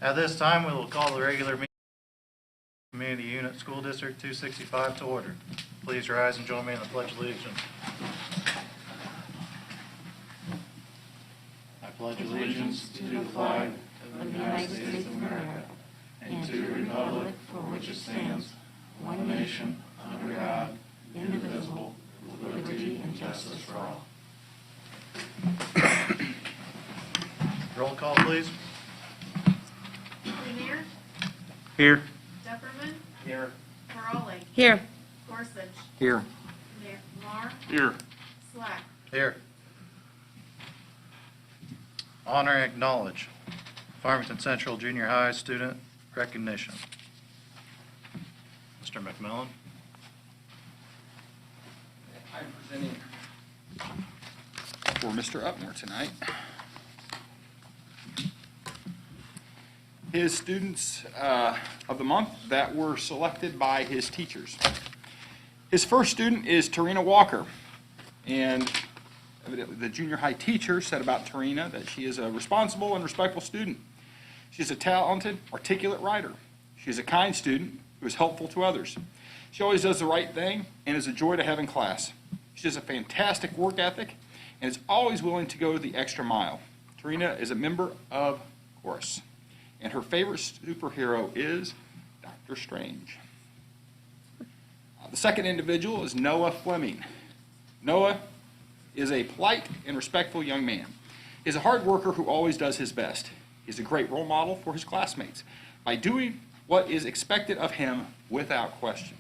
At this time, we will call the regular meeting of Community Unit School District 265 to order. Please rise and join me in the Pledge of Allegiance. I pledge allegiance to the flag of the United States of America and to the republic for which it stands, one nation, under God, indivisible, with liberty and justice for all. Roll call, please. Lanier? Here. Depperman? Here. Morale? Here. Gorsuch? Here. Marr? Here. Slack? Here. Honor and acknowledge Farmington Central Junior High student recognition. Mr. McMillan. I'm presenting for Mr. Upmore tonight. His students of the month that were selected by his teachers. His first student is Tarina Walker, and evidently the junior high teacher said about Tarina that she is a responsible and respectful student. She's a talented, articulate writer. She's a kind student who is helpful to others. She always does the right thing and is a joy to have in class. She has a fantastic work ethic and is always willing to go the extra mile. Tarina is a member of Chorus, and her favorite superhero is Dr. Strange. The second individual is Noah Fleming. Noah is a polite and respectful young man. He's a hard worker who always does his best. He's a great role model for his classmates by doing what is expected of him without question.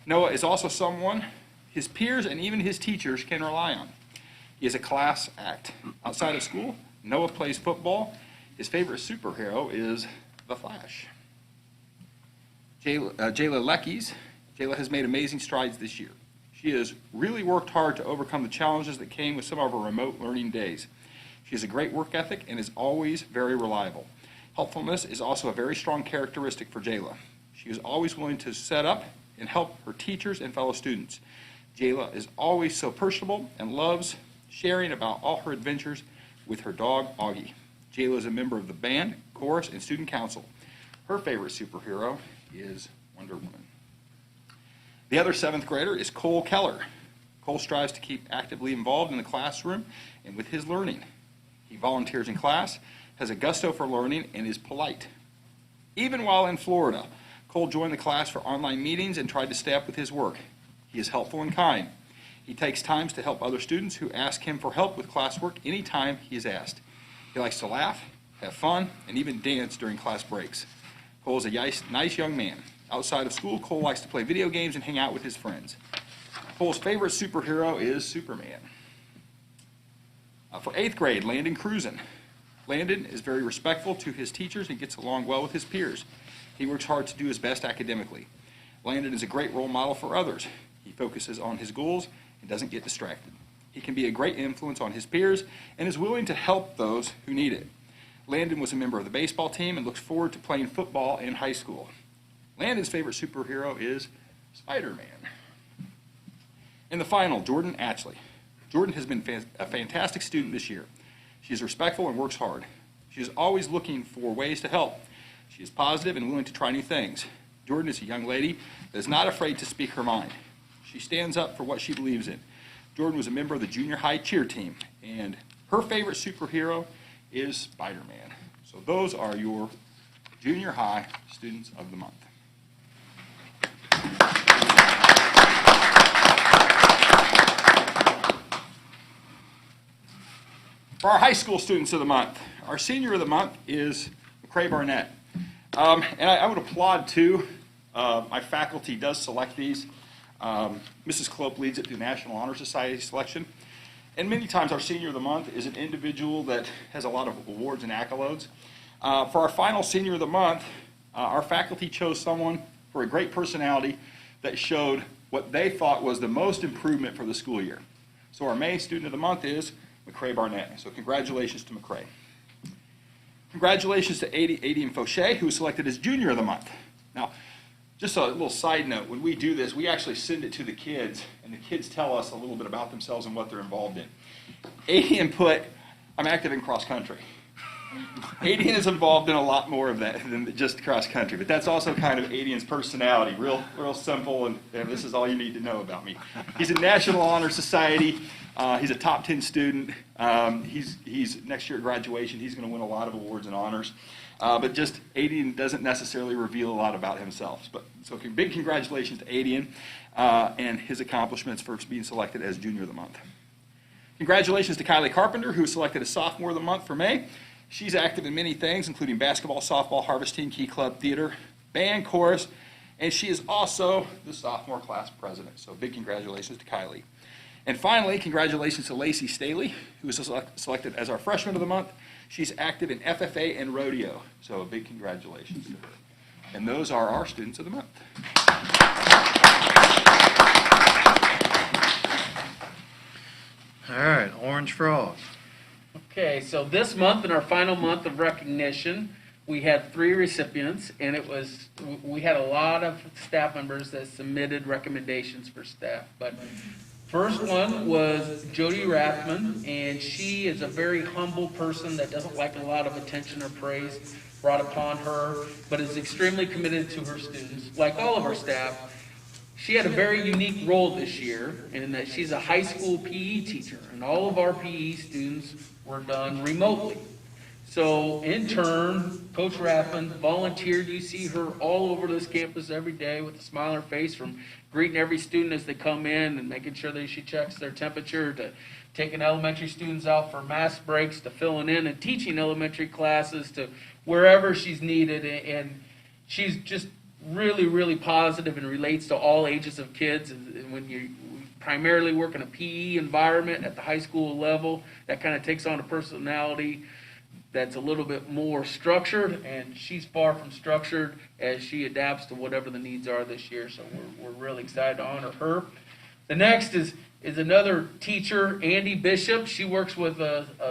Noah is also someone his peers and even his teachers can rely on. He is a class act. Outside of school, Noah plays football. His favorite superhero is the Flash. Jayla Leckies. Jayla has made amazing strides this year. She has really worked hard to overcome the challenges that came with some of her remote learning days. She has a great work ethic and is always very reliable. Helpfulness is also a very strong characteristic for Jayla. She is always willing to set up and help her teachers and fellow students. Jayla is always so personable and loves sharing about all her adventures with her dog, Augie. Jayla is a member of the band, chorus, and student council. Her favorite superhero is Wonder Woman. The other seventh grader is Cole Keller. Cole strives to keep actively involved in the classroom and with his learning. He volunteers in class, has a gusto for learning, and is polite. Even while in Florida, Cole joined the class for online meetings and tried to stay up with his work. He is helpful and kind. He takes times to help other students who ask him for help with classwork anytime he is asked. He likes to laugh, have fun, and even dance during class breaks. Cole is a nice young man. Outside of school, Cole likes to play video games and hang out with his friends. Cole's favorite superhero is Superman. For 8th grade, Landon Cruzen. Landon is very respectful to his teachers and gets along well with his peers. He works hard to do his best academically. Landon is a great role model for others. He focuses on his goals and doesn't get distracted. He can be a great influence on his peers and is willing to help those who need it. Landon was a member of the baseball team and looks forward to playing football in high school. Landon's favorite superhero is Spider-Man. And the final, Jordan Atchley. Jordan has been a fantastic student this year. She is respectful and works hard. She is always looking for ways to help. She is positive and willing to try new things. Jordan is a young lady that is not afraid to speak her mind. She stands up for what she believes in. Jordan was a member of the junior high cheer team, and her favorite superhero is Spider-Man. So those are your junior high students of the month. For our high school students of the month, our senior of the month is McCrae Barnett. And I would applaud too. My faculty does select these. Mrs. Clope leads it through National Honor Society selection. And many times our senior of the month is an individual that has a lot of awards and accolades. For our final senior of the month, our faculty chose someone for a great personality that showed what they thought was the most improvement for the school year. So our May student of the month is McCrae Barnett. So congratulations to McCrae. Congratulations to Adian Fauché, who was selected as junior of the month. Now, just a little side note, when we do this, we actually send it to the kids, and the kids tell us a little bit about themselves and what they're involved in. Adian put, I'm active in cross country. Adian is involved in a lot more of that than just cross country, but that's also kind of Adian's personality, real simple, and this is all you need to know about me. He's in National Honor Society. He's a top 10 student. He's next year at graduation, he's going to win a lot of awards and honors. But just Adian doesn't necessarily reveal a lot about himself. So big congratulations to Adian and his accomplishments for being selected as Junior of the Month. Congratulations to Kylie Carpenter, who was selected as Sophomore of the Month for May. She's active in many things, including basketball, softball, harvest team, key club, theater, band, chorus, and she is also the sophomore class president. So big congratulations to Kylie. And finally, congratulations to Lacey Staley, who was selected as our Freshman of the Month. She's active in FFA and rodeo, so a big congratulations to her. And those are our Students of the Month. All right, Orange Frog. Okay, so this month, in our final month of recognition, we had 3 recipients, and we had a lot of staff members that submitted recommendations for staff. But first one was Jody Rathman, and she is a very humble person that doesn't like a lot of attention or praise brought upon her, but is extremely committed to her students, like all of our staff. She had a very unique role this year in that she's a high school PE teacher, and all of our PE students were done remotely. So in turn, Coach Rathman volunteered. You see her all over this campus every day with a smile on her face, from greeting every student as they come in and making sure that she checks their temperature, to taking elementary students out for mask breaks, to filling in and teaching elementary classes, to wherever she's needed. And she's just really, really positive and relates to all ages of kids. And when you primarily work in a PE environment at the high school level, that kind of takes on a personality that's a little bit more structured, and she's far from structured as she adapts to whatever the needs are this year. So we're really excited to honor her. The next is another teacher, Andy Bishop. She works with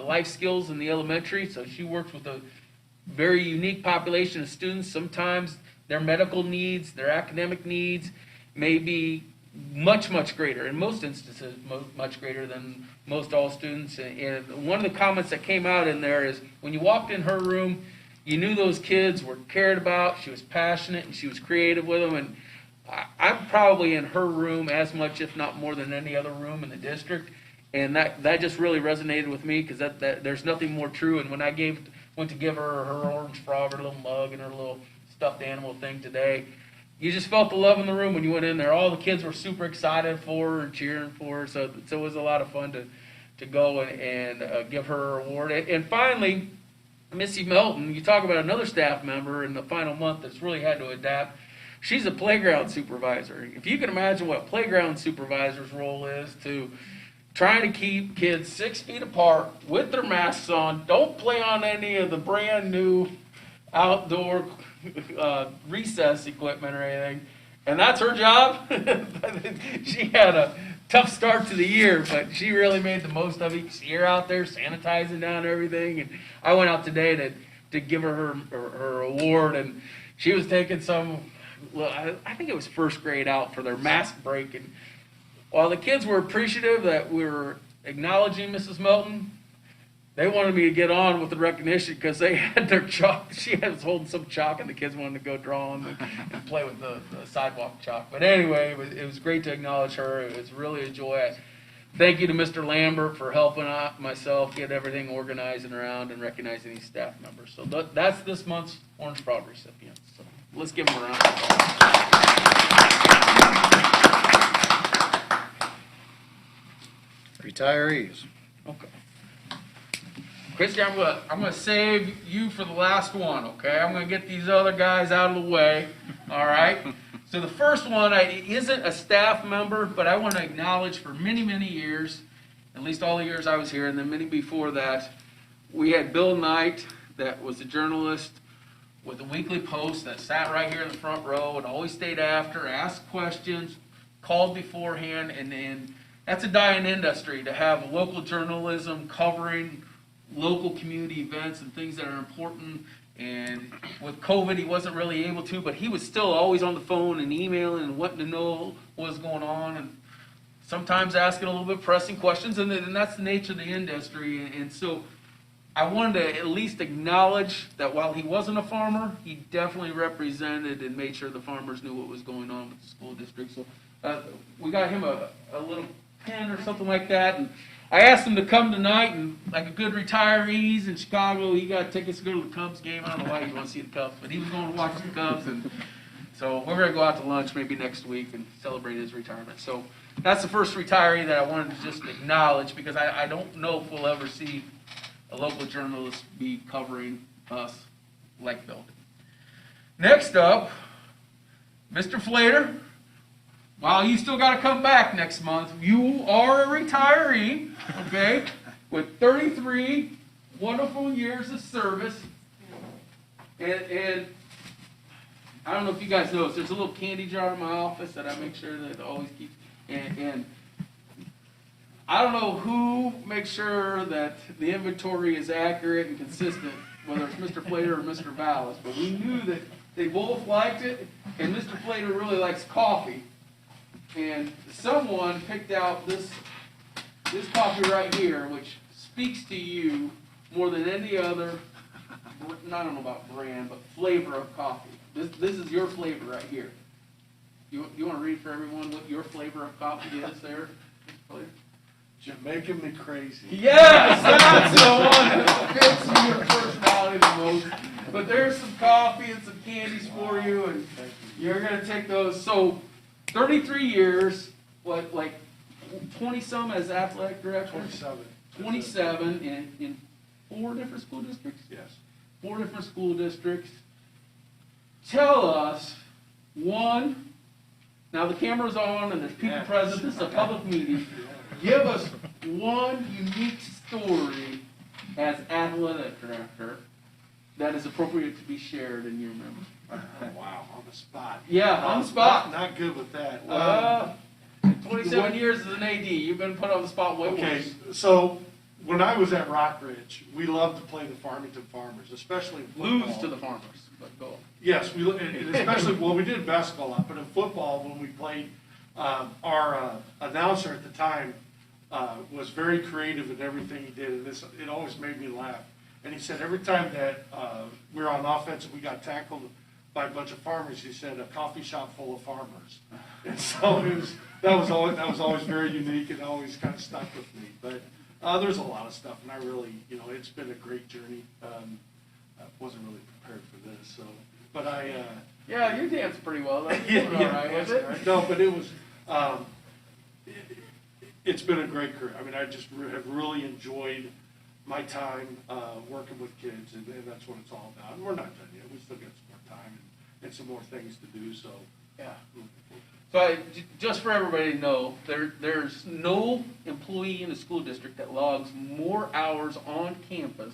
life skills in the elementary, so she works with a very unique population of students. Sometimes their medical needs, their academic needs may be much, much greater, in most instances, much greater than most all students. And one of the comments that came out in there is, when you walked in her room, you knew those kids were cared about, she was passionate, and she was creative with them. And I'm probably in her room as much, if not more, than any other room in the district. And that just really resonated with me, because that there's nothing more true. And when I went to give her orange frog, her little mug, and her little stuffed animal thing today, you just felt the love in the room when you went in there. All the kids were super excited for her and cheering for her. So it was a lot of fun to go and give her her award. And finally, Missy Melton, you talk about another staff member in the final month that's really had to adapt. She's a playground supervisor. If you can imagine what a playground supervisor's role is, to trying to keep kids 6 feet apart with their masks on, don't play on any of the brand new outdoor recess equipment or anything, and that's her job. She had a tough start to the year, but she really made the most of it. You see her out there sanitizing down everything, and I went out today to give her award, and she was taking some, I think it was first grade, out for their mask break. And while the kids were appreciative that we were acknowledging Mrs. Melton, they wanted me to get on with the recognition, because they had their chalk. She was holding some chalk, and the kids wanted to go draw on and play with the sidewalk chalk. But anyway, it was great to acknowledge her. It was really a joy. Thank you to Mr. Lambert for helping out myself get everything organized and around and recognizing these staff members. So that's this month's Orange Frog recipients. So let's give them a round of applause. Retirees. Okay. Christy, I'm gonna save you for the last one, okay? I'm gonna get these other guys out of the way, all right? So the first one isn't a staff member, but I want to acknowledge, for many, many years, at least all the years I was here, and then many before that, we had Bill Knight, that was a journalist with the Weekly Post, that sat right here in the front row and always stayed after, asked questions, called beforehand, and that's a dying industry, to have local journalism covering local community events and things that are important. And with COVID, he wasn't really able to, but he was still always on the phone and emailing and wanting to know what was going on, and sometimes asking a little bit pressing questions, and that's the nature of the industry. And so I wanted to at least acknowledge that while he wasn't a farmer, he definitely represented and made sure the farmers knew what was going on with the school district. So we got him a little pen or something like that, and I asked him to come tonight, and like a good retiree, he's in Chicago, he got tickets to go to the Cubs game. I don't know why he wants to see the Cubs, but he was going to watch the Cubs, and so we're going to go out to lunch maybe next week and celebrate his retirement. So that's the first retiree that I wanted to just acknowledge, because I don't know if we'll ever see a local journalist be covering us like Bill did. Next up, Mr. Flater. While you still got to come back next month, you are a retiree, okay, with 33 wonderful years of service. And I don't know if you guys noticed, there's a little candy jar in my office that I make sure that it always keeps. And I don't know who makes sure that the inventory is accurate and consistent, whether it's Mr. Flater or Mr. Vallis, but we knew that they both liked it, and Mr. Flater really likes coffee. And someone picked out this coffee right here, which speaks to you more than any other, I don't know about brand, but flavor of coffee. This is your flavor right here. You want to read for everyone what your flavor of coffee is there? You're making me crazy. Yes, that's the one that fits your personality the most. But there's some coffee and some candies for you, and you're going to take those. So 33 years, what, like 20-some as athletic director? 27. 27 in 4 different school districts? Yes. 4 different school districts. Tell us, one, now the camera's on and there's people present, this is a public meeting. Give us one unique story as athletic director that is appropriate to be shared in your memory. Wow, on the spot. Yeah, on the spot. Not good with that. 27 years as an AD, you've been put on the spot way Okay, worse. so when I was at Rockridge, we loved to play the Farmington Farmers, especially in football. Lose to the Farmers, but go on. Yes, and especially, well, we did basketball a lot, but in football, when we played, our announcer at the time was very creative in everything he did, and it always made me laugh. And he said every time that we were on offense and we got tackled by a bunch of farmers, he said, a coffee shop full of farmers. And so that was always very unique and always kind of stuck with me. But there's a lot of stuff, and I really, it's been a great journey. I wasn't really prepared for this, so, but Yeah, you danced pretty well. That's yeah, all right, was it? No, but it was, it's been a great career. I mean, I just have really enjoyed my time working with kids, and that's what it's all about. And we're not done yet. We still got some more time and some more things to do, so. Yeah. So just for everybody to know, there's no employee in the school district that logs more hours on campus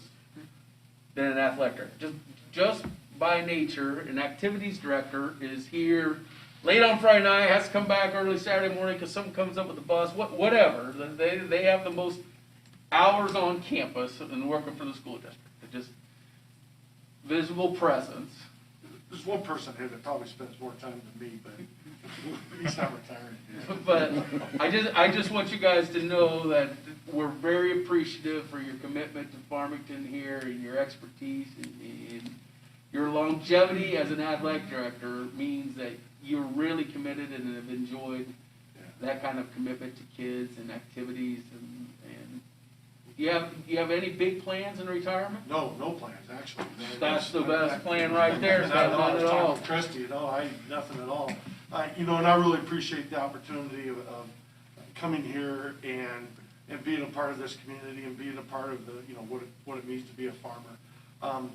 than an athletic director. Just by nature, an activities director is here late on Friday night, has to come back early Saturday morning because something comes up with the bus, whatever. They have the most hours on campus and working for the school district. They're just visible presence. There's one person here that probably spends more time than me, but he's not retiring. But I just want you guys to know that we're very appreciative for your commitment to Farmington here and your expertise and your longevity as an athletic director means that you're really committed and have enjoyed that kind of commitment to kids and activities and you have any big plans in retirement? No plans, actually. That's the best plan right there. Not at all. Christy, nothing at all. And I really appreciate the opportunity of coming here and being a part of this community and being a part of the, what it means to be a farmer.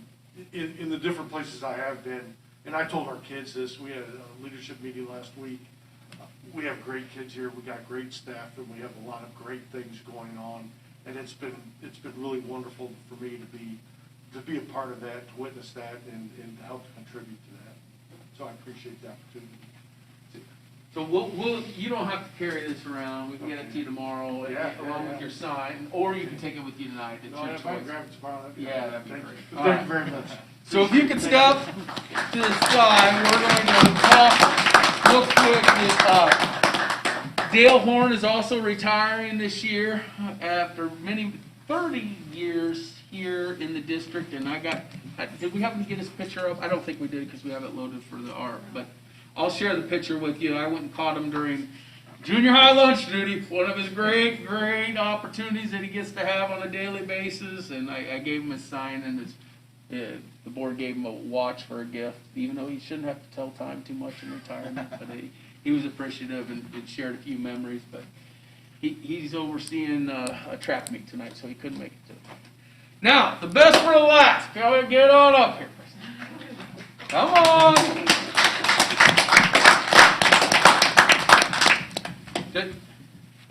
In the different places I have been, and I told our kids this, we had a leadership meeting last week. We have great kids here, we got great staff, and we have a lot of great things going on. And it's been really wonderful for me to be a part of that, to witness that, and to help to contribute to that. So I appreciate the opportunity. So you don't have to carry this around. We can get it to you tomorrow along with your sign, or you can take it with you tonight. It's your If I choice. grab it tomorrow, that'd be That'd be great. great. Thank you very much. So if you could step to the side, we're going to talk real quick. Dale Horn is also retiring this year after 30 years. here in the district, and did we happen to get his picture up? I don't think we did because we have it loaded for the art, but I'll share the picture with you. I went and caught him during junior high lunch duty, one of his great opportunities that he gets to have on a daily basis, and I gave him his sign, and the board gave him a watch for a gift, even though he shouldn't have to tell time too much in retirement, but he was appreciative and shared a few memories, but he's overseeing a track meet tonight, so he couldn't make it to it. Now, the best for the last. Get on up here. Come on.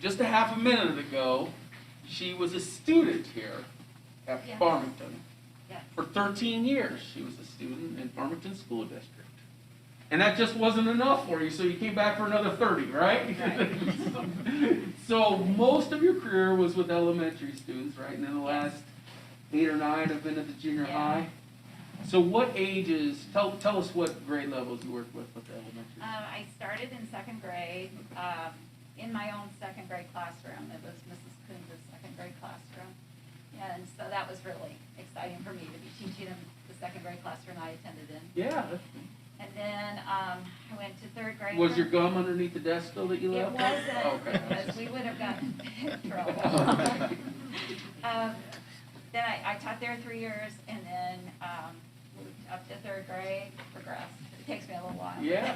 Just a half a minute ago, she was a student here at Yes. Farmington. Yes. For 13 years, she was a student in Farmington School District. And that just wasn't enough for you, so you came back for another 30, right? So most of your career was with elementary students, right? And then the last 8 or 9 have been at the junior high. So what ages, tell us what grade levels you worked with the elementary? I started in 2nd grade, in my own 2nd grade classroom. It was Mrs. Coons' 2nd grade classroom. And so that was really exciting for me to be teaching in the 2nd grade classroom I attended in. Yeah. And then I went to 3rd grade. Was your gum underneath the desk though that you It left? wasn't, Okay. because we would have gotten in trouble. Then I taught there 3 years, and then moved up to 3rd grade, progressed. It takes me a little while. Yeah.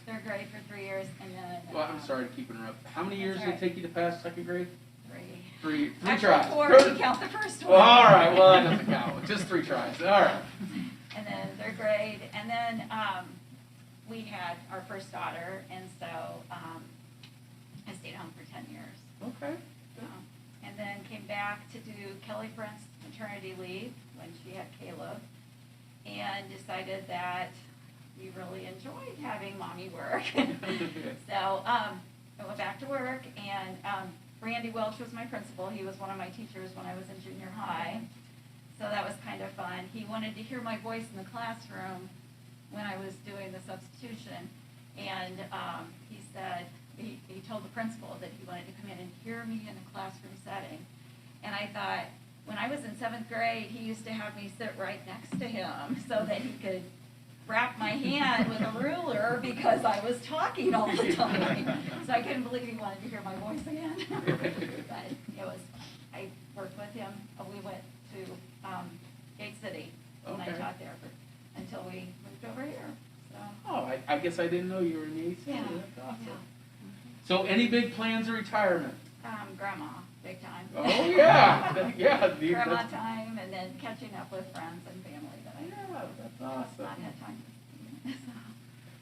3rd grade for 3 years, and then. Well, I'm sorry to keep interrupting. How many years That's did it all take you to pass 2nd grade? 3. Three Actually, tries. 4 Good. if you count the first one. Well, all right. Well, that doesn't count. Just 3 tries. All right. And then 3rd grade, and then we had our first daughter, and so I stayed home for 10 years. Okay. And then came back to do Kelly Prince maternity leave when she had Caleb, and decided that we really enjoyed having mommy work. So I went back to work, and Randy Welch was my principal. He was one of my teachers when I was in junior high. So that was kind of fun. He wanted to hear my voice in the classroom when I was doing the substitution. And he said, he told the principal that he wanted to come in and hear me in a classroom setting. And I thought, when I was in 7th grade, he used to have me sit right next to him so that he could wrap my hand with a ruler because I was talking all the time. So I couldn't believe he wanted to hear my voice again. But it was, I worked with him. We went to Gate City when I Okay. taught there until we moved over here. So, Oh, I guess I didn't know you were in the AC. yeah. That's awesome. Yeah. So any big plans of retirement? Grandma, big time. Oh, yeah. Yeah. Grandma That's, time, and then catching up with friends and family that I yeah, that's not awesome. had time to see.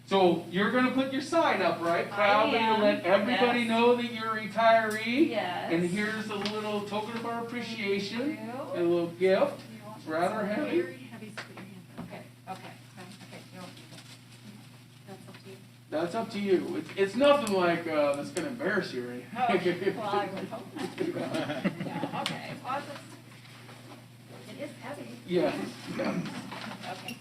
So you're going to put your sign up, right? Proudly to am, let everybody yes. know that you're a retiree. Yes. And here's a little token of our appreciation, Thank a you. little gift. You want It's rather some heavy. very heavy screen. Okay. You don't need that. That's up to you. That's up to you. It's nothing like that's going to embarrass you or anything. Oh, well, I would hope not. Yeah, okay. Well, it is heavy. Yes. Yeah. Okay.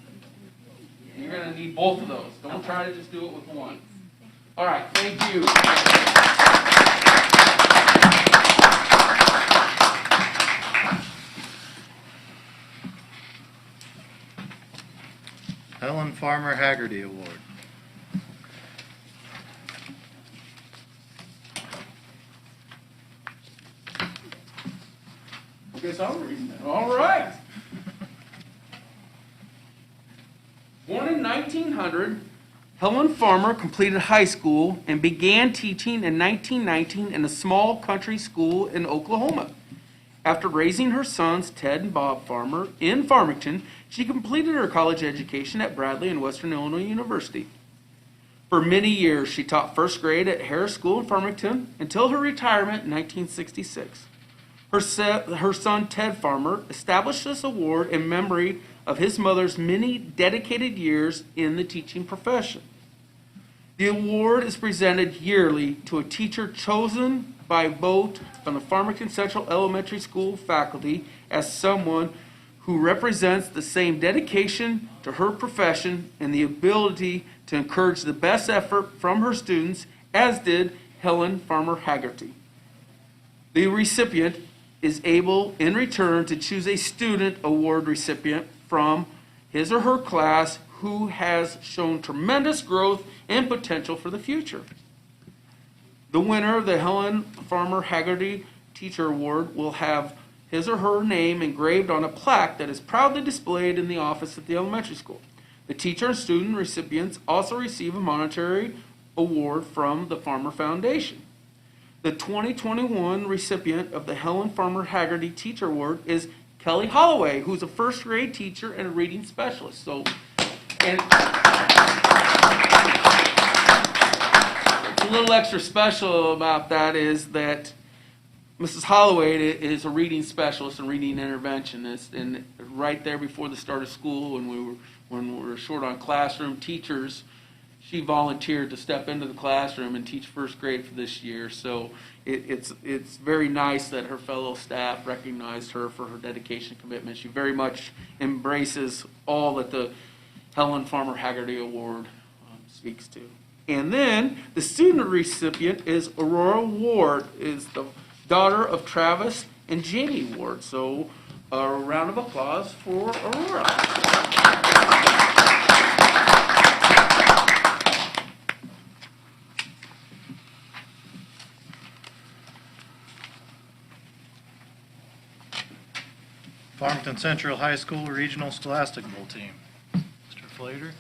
You're going to need both of those. Don't try to just do it with one. All right. Thank you. Helen Farmer Haggerty Award. Okay, so I'm reading that. All right. Born in 1900, Helen Farmer completed high school and began teaching in 1919 in a small country school in Oklahoma. After raising her sons, Ted and Bob Farmer, in Farmington, she completed her college education at Bradley and Western Illinois University. For many years, she taught first grade at Harris School in Farmington until her retirement in 1966. Her son, Ted Farmer, established this award in memory of his mother's many dedicated years in the teaching profession. The award is presented yearly to a teacher chosen by vote from the Farmington Central Elementary School faculty as someone who represents the same dedication to her profession and the ability to encourage the best effort from her students, as did Helen Farmer Haggerty. The recipient is able, in return, to choose a student award recipient from his or her class who has shown tremendous growth and potential for the future. The winner of the Helen Farmer Haggerty Teacher Award will have his or her name engraved on a plaque that is proudly displayed in the office at the elementary school. The teacher and student recipients also receive a monetary award from the Farmer Foundation. The 2021 recipient of the Helen Farmer Haggerty Teacher Award is Kelly Holloway, who's a first grade teacher and a reading specialist. So, and a little extra special about that is that Mrs. Holloway is a reading specialist and reading interventionist, and right there before the start of school, when we were short on classroom teachers, she volunteered to step into the classroom and teach first grade for this year. So it's very nice that her fellow staff recognized her for her dedication and commitment. She very much embraces all that the Helen Farmer Haggerty Award speaks to. And then the student recipient is Aurora Ward, is the daughter of Travis and Jamie Ward. So a round of applause for Aurora. Farmington Central High School Regional Scholastic Bowl Team. Mr. Flater?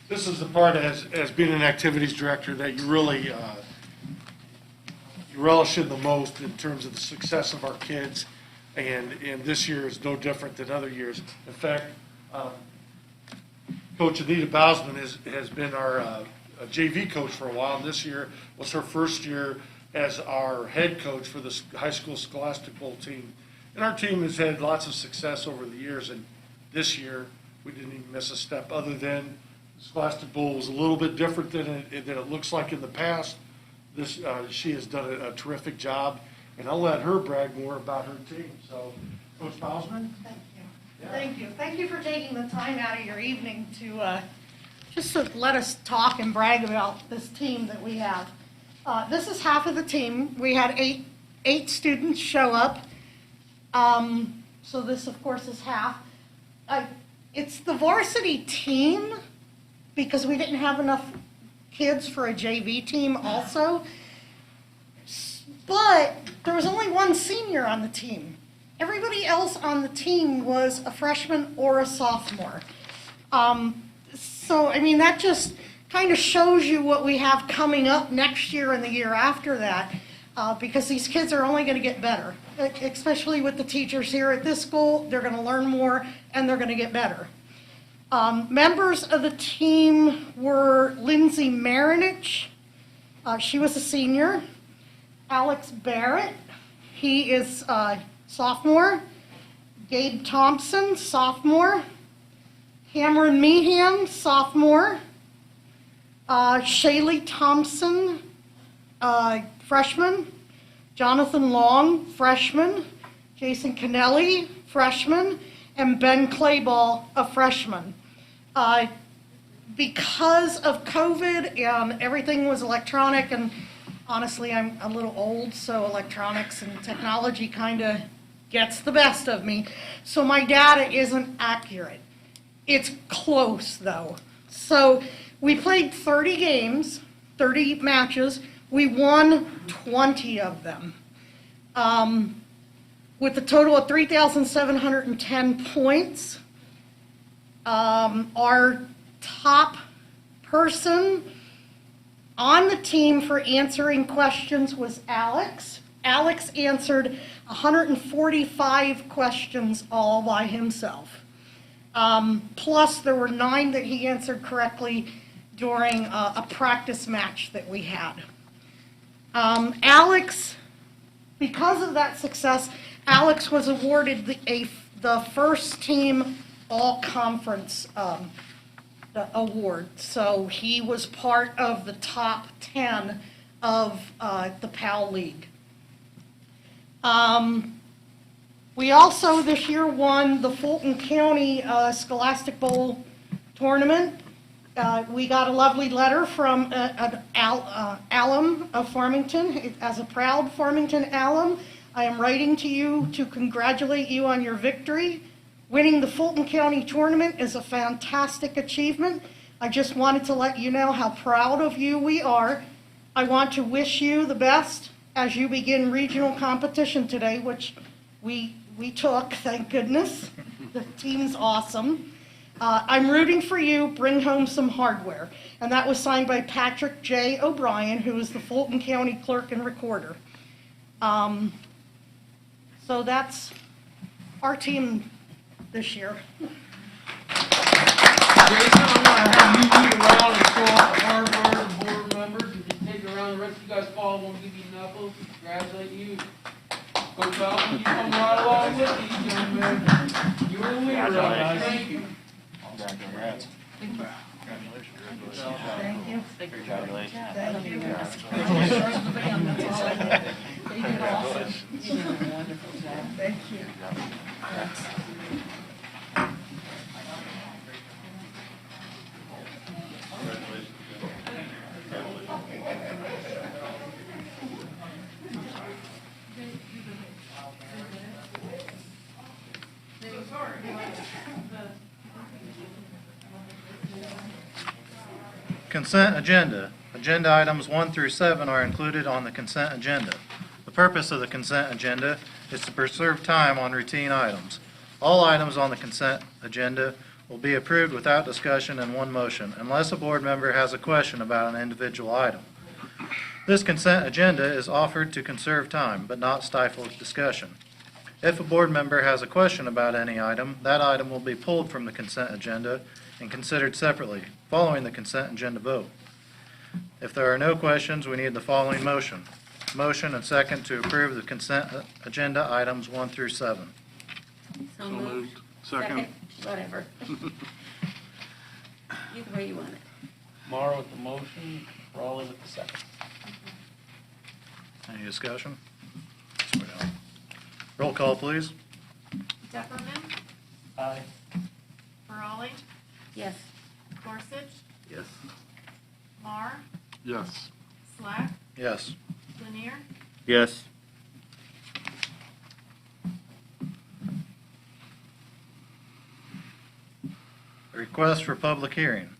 This is the part as being an activities director that you really you relish in the most in terms of the success of our kids, and this year is no different than other years. In fact, Coach Anita Bausman has been our JV coach for a while, and this year was her first year as our head coach for the high school scholastic bowl team. And our team has had lots of success over the years, and this year we didn't even miss a step, other than the Scholastic Bowl was a little bit different than it looks like in the past. She has done a terrific job, and I'll let her brag more about her team. So, Coach Bausman? Thank you. Yeah. Thank you. Thank you for taking the time out of your evening to just to let us talk and brag about this team that we have. This is half of the team. We had eight students show up. So this, of course, is half. It's the varsity team because we didn't have enough kids for a JV team also. But there was only one senior on the team. Everybody else on the team was a freshman or a sophomore. So, I mean, that just kind of shows you what we have coming up next year and the year after that, because these kids are only going to get better, especially with the teachers here at this school. They're going to learn more and they're going to get better. Members of the team were Lindsay Marinich. She was a senior. Alex Barrett, he is sophomore. Gabe Thompson, sophomore. Cameron Meehan, sophomore. Shaylee Thompson, freshman. Jonathan Long, freshman. Jason Kennelly, freshman. And Ben Clayball, a freshman. Because of COVID and everything was electronic, and honestly, I'm a little old, so electronics and technology kind of gets the best of me. So my data isn't accurate. It's close, though. So we played 30 games, 30 matches. We won 20 of them. With a total of 3,710 points. Our top person on the team for answering questions was Alex. Alex answered 145 questions all by himself. Plus there were 9 that he answered correctly during a practice match that we had. Alex, because of that success, Alex was awarded the first team all-conference award. So he was part of the top 10 of the PAL League. We also this year won the Fulton County Scholastic Bowl tournament. We got a lovely letter from an alum of Farmington. As a proud Farmington alum, I am writing to you to congratulate you on your victory. Winning the Fulton County Tournament is a fantastic achievement. I just wanted to let you know how proud of you we are. I want to wish you the best as you begin regional competition today, which we took, thank goodness. The team's awesome. I'm rooting for you. Bring home some hardware. And that was signed by Patrick J. O'Brien, who is the Fulton County Clerk and Recorder. So that's our team this year. Jason, I'm gonna have you lead around and show off the hardware and board members, and just take it around. The rest of you guys follow. We'll give you knuckles. Congratulate you. Coach Alvin, you come right along with me, young man. You were the leader, guys. Thank you. Congrats. Thank you. Congratulations. Thank you. They did awesome. Thank you. Consent agenda. Agenda items 1 through 7 are included on the consent agenda. The purpose of the consent agenda is to preserve time on routine items. All items on the consent agenda will be approved without discussion in one motion, unless a board member has a question about an individual item. This consent agenda is offered to conserve time, but not stifle discussion. If a board member has a question about any item, that item will be pulled from the consent agenda and considered separately, following the consent agenda vote. If there are no questions, we need the following motion. Motion and second to approve the consent agenda items 1 through 7. So moved. Second. Whatever. Either way you want it. Mara with the motion, Raleigh with the second. Any discussion? Roll call, please. Peppermint, Aye. Farley, Yes. Gorsuch, Yes. Marr, Yes. Slack, Yes. Lanier, Yes. A request for public hearing.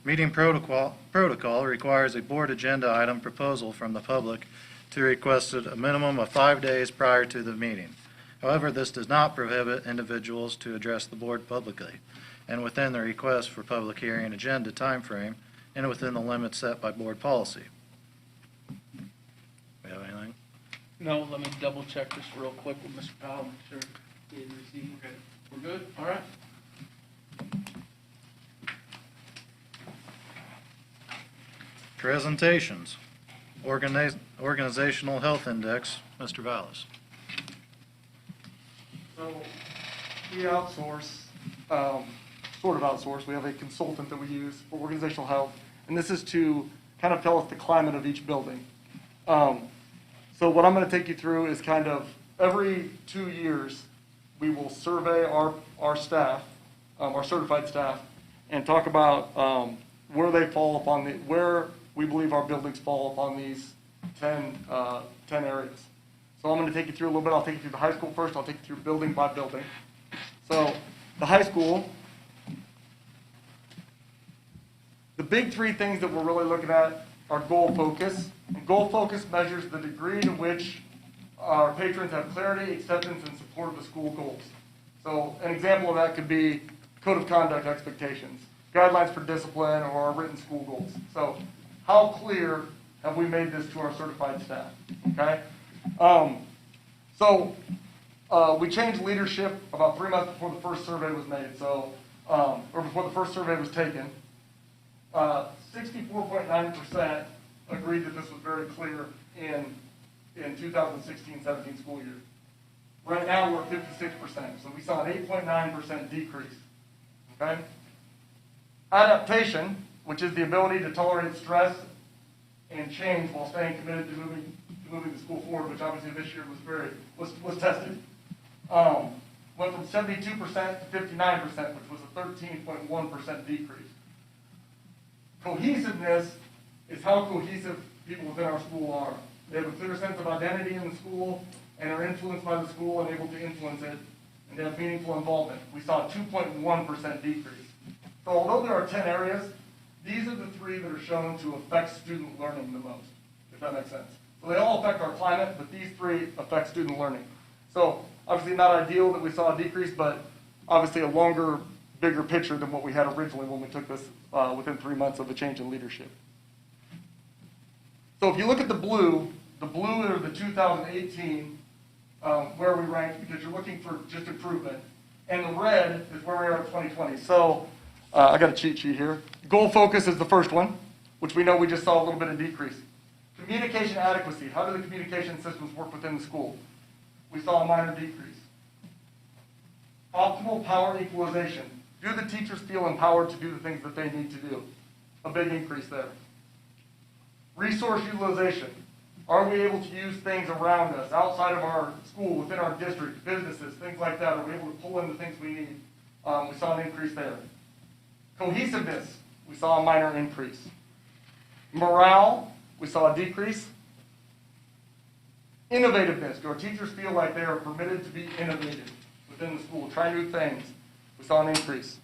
Meeting protocol requires a board agenda item proposal from the public to be requested a minimum of 5 days prior to the meeting. However, this does not prohibit individuals to address the board publicly and within the request for public hearing agenda timeframe and within the limits set by board policy. We have anything? No, let me double check this real quick with Mr. Powell, make sure he didn't receive. We're good? All right. Presentations. Organizational Health Index, Mr. Vallis. So we outsource, sort of outsource. We have a consultant that we use for organizational health, and this is to kind of tell us the climate of each building. So what I'm going to take you through is kind of every 2 years, we will survey our staff, our certified staff, and talk about where they fall upon where we believe our buildings fall upon these 10 areas. So I'm going to take you through a little bit. I'll take you through the high school first. I'll take you through building by building. So the high school, the big 3 things that we're really looking at are goal focus. And goal focus measures the degree to which our patrons have clarity, acceptance, and support of the school goals. So an example of that could be code of conduct expectations, guidelines for discipline, or our written school goals. So how clear have we made this to our certified staff? Okay? We changed leadership about 3 months before the first survey was made, or before the first survey was taken. 64.9% agreed that this was very clear in 2016-17 school year. Right now, we're at 56%, so we saw an 8.9% decrease. Okay? Adaptation, which is the ability to tolerate stress and change while staying committed to moving the school forward, which obviously this year was tested. Went from 72% to 59%, which was a 13.1% decrease. Cohesiveness is how cohesive people within our school are. They have a clear sense of identity in the school and are influenced by the school and able to influence it, and they have meaningful involvement. We saw a 2.1% decrease. So although there are 10 areas, these are the 3 that are shown to affect student learning the most, if that makes sense. So they all affect our climate, but these 3 affect student learning. So obviously not ideal that we saw a decrease, but obviously a longer, bigger picture than what we had originally when we took this within 3 months of the change in leadership. So if you look at the blue are the 2018 where we ranked, because you're looking for just improvement. And the red is where we are in 2020. So I got a cheat sheet here. Goal focus is the first one, which we know we just saw a little bit of decrease. Communication adequacy. How do the communication systems work within the school? We saw a minor decrease. Optimal power equalization. Do the teachers feel empowered to do the things that they need to do? A big increase there. Resource utilization. Are we able to use things around us, outside of our school, within our district, businesses, things like that? Are we able to pull in the things we need? We saw an increase there. Cohesiveness, we saw a minor increase. Morale, we saw a decrease. Innovativeness, do our teachers feel like they are permitted to be innovative within the school, try new things? We saw an increase.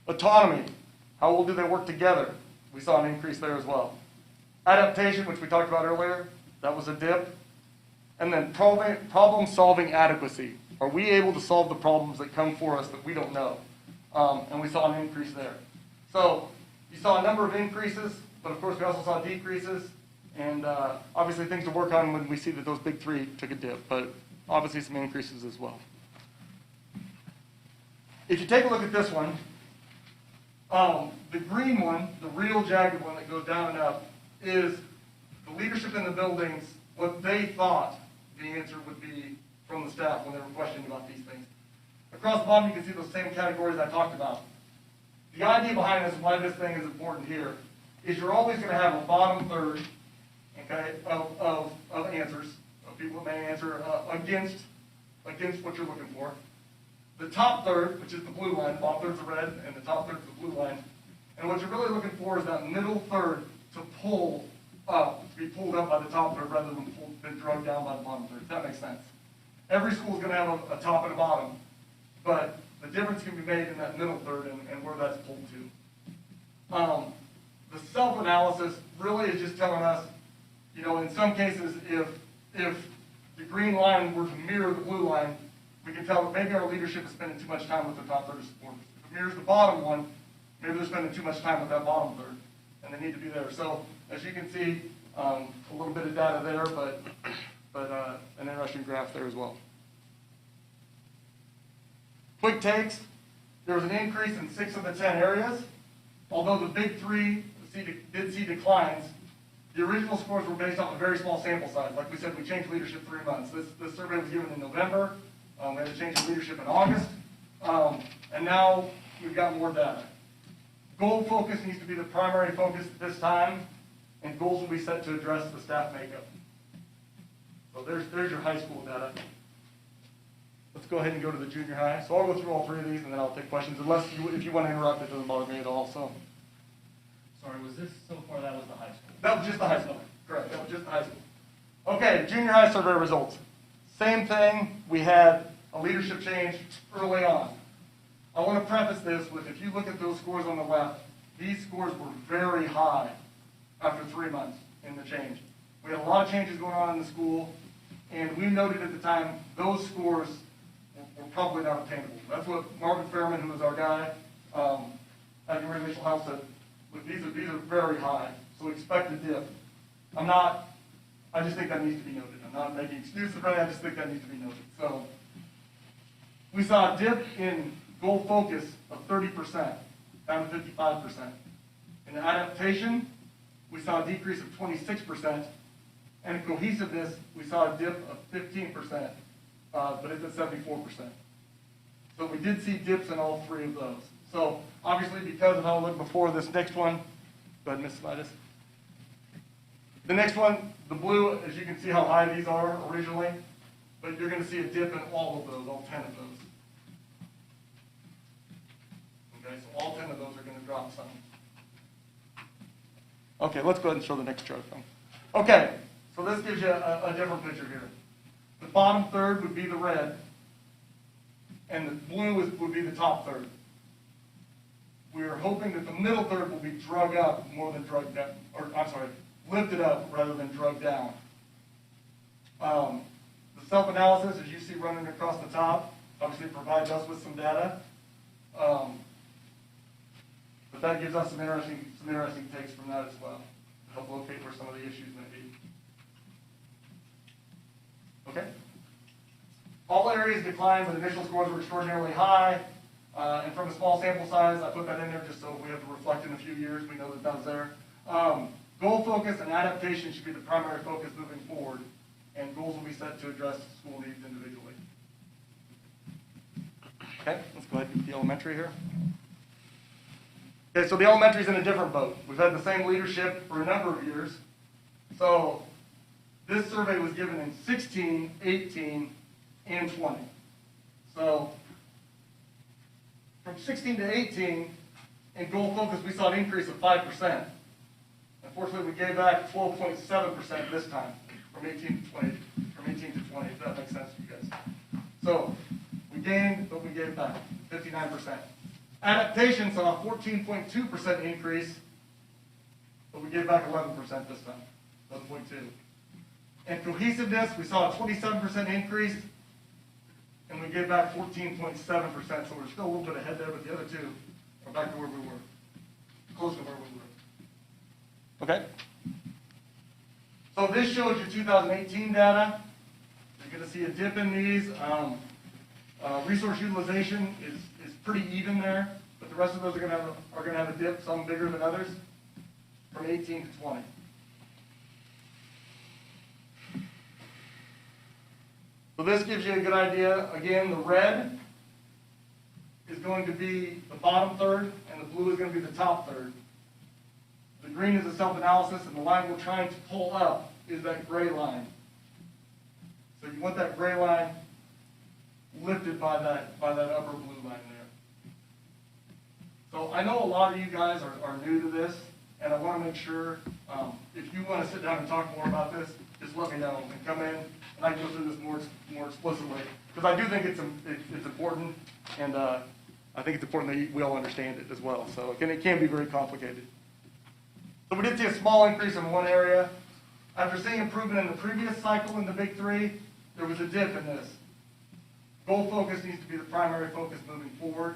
Autonomy, how well do they work together? We saw an increase there as well. Adaptation, which we talked about earlier, that was a dip. And then problem-solving adequacy. Are we able to solve the problems that come for us that we don't know? And we saw an increase there. So you saw a number of increases, but of course we also saw decreases. And obviously things to work on when we see that those big 3 took a dip, but obviously some increases as well. If you take a look at this one, the green one, the real jagged one that goes down and up, is the leadership in the buildings, what they thought the answer would be from the staff when they were questioning about these things. Across the bottom, you can see those same categories I talked about. The idea behind this, why this thing is important here, is you're always going to have a bottom third, okay, of answers, of people that may answer against what you're looking for. The top third, which is the blue line, the bottom third's the red, and the top third's the blue line. And what you're really looking for is that middle third to pull up, to be pulled up by the top third rather than been drugged down by the bottom third. If that makes sense. Every school is going to have a top and a bottom, but the difference can be made in that middle third and where that's pulled to. The self-analysis really is just telling us, you know, in some cases, if the green line were to mirror the blue line, we can tell that maybe our leadership is spending too much time with the top third of supporters. If it mirrors the bottom one, maybe they're spending too much time with that bottom third, and they need to be there. So, as you can see, a little bit of data there, but an interesting graph there as well. Quick takes. There was an increase in 6 of the 10 areas. Although the big 3 did see declines, the original scores were based off a very small sample size. Like we said, we changed leadership 3 months. This survey was given in November. We had a change in leadership in August. And now we've got more data. Goal focus needs to be the primary focus at this time, and goals will be set to address the staff makeup. So there's your high school data. Let's go ahead and go to the junior high. So I'll go through all 3 of these, and then I'll take questions, unless if you want to interrupt, it doesn't bother me at all. So. Sorry, was this so far, that was the high school? That was just the high school. Correct, that was just the high school. Okay, junior high survey results. Same thing, we had a leadership change early on. I want to preface this with, if you look at those scores on the left, these scores were very high after 3 months in the change. We had a lot of changes going on in the school, and we noted at the time those scores were probably not obtainable. That's what Marvin Fairman, who was our guy at the organizational health, said. Look, these are very high, so expect a dip. I just think that needs to be noted. I'm not making excuses for it, I just think that needs to be noted. So, we saw a dip in goal focus of 30%, down to 55%. In adaptation, we saw a decrease of 26%, and in cohesiveness, we saw a dip of 15%, but it's at 74%. So we did see dips in all 3 of those. So obviously, because of how I looked before, this next one, go ahead, Ms. Slides. The next one, the blue, as you can see how high these are originally, but you're going to see a dip in all of those, all 10 of those. Okay, so all 10 of those are going to drop some. Okay, let's go ahead and show the next chart. Okay, So this gives you a different picture here. The bottom third would be the red, and the blue would be the top third. We are hoping that the middle third will be drug up more than drugged down, or I'm sorry, lifted up rather than drugged down. The self-analysis, as you see running across the top, obviously provides us with some data. But that gives us some interesting takes from that as well, to help locate where some of the issues may be. Okay. All areas declined, but initial scores were extraordinarily high. And from a small sample size, I put that in there just so we have to reflect in a few years. We know that that was there. Goal focus and adaptation should be the primary focus moving forward, and goals will be set to address school needs individually. Okay, let's go ahead and do the elementary here. Okay, so the elementary is in a different boat. We've had the same leadership for a number of years. So this survey was given in 16, 18, and 20. So from 16 to 18, in goal focus, we saw an increase of 5%. Unfortunately, we gave back 12.7% this time, from 18 to 20, if that makes sense to you guys. So we gained, but we gave back 59%. Adaptation saw a 14.2% increase, but we gave back 11% this time, 11.2. And cohesiveness, we saw a 27% increase, and we gave back 14.7%, so we're still a little bit ahead there, but the other two are back to where we were, close to where we were. Okay? So this shows you 2018 data. You're going to see a dip in these. Resource utilization is pretty even there, but the rest of those are going to have a dip, some bigger than others, from 18 to 20. So this gives you a good idea. Again, the red is going to be the bottom third, and the blue is going to be the top third. The green is a self-analysis, and the line we're trying to pull up is that gray line. So you want that gray line lifted by that upper blue line there. So I know a lot of you guys are new to this, and I want to make sure, if you want to sit down and talk more about this, just let me know and come in, and I can go through this more explicitly. Because I do think it's important, and I think it's important that we all understand it as well. So it can be very complicated. So we did see a small increase in one area. After seeing improvement in the previous cycle in the big three, there was a dip in this. Goal focus needs to be the primary focus moving forward.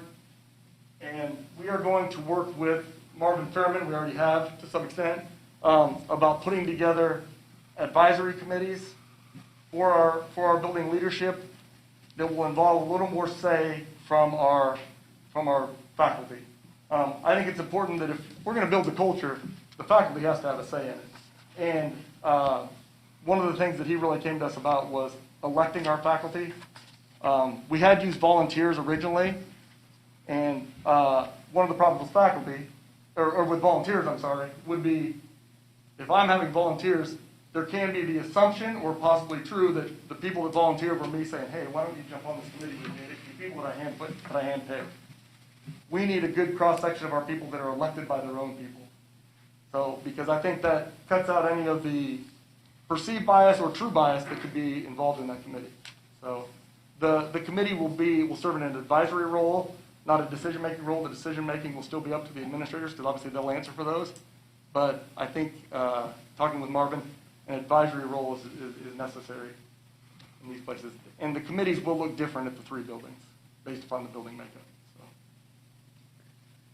And we are going to work with Marvin Fairman, we already have to some extent, about putting together advisory committees for our building leadership that will involve a little more say from our faculty. I think it's important that if we're going to build the culture, the faculty has to have a say in it. And one of the things that he really came to us about was electing our faculty. We had used volunteers originally, and one of the problems with faculty, or with volunteers, I'm sorry, would be if I'm having volunteers, there can be the assumption, or possibly true, that the people that volunteer were me saying, hey, why don't you jump on this committee with me? The people that I handpick. We need a good cross-section of our people that are elected by their own people. So, because I think that cuts out any of the perceived bias or true bias that could be involved in that committee. So, the committee will serve in an advisory role, not a decision-making role. The decision-making will still be up to the administrators, because obviously they'll answer for those. But I think, talking with Marvin, an advisory role is necessary in these places. And the committees will look different at the three buildings, based upon the building makeup. So,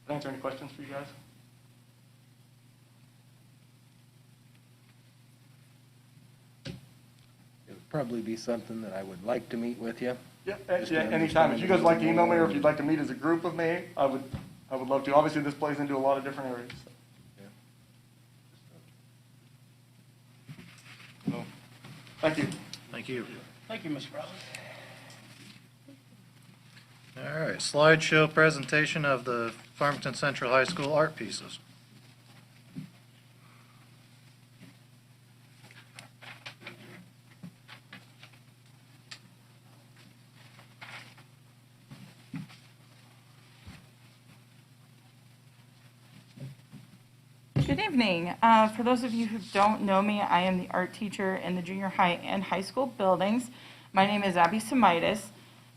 did I answer any questions for you guys? It would probably be something that I would like to meet with you. Yeah, Just yeah, to anytime. understand If you guys it like to a email me, or little if you'd like to meet as a group with me, I would love to. Obviously, this plays into a lot of different areas. So, thank you. Thank you. Thank you, Mr. Rollins. All right, slideshow presentation of the Farmington Central High School art pieces. Good evening. For those of you who don't know me, I am the art teacher in the junior high and high school buildings. My name is Abby Samaitis,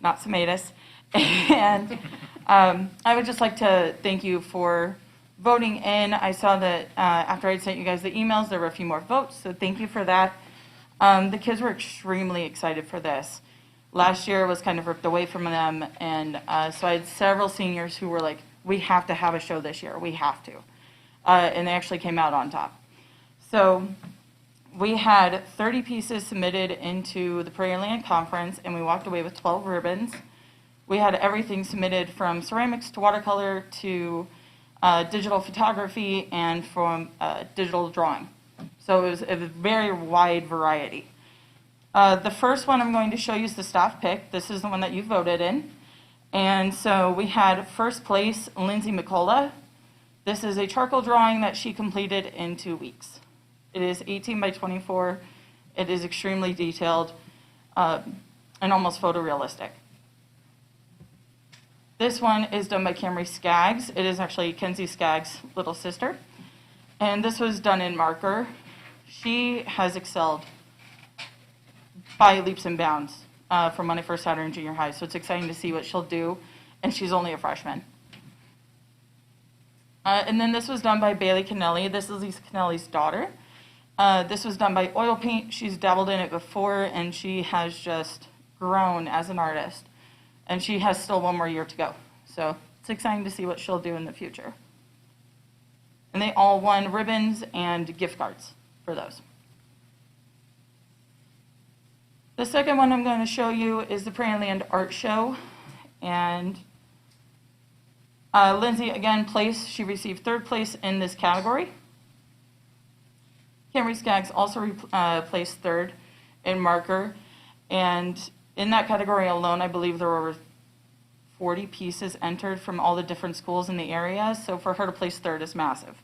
not Samaitis. And I would just like to thank you for voting in. I saw that after I sent you guys the emails, there were a few more votes, so thank you for that. The kids were extremely excited for this. Last year was kind of ripped away from them, and so I had several seniors who were like, we have to have a show this year, we have to. And they actually came out on top. So we had 30 pieces submitted into the Prairie Land Conference, and we walked away with 12 ribbons. We had everything submitted from ceramics to watercolor to digital photography and from digital drawing. So it was a very wide variety. The first one I'm going to show you is the staff pick. This is the one that you voted in. And so we had first place, Lindsay McCullough. This is a charcoal drawing that she completed in 2 weeks. It is 18 by 24. It is extremely detailed and almost photorealistic. This one is done by Camry Skaggs. It is actually Kenzie Skaggs' little sister. And this was done in marker. She has excelled by leaps and bounds from when I first had her in junior high. So it's exciting to see what she'll do. And she's only a freshman. And then this was done by Bailey Kennelly. This is Lisa Kennelly's daughter. This was done by oil paint. She's dabbled in it before, and she has just grown as an artist. And she has still one more year to go. So it's exciting to see what she'll do in the future. And they all won ribbons and gift cards for those. The second one I'm going to show you is the Prairie Land Art Show. And Lindsay, again, she received third place in this category. Camry Skaggs also placed third in marker. And in that category alone, I believe there were 40 pieces entered from all the different schools in the area. So for her to place third is massive.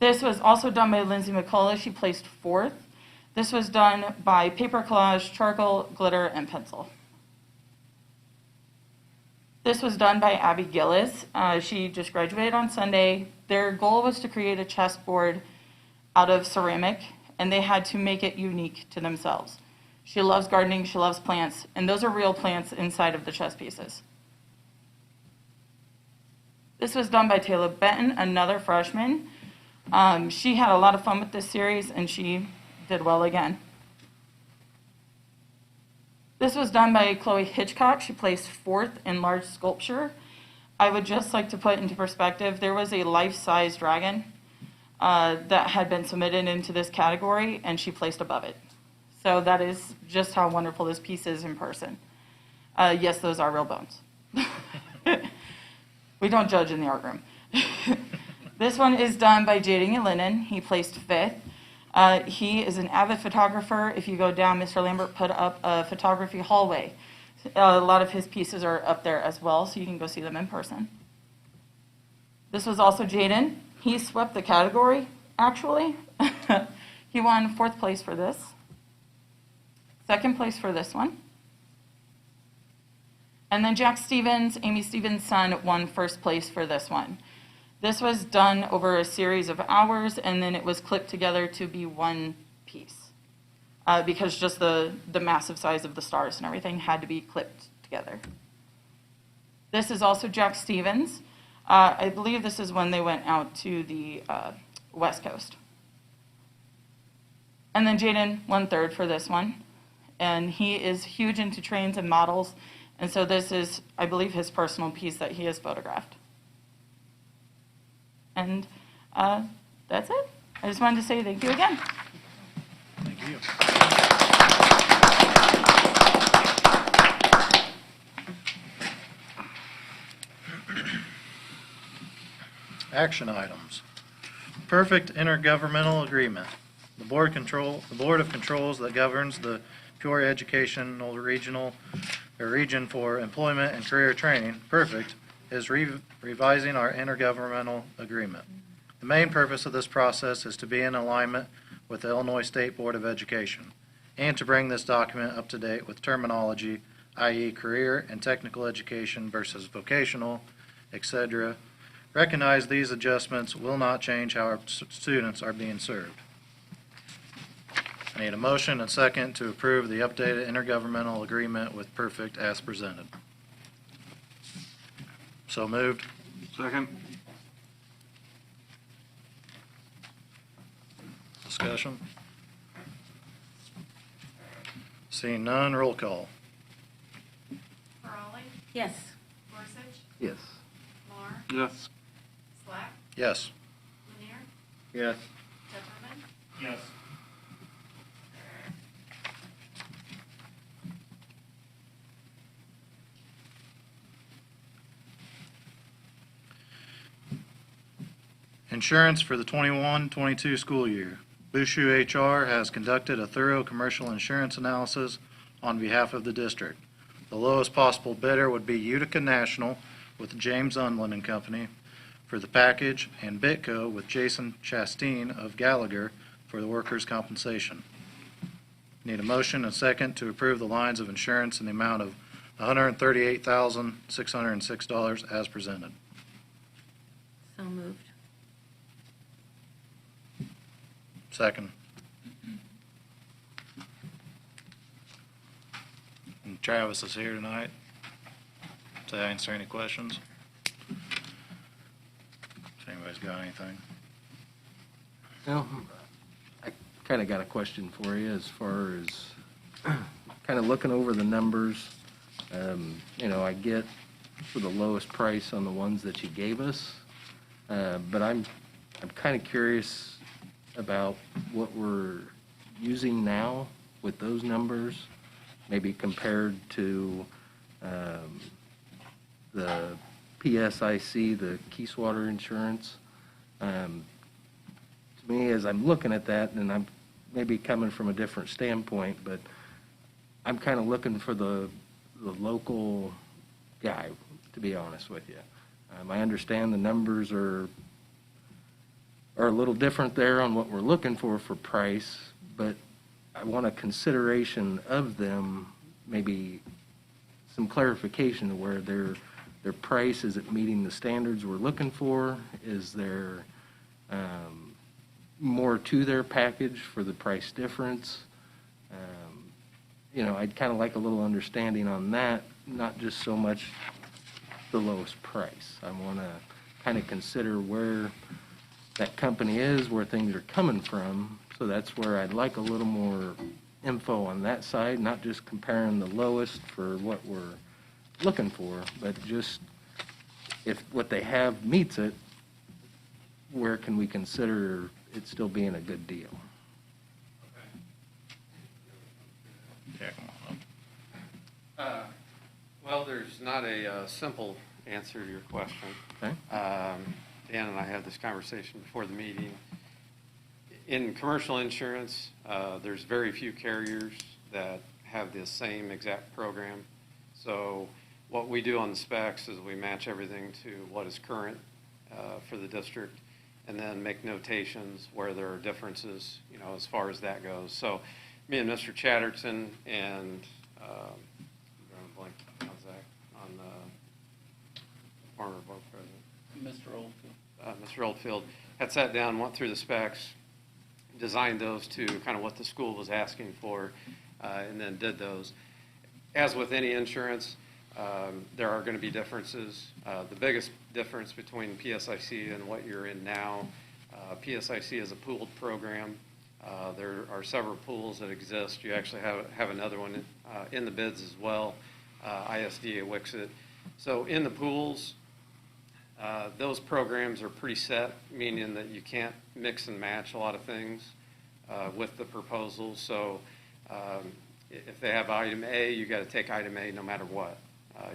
This was also done by Lindsay McCullough. She placed fourth. This was done by paper collage, charcoal, glitter, and pencil. This was done by Abby Gillis. She just graduated on Sunday. Their goal was to create a chessboard out of ceramic, and they had to make it unique to themselves. She loves gardening, she loves plants, and those are real plants inside of the chess pieces. This was done by Taylor Benton, another freshman. She had a lot of fun with this series, and she did well again. This was done by Chloe Hitchcock. She placed fourth in large sculpture. I would just like to put into perspective, there was a life-size dragon that had been submitted into this category, and she placed above it. So that is just how wonderful this piece is in person. Yes, those are real bones. We don't judge in the art room. This one is done by Jaden Yelinin. He placed fifth. He is an avid photographer. If you go down, Mr. Lambert put up a photography hallway. A lot of his pieces are up there as well, so you can go see them in person. This was also Jaden. He swept the category, actually. He won fourth place for this. Second place for this one. And then Jack Stevens, Amy Stevens' son, won first place for this one. This was done over a series of hours, and then it was clipped together to be one piece. Because just the massive size of the stars and everything had to be clipped together. This is also Jack Stevens. I believe this is when they went out to the West Coast. And then Jaden won third for this one. And he is huge into trains and models. And so this is, I believe, his personal piece that he has photographed. And that's it. I just wanted to say thank you again. Thank you. Action items. Perfect intergovernmental agreement. The Board of Controls that governs the Peoria Educational Region for Employment and Career Training, Perfect, is revising our intergovernmental agreement. The main purpose of this process is to be in alignment with the Illinois State Board of Education and to bring this document up to date with terminology, i.e. career and technical education versus vocational, etc., Recognize these adjustments will not change how our students are being served. I need a motion and second to approve the updated intergovernmental agreement with Perfect as presented. So moved. Second. Discussion? Seeing none, roll call. Farley, Yes. Gorsuch, Yes. Marr, Yes. Slack, Yes. Lanier, Yes. Peppermint, Yes. Insurance for the 21-22 school year. Bushu HR has conducted a thorough commercial insurance analysis on behalf of the district. The lowest possible bidder would be Utica National with James Unlin and Company for the package, and Bitco with Jason Chastain of Gallagher for the workers' compensation. Need a motion and second to approve the lines of insurance in the amount of $138,606 as presented. So moved. Second. And Travis is here tonight to answer any questions. If anybody's got anything. Well, I kind of got a question for you as far as kind of looking over the numbers. I get for the lowest price on the ones that you gave us, but I'm kind of curious about what we're using now with those numbers, maybe compared to the PSIC, the Keyswater Insurance. To me, as I'm looking at that, and I'm maybe coming from a different standpoint, but I'm kind of looking for the local guy, to be honest with you. I understand the numbers are a little different there on what we're looking for price, but I want a consideration of them, maybe some clarification of where their price, is it meeting the standards we're looking for? Is there more to their package for the price difference? I'd kind of like a little understanding on that, not just so much the lowest price. I want to kind of consider where that company is, where things are coming from. So that's where I'd like a little more info on that side, not just comparing the lowest for what we're looking for, but just if what they have meets it, where can we consider it still being a good deal? Yeah, come on up. Well, there's not a simple answer to your question. Okay. Dan and I had this conversation before the meeting. In commercial insurance, there's very few carriers that have the same exact program. So what we do on the specs is we match everything to what is current for the district, and then make notations where there are differences, as far as that goes. So me and Mr. Chatterton and I'm drawing a blank on Zach, on the former board president, Mr. Oldfield. Mr. Oldfield, had sat down, went through the specs, designed those to kind of what the school was asking for, and then did those. As with any insurance, there are going to be differences. The biggest difference between PSIC and what you're in now, PSIC is a pooled program. There are several pools that exist. You actually have another one in the bids as well, ISDA Wixit. So in the pools, those programs are pretty set, meaning that you can't mix and match a lot of things with the proposals. So if they have item A, you got to take item A no matter what.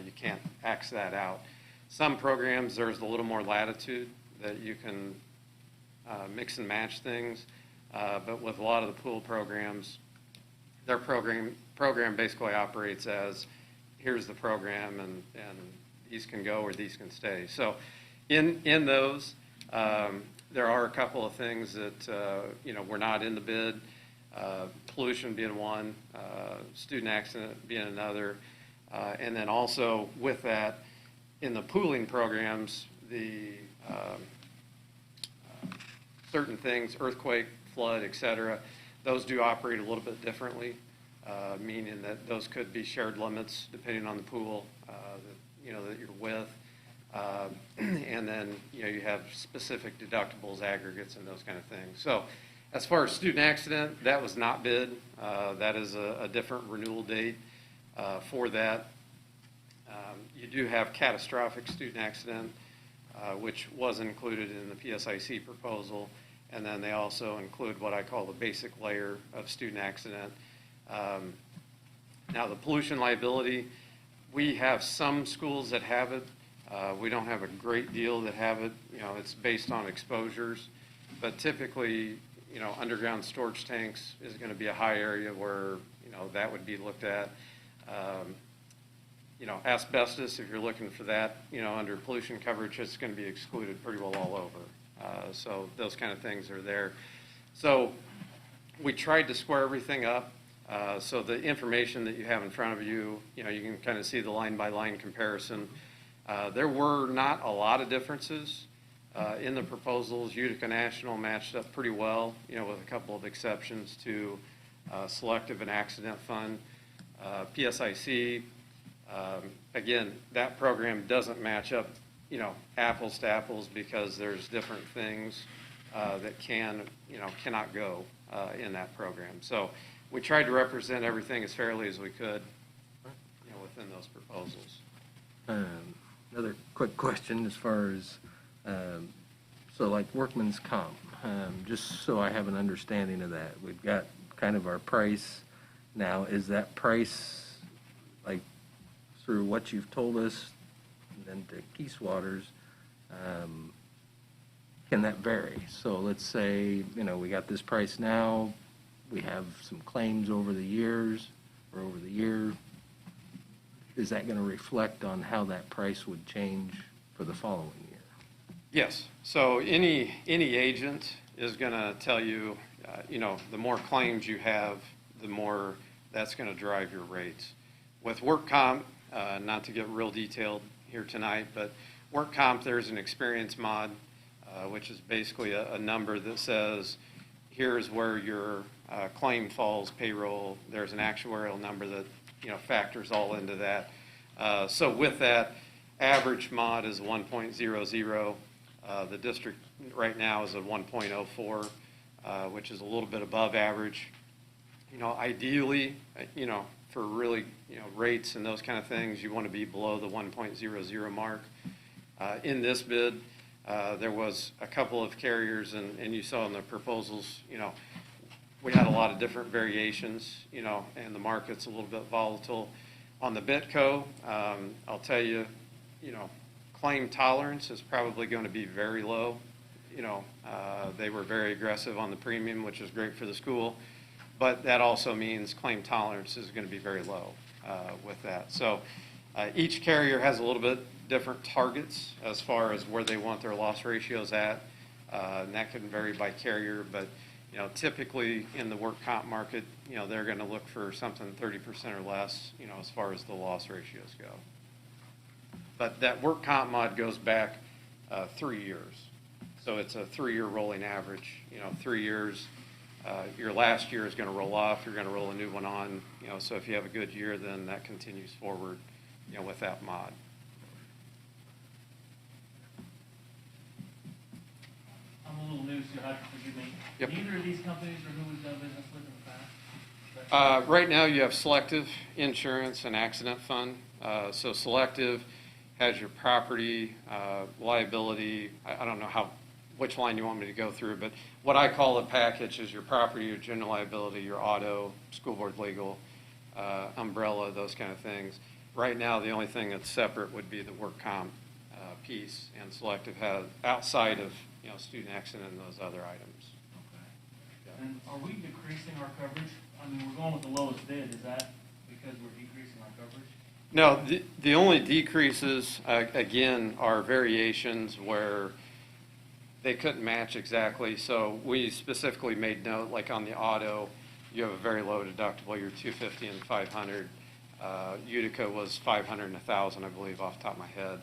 You can't X that out. Some programs, there's a little more latitude that you can mix and match these, but with a lot of the pool programs, their program basically operates as, here's the program, and these can go or these can stay. So in those, there are a couple of things that were not in the bid, pollution being one, student accident being another, and then also with that, in the pooling programs, the certain things, earthquake, flood, et cetera, those do operate a little bit differently, meaning that those could be shared limits depending on the pool, that you're with. And then, you have specific deductibles, aggregates, and those kind of things. So as far as student accident, that was not bid. That is a different renewal date for that. You do have catastrophic student accident, which was included in the PSIC proposal. And then they also include what I call the basic layer of student accident. Now, the pollution liability, we have some schools that have it. We don't have a great deal that have it. It's based on exposures. But typically, underground storage tanks is going to be a high area where, that would be looked at. Asbestos, if you're looking for that, under pollution coverage, it's going to be excluded pretty well all over. So those kind of things are there. So we tried to square everything up. So the information that you have in front of you, you can kind of see the line-by-line comparison. There were not a lot of differences in the proposals. Utica National matched up pretty well, with a couple of exceptions to selective and accident fund. PSIC, again, that program doesn't match up, apples to apples because there's different things that cannot go in that program. So we tried to represent everything as fairly as we could, within those proposals. Another quick question as far as, so like workman's comp, just so I have an understanding of that. We've got kind of our price now. Is that price, like, through what you've told us, and then to Keyswaters, can that vary? So let's say, we got this price now, we have some claims over the years, or over the year. Is that going to reflect on how that price would change for the following year? Yes. So any agent is going to tell you, the more claims you have, the more that's going to drive your rates. With work comp, not to get real detailed here tonight, but work comp, there's an experience mod, which is basically a number that says, here's where your claim falls, payroll. There's an actuarial number that factors all into that. So with that, average mod is 1.00. The district right now is at 1.04, which is a little bit above average. Ideally, for really, rates and those kind of things, you want to be below the 1.00 mark. In this bid, there was a couple of carriers, and you saw in the proposals, we had a lot of different variations, and the market's a little bit volatile. On the Bitco, I'll tell you, claim tolerance is probably going to be very low. They were very aggressive on the premium, which is great for the school, but that also means claim tolerance is going to be very low with that. So each carrier has a little bit different targets as far as where they want their loss ratios at, and that can vary by carrier, but typically in the work comp market, they're going to look for something 30% or less, as far as the loss ratios go. But that work comp mod goes back 3 years. So it's a 3-year rolling average. 3 years, your last year is going to roll off. You're going to roll a new one on. So if you have a good year, then that continues forward, with that mod. I'm a little new, so you'll have to forgive me. Yep. Neither of these companies are who we've done business with in the past? Right now, you have Selective Insurance and Accident Fund. So Selective has your property, liability. I don't know which line you want me to go through, but what I call a package is your property, your general liability, your auto, school board legal, umbrella, those kind of things. Right now, the only thing that's separate would be the work comp piece, and Selective has, outside of student accident and those other items. Okay. And are we decreasing our coverage? I mean, we're going with the lowest bid. Is that because we're decreasing our coverage? No, the only decreases, again, are variations where they couldn't match exactly. So we specifically made note, like on the auto, you have a very low deductible, you're $250 and $500. Utica was $500 and $1,000, I believe, off the top of my head.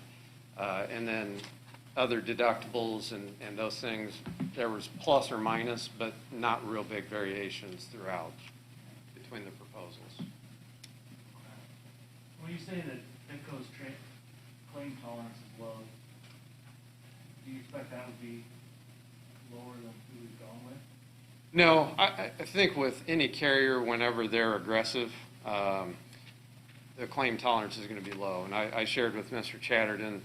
And then other deductibles and those things, there was plus or minus, but not real big variations throughout between the proposals. When you say that Bitco's claim tolerance is low, do you expect that would be lower than who we've gone with? No, I think with any carrier, whenever they're aggressive, the claim tolerance is going to be low. And I shared with Mr. Chatterton,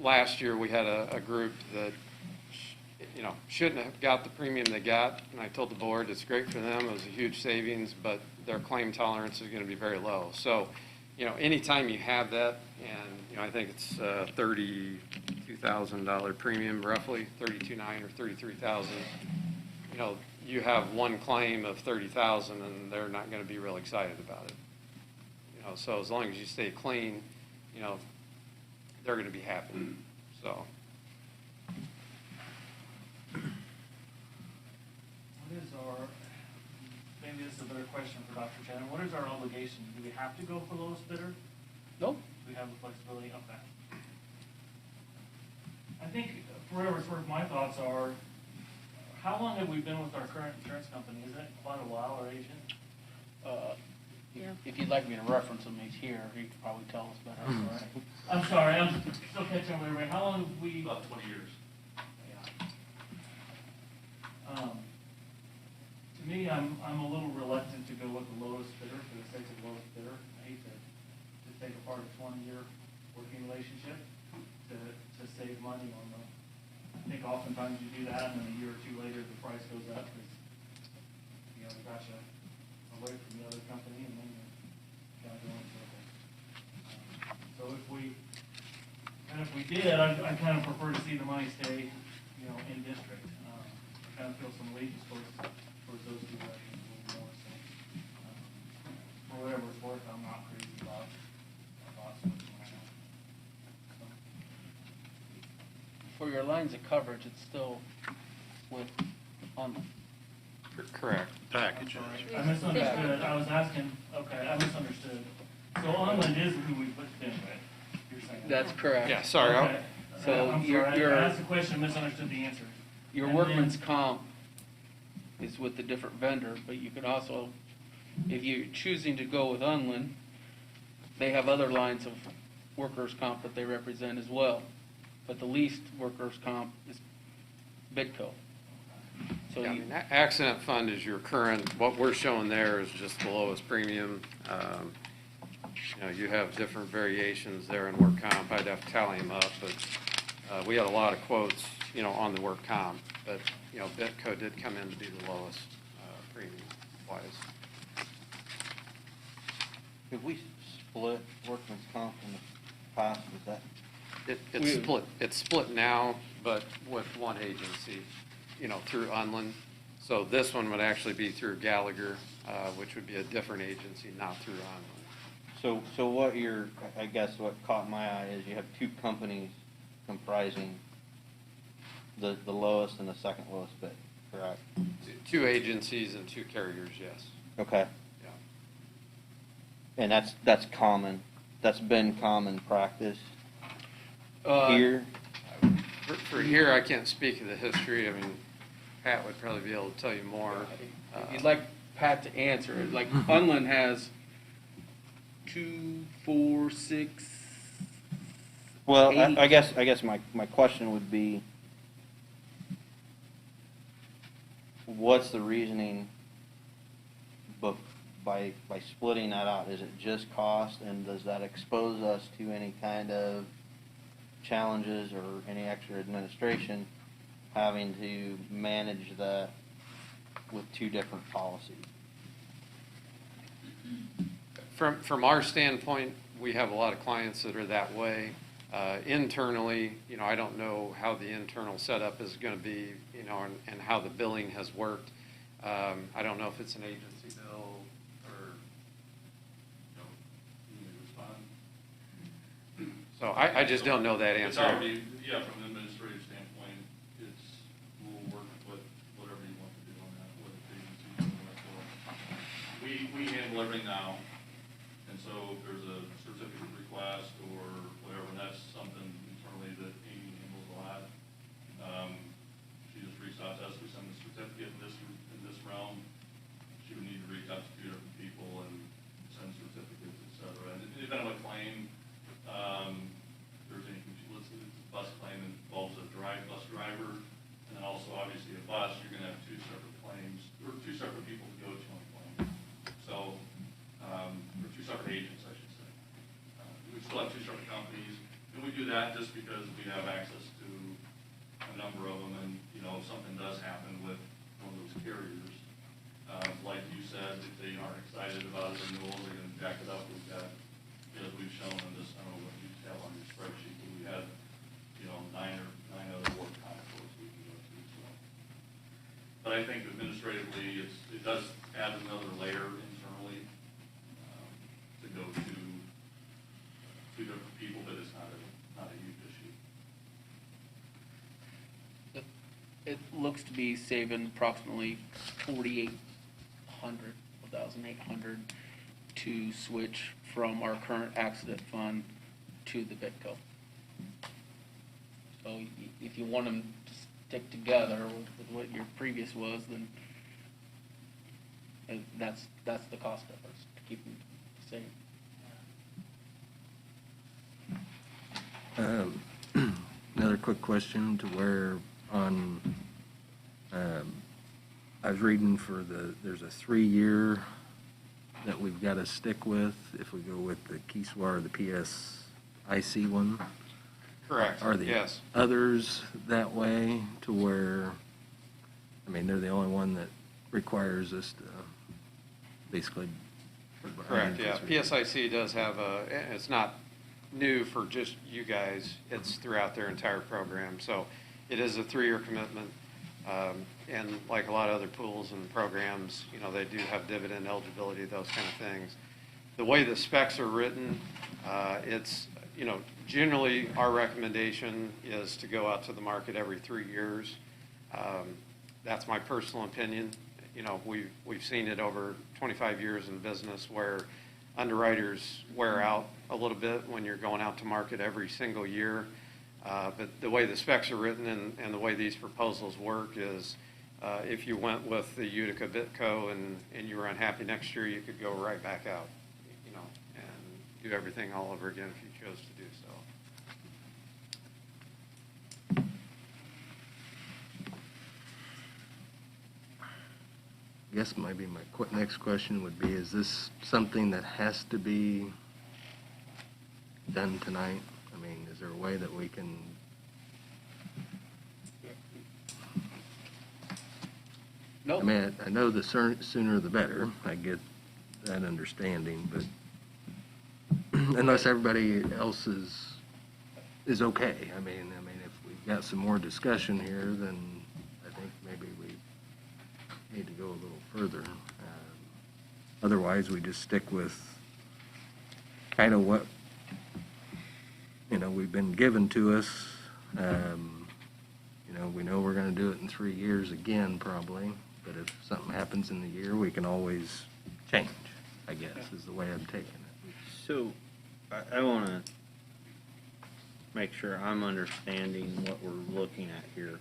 last year we had a group that, shouldn't have got the premium they got. And I told the board it's great for them. It was a huge savings, but their claim tolerance is going to be very low. So, anytime you have that, and, I think it's $32,000 premium roughly, $32,900 or $33,000, you have one claim of $30,000 and they're not going to be real excited about it. So as long as you stay clean, they're going to be happy. So. What is maybe this is a better question for Dr. Shannon, what is our obligation? Do we have to go for lowest bidder? Nope. Do we have the flexibility of that? I think, for whatever it's worth, my thoughts are, how long have we been with our current insurance company? Is it quite a while, our agent? If you'd like me to reference him, he's here. He could probably tell us better. I'm sorry, I'm still catching up with everybody. How long have we? About 20 years. Yeah. To me, I'm a little reluctant to go with the lowest bidder for the sake of the lowest bidder. I hate to take apart a 20-year working relationship to save money on them. I think oftentimes you do that, and then a year or two later, the price goes up because, they got you away from the other company, and then you're kind of going in circles. So if we did, I kind of prefer to see the money stay, in district. I kind of feel some allegiance towards those two directions a little more. So, for whatever it's worth, I'm not crazy about switching right now. So. For your lines of coverage, it's still with Unland. Correct. Packages. I misunderstood. I was asking, okay, I misunderstood. So Unland is who we put in with, you're saying? That's correct. Yeah, sorry. Okay. So I'm sorry, I asked the question, misunderstood the answer. Your And workman's then- comp is with a different vendor, but you could also, if you're choosing to go with Unland, they have other lines of workers' comp that they represent as well. But the least workers' comp is Bitco. So Yeah, I you, mean, accident fund is your current, what we're showing there is just the lowest premium. You have different variations there in work comp. I'd have to tally them up, but we had a lot of quotes, on the work comp. But, Bitco did come in to be the lowest premium-wise. Have we split workman's comp in the past? Is that? It's split now, but with one agency, through Unland. So this one would actually be through Gallagher, which would be a different agency, not through Unland. So I guess what caught my eye is you have two companies comprising the lowest and the second lowest bid, correct? Two agencies and two carriers, yes. Okay. Yeah. And that's common. That's been common practice Uh, here. For here, I can't speak of the history. I mean, Pat would probably be able to tell you more. if you'd like Pat to answer it, like Unland has 2, 4, 6. Well, 8. I guess my question would be, what's the reasoning by splitting that out? Is it just cost, and does that expose us to any kind of challenges or any extra administration having to manage that with two different policies? From our standpoint, we have a lot of clients that are that way. Internally, I don't know how the internal setup is going to be, and how the billing has worked. I don't know if it's an agency bill or. So I just don't know that It's answer. already, from an administrative standpoint, we'll work with whatever you want to do on that, what agencies you want for. We handle everything now, and so if there's a certificate request or whatever, that's something internally that Amy bus, you're gonna have two separate claims, or two separate people to go to on a claim. So, or two separate agents, I should say. We still have two separate companies, and we do that just because we have access to a number of them, and, you know, if something does happen with one of those carriers, like you said, if they aren't excited about a renewal, they're gonna jack it up. We've got, as we've shown in this, I don't know what you have on your spreadsheet, but we had, you know, nine other work contracts we can go to, so. But I think administratively, it does add another layer internally, to go to two different people, but it's not a huge issue. It looks to be saving approximately 1,800 to switch from our current accident fund to the Bitco. So if you want them to stick together with what your previous was, then that's the cost difference to keep them the same. Another quick question to where on, I was reading for there's a 3-year that we've got to stick with if we go with the Keyswater, the PSIC one. Correct, Are the yes. others that way to where, I mean, they're the only one that requires us to basically. Correct, yeah. PSIC does have it's not new for just you guys, it's throughout their entire program. So it is a 3-year commitment. And like a lot of other pools and programs, you know, they do have dividend eligibility, those kind of things. The way the specs are written, it's, you know, generally our recommendation is to go out to the market every 3 years. That's my personal opinion. You know, we've seen it over 25 years in business where underwriters wear out a little bit when you're going out to market every single year. But the way the specs are written and the way these proposals work is if you went with the Utica Bitco and you were unhappy next year, you could go right back out, you know, and do everything all over again if you chose to do so. I guess maybe my next question would be, is this something that has to be done tonight? I mean, is there a way that we can? Nope. I mean, I know the sooner the better. I get that understanding, but unless everybody else is okay. I mean, if we've got some more discussion here, then I think maybe we need to go a little further. Otherwise, we just stick with kind of what, you know, we've been given to us. You know, we know we're going to do it in 3 years again, probably. But if something happens in the year, we can always change, I guess, is the way I'm taking it. So, I want to make sure I'm understanding what we're looking at here.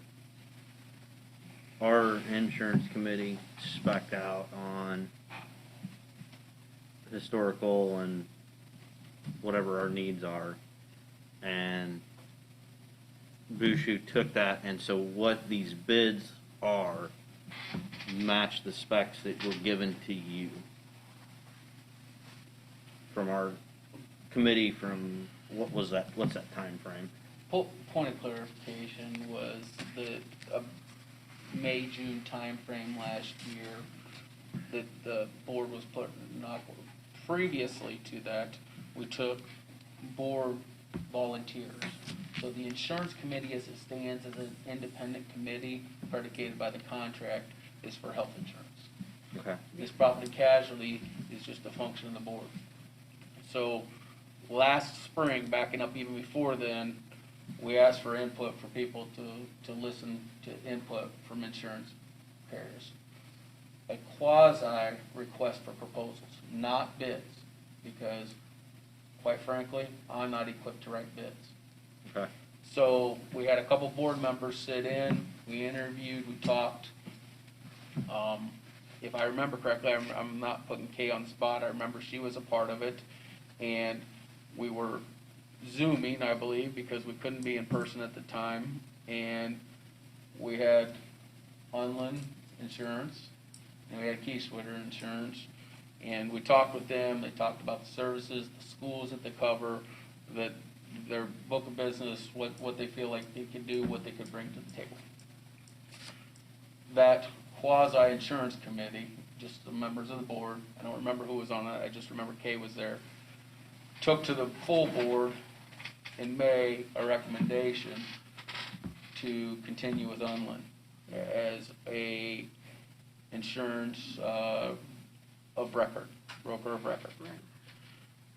Our insurance committee spec'd out on historical and whatever our needs are, and Bushu took that, and so what these bids are match the specs that were given to you from our committee. From what's that time frame? Point of clarification was the May, June timeframe last year that the board was putting up. Previously to that, we took board volunteers. So the insurance committee as it stands as an independent committee predicated by the contract is for health insurance. Okay. This property casualty is just a function of the board. So last spring, backing up even before then, we asked for input for people to listen to input from insurance carriers. A quasi request for proposals, not bids, because quite frankly, I'm not equipped to write bids. Okay. So we had a couple board members sit in, we interviewed, we talked. If I remember correctly, I'm not putting Kay on the spot, I remember she was a part of it, and we were Zooming, I believe, because we couldn't be in person at the time, and we had Unland Insurance, and we had Keyswetter Insurance. And we talked with them, they talked about the services, the schools that they cover, that their book of business, what they feel like they can do, what they could bring to the table. That quasi-insurance committee, just the members of the board, I don't remember who was on it, I just remember Kay was there, took to the full board in May a recommendation to continue with Unland as a insurance of record, broker of record.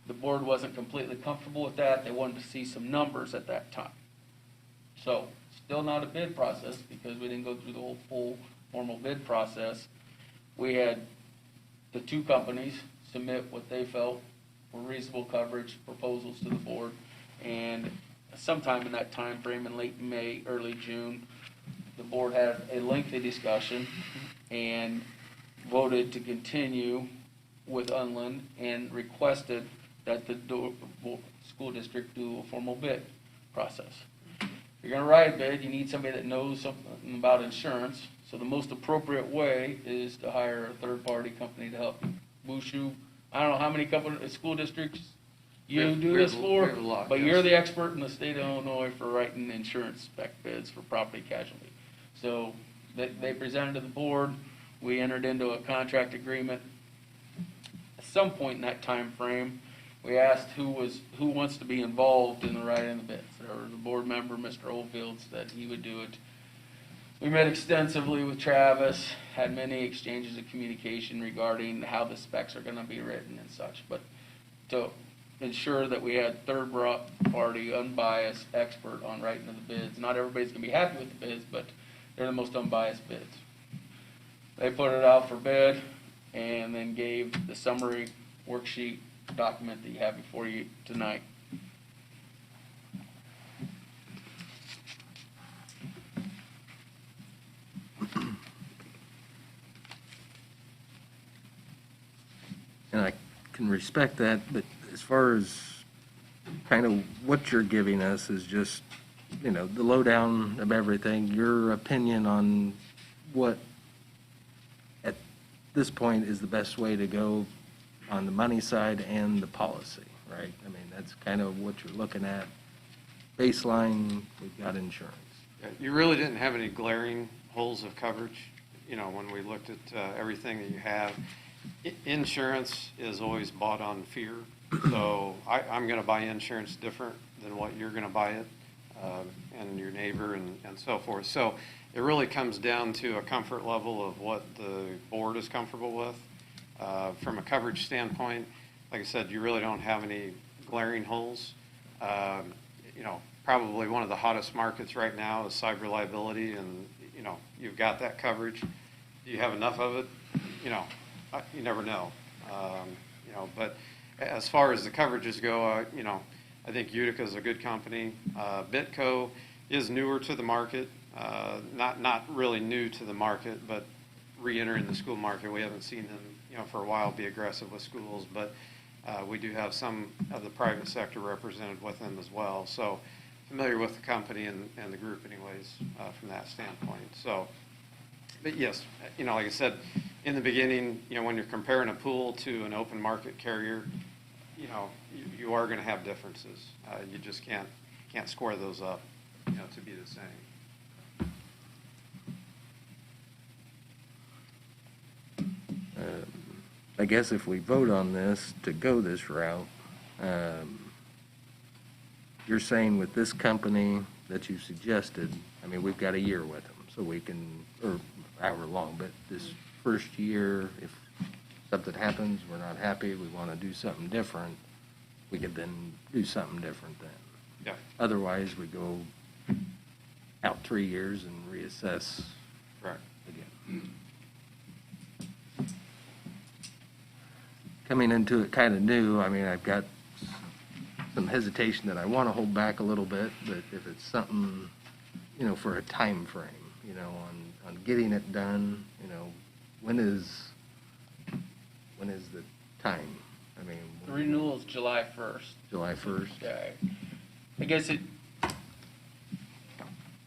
The board wasn't completely comfortable with that. They wanted to see some numbers at that time. So, still not a bid process because we didn't go through the whole full formal bid process. We had the two companies submit what they felt were reasonable coverage proposals to the board, and sometime in that time frame in late May, early June, the board had a lengthy discussion and voted to continue with Unland and requested that the school district do a formal bid process. If you're going to write a bid, you need somebody that knows something about insurance, so the most appropriate way is to hire a third-party company to help you. Bushu, I don't know how many school districts you do this for, we have a lot, but yes. you're the expert in the state of Illinois for writing insurance spec bids for property casualty. So they presented to the board, we entered into a contract agreement. At some point in that time frame, we asked who wants to be involved in the writing of the bids. There was a board member, Mr. Oldfield, said he would do it. We met extensively with Travis, had many exchanges of communication regarding how the specs are going to be written and such. But to ensure that we had third-party, unbiased expert on writing of the bids, not everybody's going to be happy with the bids, but they're the most unbiased bids. They put it out for bid and then gave the summary worksheet document that you have before you tonight. And I can respect that, but as far as kind of what you're giving us is just, the lowdown of everything, your opinion on what at this point is the best way to go on the money side and the policy, right? I mean, that's kind of what you're looking at. Baseline, we've got insurance. You really didn't have any glaring holes of coverage, when we looked at everything that you have. Insurance is always bought on fear, so I'm going to buy insurance different than what you're going to buy it, and your neighbor and so forth. So it really comes down to a comfort level of what the board is comfortable with. From a coverage standpoint, like I said, you really don't have any glaring holes. Probably one of the hottest markets right now is cyber liability, and you've got that coverage. Do you have enough of it? You never know. But as far as the coverages go, I think Utica is a good company. Bitco is newer to the market, not really new to the market, but re-entering the school market. We haven't seen them, for a while be aggressive with schools, but we do have some of the private sector represented with them as well. So familiar with the company and the group anyways, from that standpoint. So, but yes, like I said, in the beginning, when you're comparing a pool to an open market carrier, you are going to have differences. You just can't square those up, to be the same. I guess if we vote on this to go this route, you're saying with this company that you suggested, we've got a year with them, so we can, or however long, but this first year, if something happens, we're not happy, we want to do something different, we could then do something different then. Yeah. Otherwise, we go out 3 years and reassess Right. again. Coming into it kind of new, I've got some hesitation that I want to hold back a little bit, but if it's something, for a time frame, on getting it done, when is the time? The renewal is July 1st. July 1st? Okay. I guess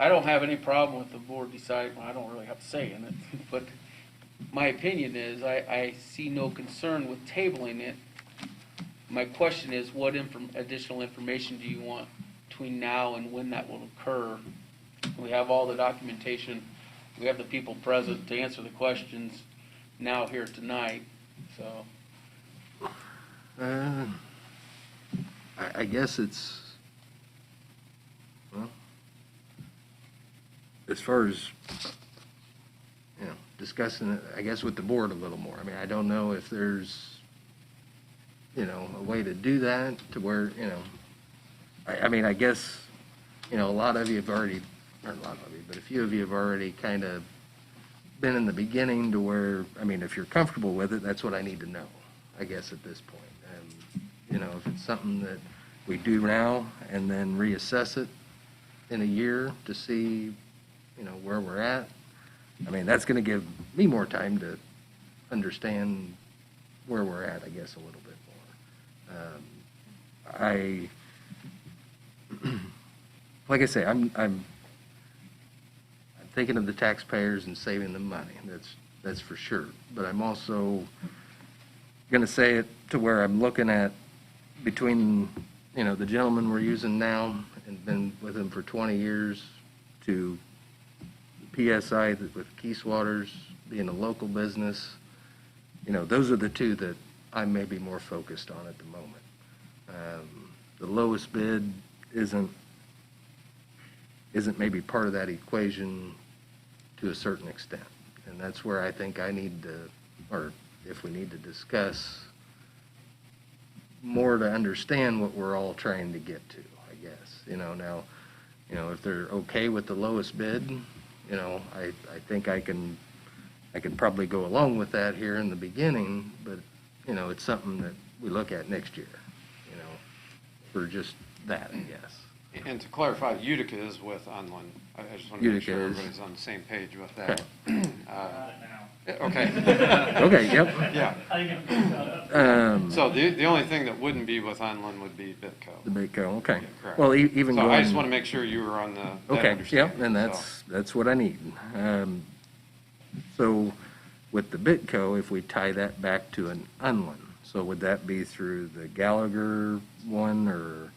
I don't have any problem with the board deciding, well, I don't really have to say in it, but my opinion is, I see no concern with tabling it. My question is, what additional information do you want between now and when that will occur? We have all the documentation, we have the people present to answer the questions now here tonight, so. I guess it's, well, as far as, discussing it, I guess, with the board a little more. I mean, I don't know if there's, a way to do that to where, I mean, I guess, a lot of you have already, not a lot of you, but a few of you have already kind of been in the beginning to where, I mean, if you're comfortable with it, that's what I need to know, I guess, at this point. If it's something that we do now and then reassess it in a year to see, where we're at, I mean, that's going to give me more time to understand where we're at, I guess, a little bit more. Like I say, I'm thinking of the taxpayers and saving them money. That's for sure. But I'm also going to say it to where I'm looking at between, the gentleman we're using now and been with him for 20 years to PSI with Keys Waters being a local business. Those are the two that I may be more focused on at the moment. The lowest bid isn't maybe part of that equation to a certain extent. And that's where I think I need to, or if we need to discuss more to understand what we're all trying to get to, I guess. Now, if they're okay with the lowest bid, I think I can probably go along with that here in the beginning, but, it's something that we look at next year, for just that, I guess. And to clarify, Utica is with Unland. I just want to make sure Utica is. everybody's on the same page with that. Got it now. Okay. Okay, yep. Yeah. How you gonna fix that up? So the only thing that wouldn't be with Unland would be Bitco. The Bitco, okay. Yeah, correct. Well, even So going. I just want to make sure you were on that Okay, understanding. yep, and So- that's what I need. So with the Bitco, if we tie that back to an Unland, so would that be through the Gallagher one, or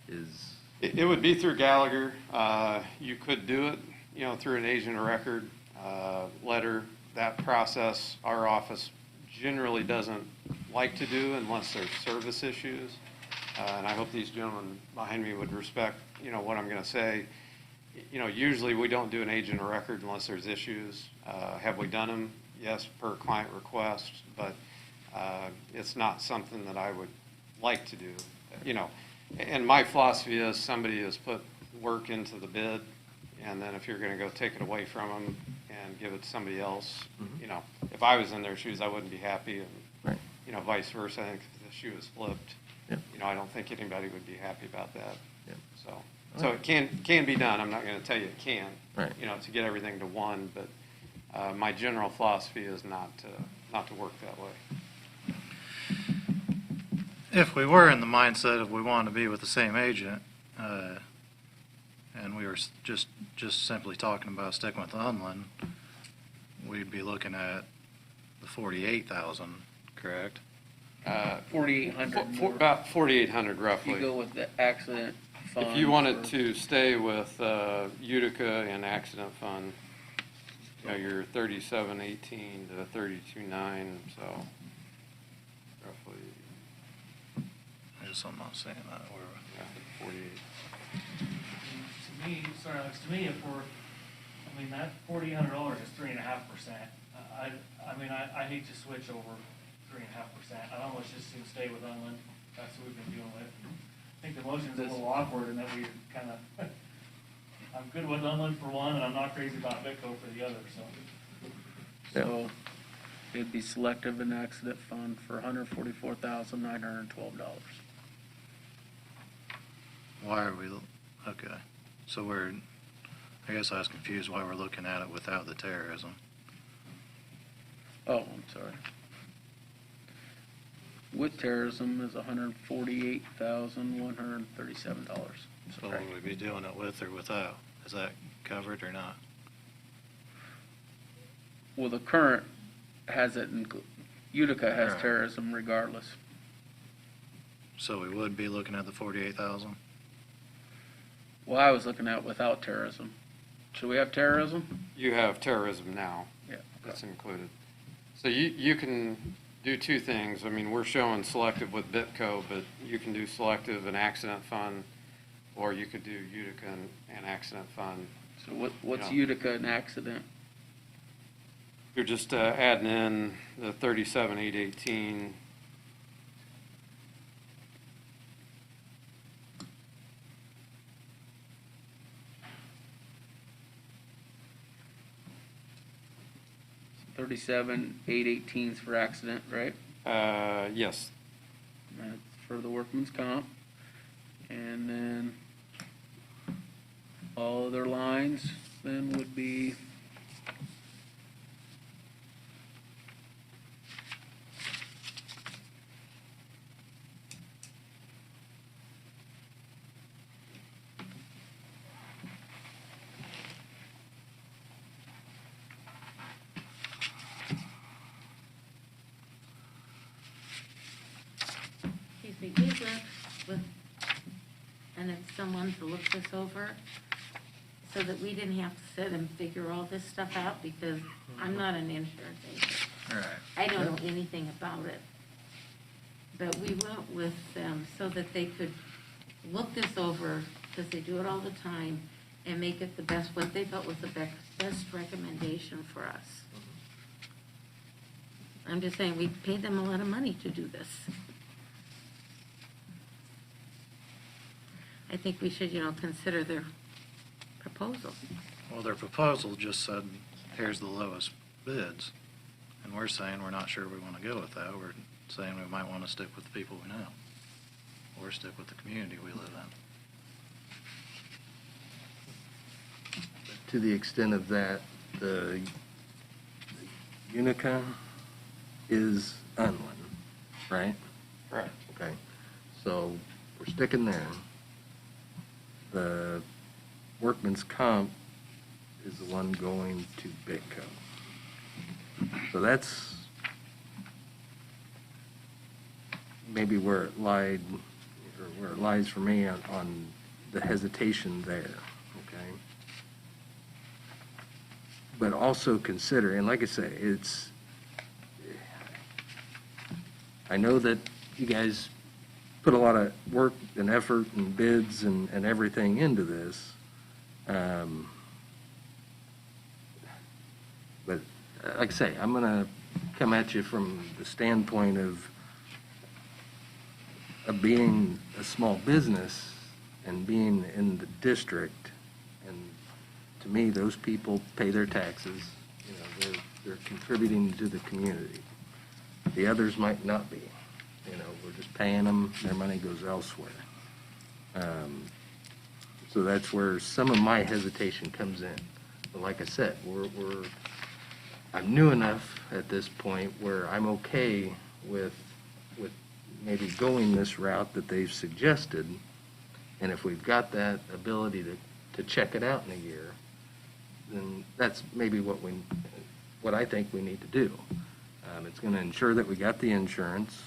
is? It would be through Gallagher. You could do it, through an agent of record letter. That process, our office generally doesn't like to do unless there's service issues. And I hope these gentlemen behind me would respect, what I'm going to say. Usually we don't do an agent of record unless there's issues. Have we done them? Yes, per client request, but it's not something that I would like to do. And my philosophy is somebody has put work into the bid, and then if you're going to go take it away from them and give it to somebody else, if I was in their shoes, I wouldn't be happy, and Right. Vice versa. I think if the shoe was flipped, Yep. I don't think anybody would be happy about that. Yep. So it can be done. I'm not going to tell you it can't. Right. To get everything to one, but my general philosophy is not to work that way. If we were in the mindset of we wanted to be with the same agent, and we were just simply talking about sticking with Unland, we'd be looking at the 48,000, correct? 4,800 more. About 4,800 If you roughly. go with the accident fund. If you wanted for- to stay with Utica and accident fund, you're 3718 to 32.9, so roughly, I guess I'm not saying that. yeah, 48. To me, sorry, Alex, that $4,800 is 3.5%. I hate to switch over 3.5%. I almost just assume stay with Unland. That's what we've been dealing with. I think the motion's a little awkward in that we kind of, I'm good with Unland for one, and I'm not crazy about Bitco for the other, so. So it'd be selective and accident fund for $144,912. Why are we, okay, so I guess I was confused why we're looking at it without the terrorism. Oh, I'm sorry. With terrorism is $148,137. So would we be doing it with or without? Is that covered or not? Well, the current has it, Utica has Right. terrorism regardless. So we would be looking at the 48,000? Well, I was looking at without terrorism. Should we have terrorism? You have terrorism now. Yeah. That's included. So you can do two things. I mean, we're showing selective with Bitco, but you can do selective and accident fund, or you could do Utica and accident fund. So what's Yeah. Utica and accident? You're just adding in the 37,818. $37,818 for accident, right? Yes. That's for the workman's comp. And then all other lines then would be Excuse me, we've left with, and if someone to look this over, so that we didn't have to sit and figure all this stuff out, because I'm not an insurance agent. Right. I don't know anything about it. But we went with them so that they could look this over, because they do it all the time, and make it the best, what they felt was the best recommendation for us. I'm just saying, we paid them a lot of money to do this. I think we should, consider their proposal. Well, their proposal just said, here's the lowest bids. And we're saying we're not sure we want to go with that. We're saying we might want to stick with the people we know. Or stick with the community we live in. To the extent of that, the Unica is Unland, right? Correct. Okay, so we're sticking there. The workman's comp is the one going to Bitco. So that's maybe where it lied, or where it lies for me on the hesitation there, okay? But also consider, and like I say, I know that you guys put a lot of work and effort and bids and everything into this. But like I say, I'm going to come at you from the standpoint of being a small business and being in the district. And to me, those people pay their taxes. They're contributing to the community. The others might not be. We're just paying them, their money goes elsewhere. So that's where some of my hesitation comes in. But like I said, I'm new enough at this point where I'm okay with maybe going this route that they've suggested. And if we've got that ability to check it out in a year, then that's maybe what I think we need to do. It's going to ensure that we got the insurance.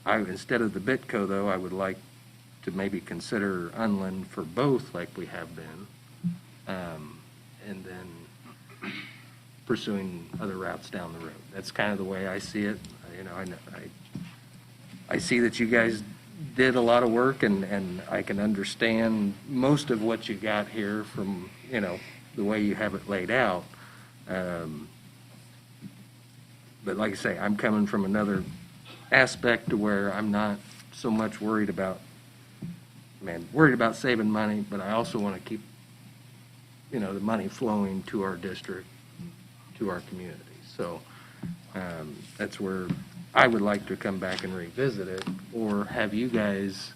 Instead of the Bitco, though, I would like to maybe consider Unland for both like we have been, and then pursuing other routes down the road. That's kind of the way I see it. I see that you guys did a lot of work, and I can understand most of what you got here from, the way you have it laid out. But like I say, I'm coming from another aspect to where I'm not so much worried about saving money, but I also want to keep, the money flowing to our district, to our community. So that's where I would like to come back and revisit it, or have you guys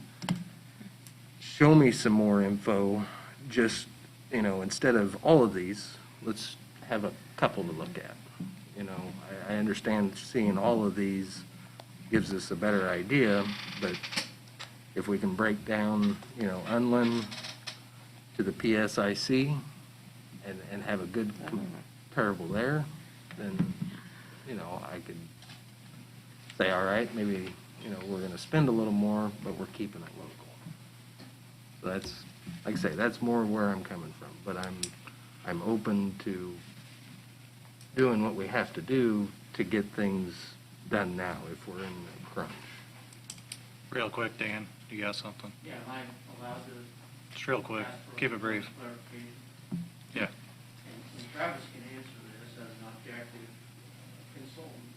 show me some more info, just, instead of all of these, let's have a couple to look at. I understand seeing all of these gives us a better idea, but if we can break down, Unland to the PSIC and have a good comparable there, then, I could say, all right, maybe, we're going to spend a little more, but we're keeping it local. So that's, like I say, that's more where I'm coming from, but I'm open to doing what we have to do to get things done now if we're in a crunch. Real quick, Dan, do you got something? Yeah, am I allowed to? Just real quick, ask for keep it brief. clarification? Yeah. And Travis can answer this as an objective consultant.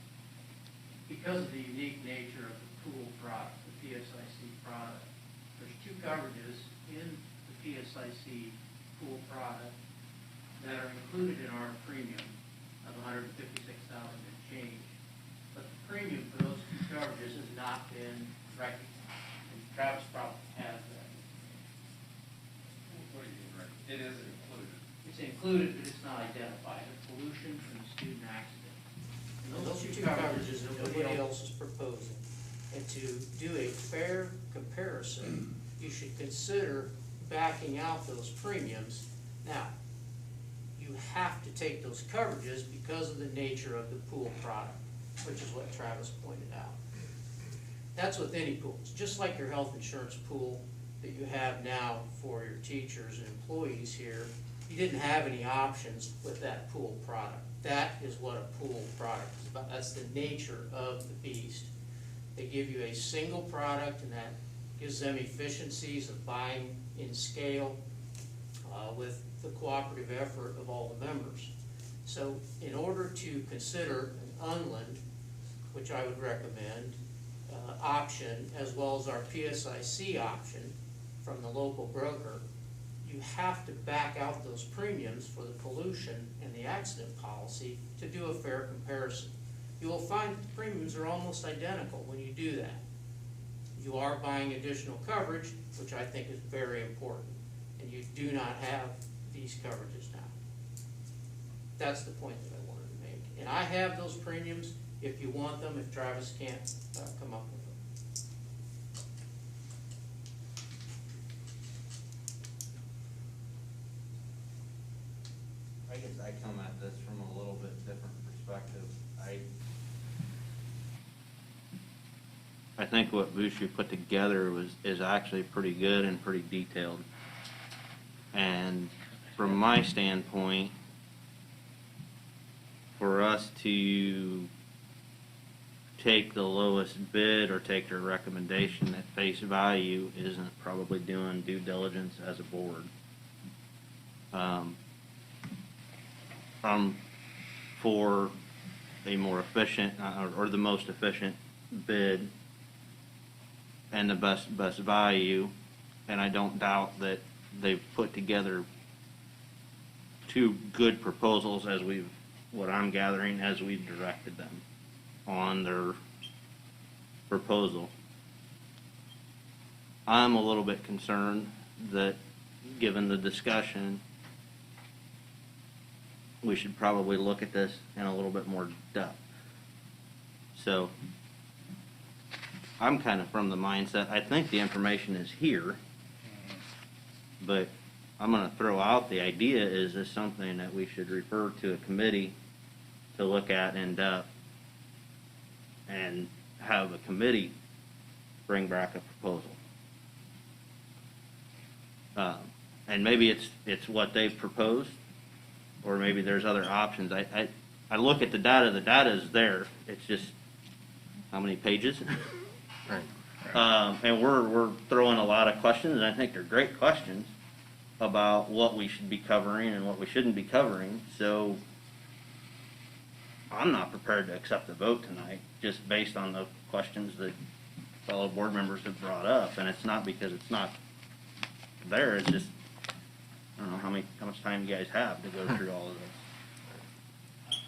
Because of the unique nature of the pool product, the PSIC product, there's two coverages in the PSIC pool product that are included in our premium of $156,000 and change. But the premium for those two coverages has not been recognized, and Travis probably has that. What do you mean, right? It is included. It's included, but it's not identified, the pollution from the student accident. And those two coverages nobody else is proposing. And to do a fair comparison, you should consider backing out those premiums. Now, you have to take those coverages because of the nature of the pool product, which is what Travis pointed out. That's with any pool. It's just like your health insurance pool that you have now for your teachers and employees here. You didn't have any options with that pool product. That is what a pool product is about. That's the nature of the beast. They give you a single product, and that gives them efficiencies of buying in scale with the cooperative effort of all the members. So in order to consider an Unland, which I would recommend, option, as well as our PSIC option from the local broker, you have to back out those premiums for the pollution and the accident policy to do a fair comparison. You will find that the premiums are almost identical when you do that. You are buying additional coverage, which I think is very important, and you do not have these coverages now. That's the point that I wanted to make. And I have those premiums if you want them, if Travis can't come up with them. I guess I come at this from a little bit different perspective. I think what Bushu put together is actually pretty good and pretty detailed. And from my standpoint, for us to take the lowest bid or take their recommendation at face value isn't probably doing due diligence as a board. I'm for a more efficient or the most efficient bid and the best value, and I don't doubt that they've put together two good proposals what I'm gathering as we've directed them on their proposal. I'm a little bit concerned that given the discussion, we should probably look at this in a little bit more depth. So I'm kind of from the mindset, I think the information is here, but I'm going to throw out the idea, is this something that we should refer to a committee to look at in depth and have a committee bring back a proposal? And maybe it's what they've proposed, or maybe there's other options. I look at the data is there. It's just how many pages? Right. And we're throwing a lot of questions, and I think they're great questions about what we should be covering and what we shouldn't be covering. So I'm not prepared to accept the vote tonight, just based on the questions that fellow board members have brought up. And it's not because it's not there. It's just, I don't know how much time you guys have to go through all of this.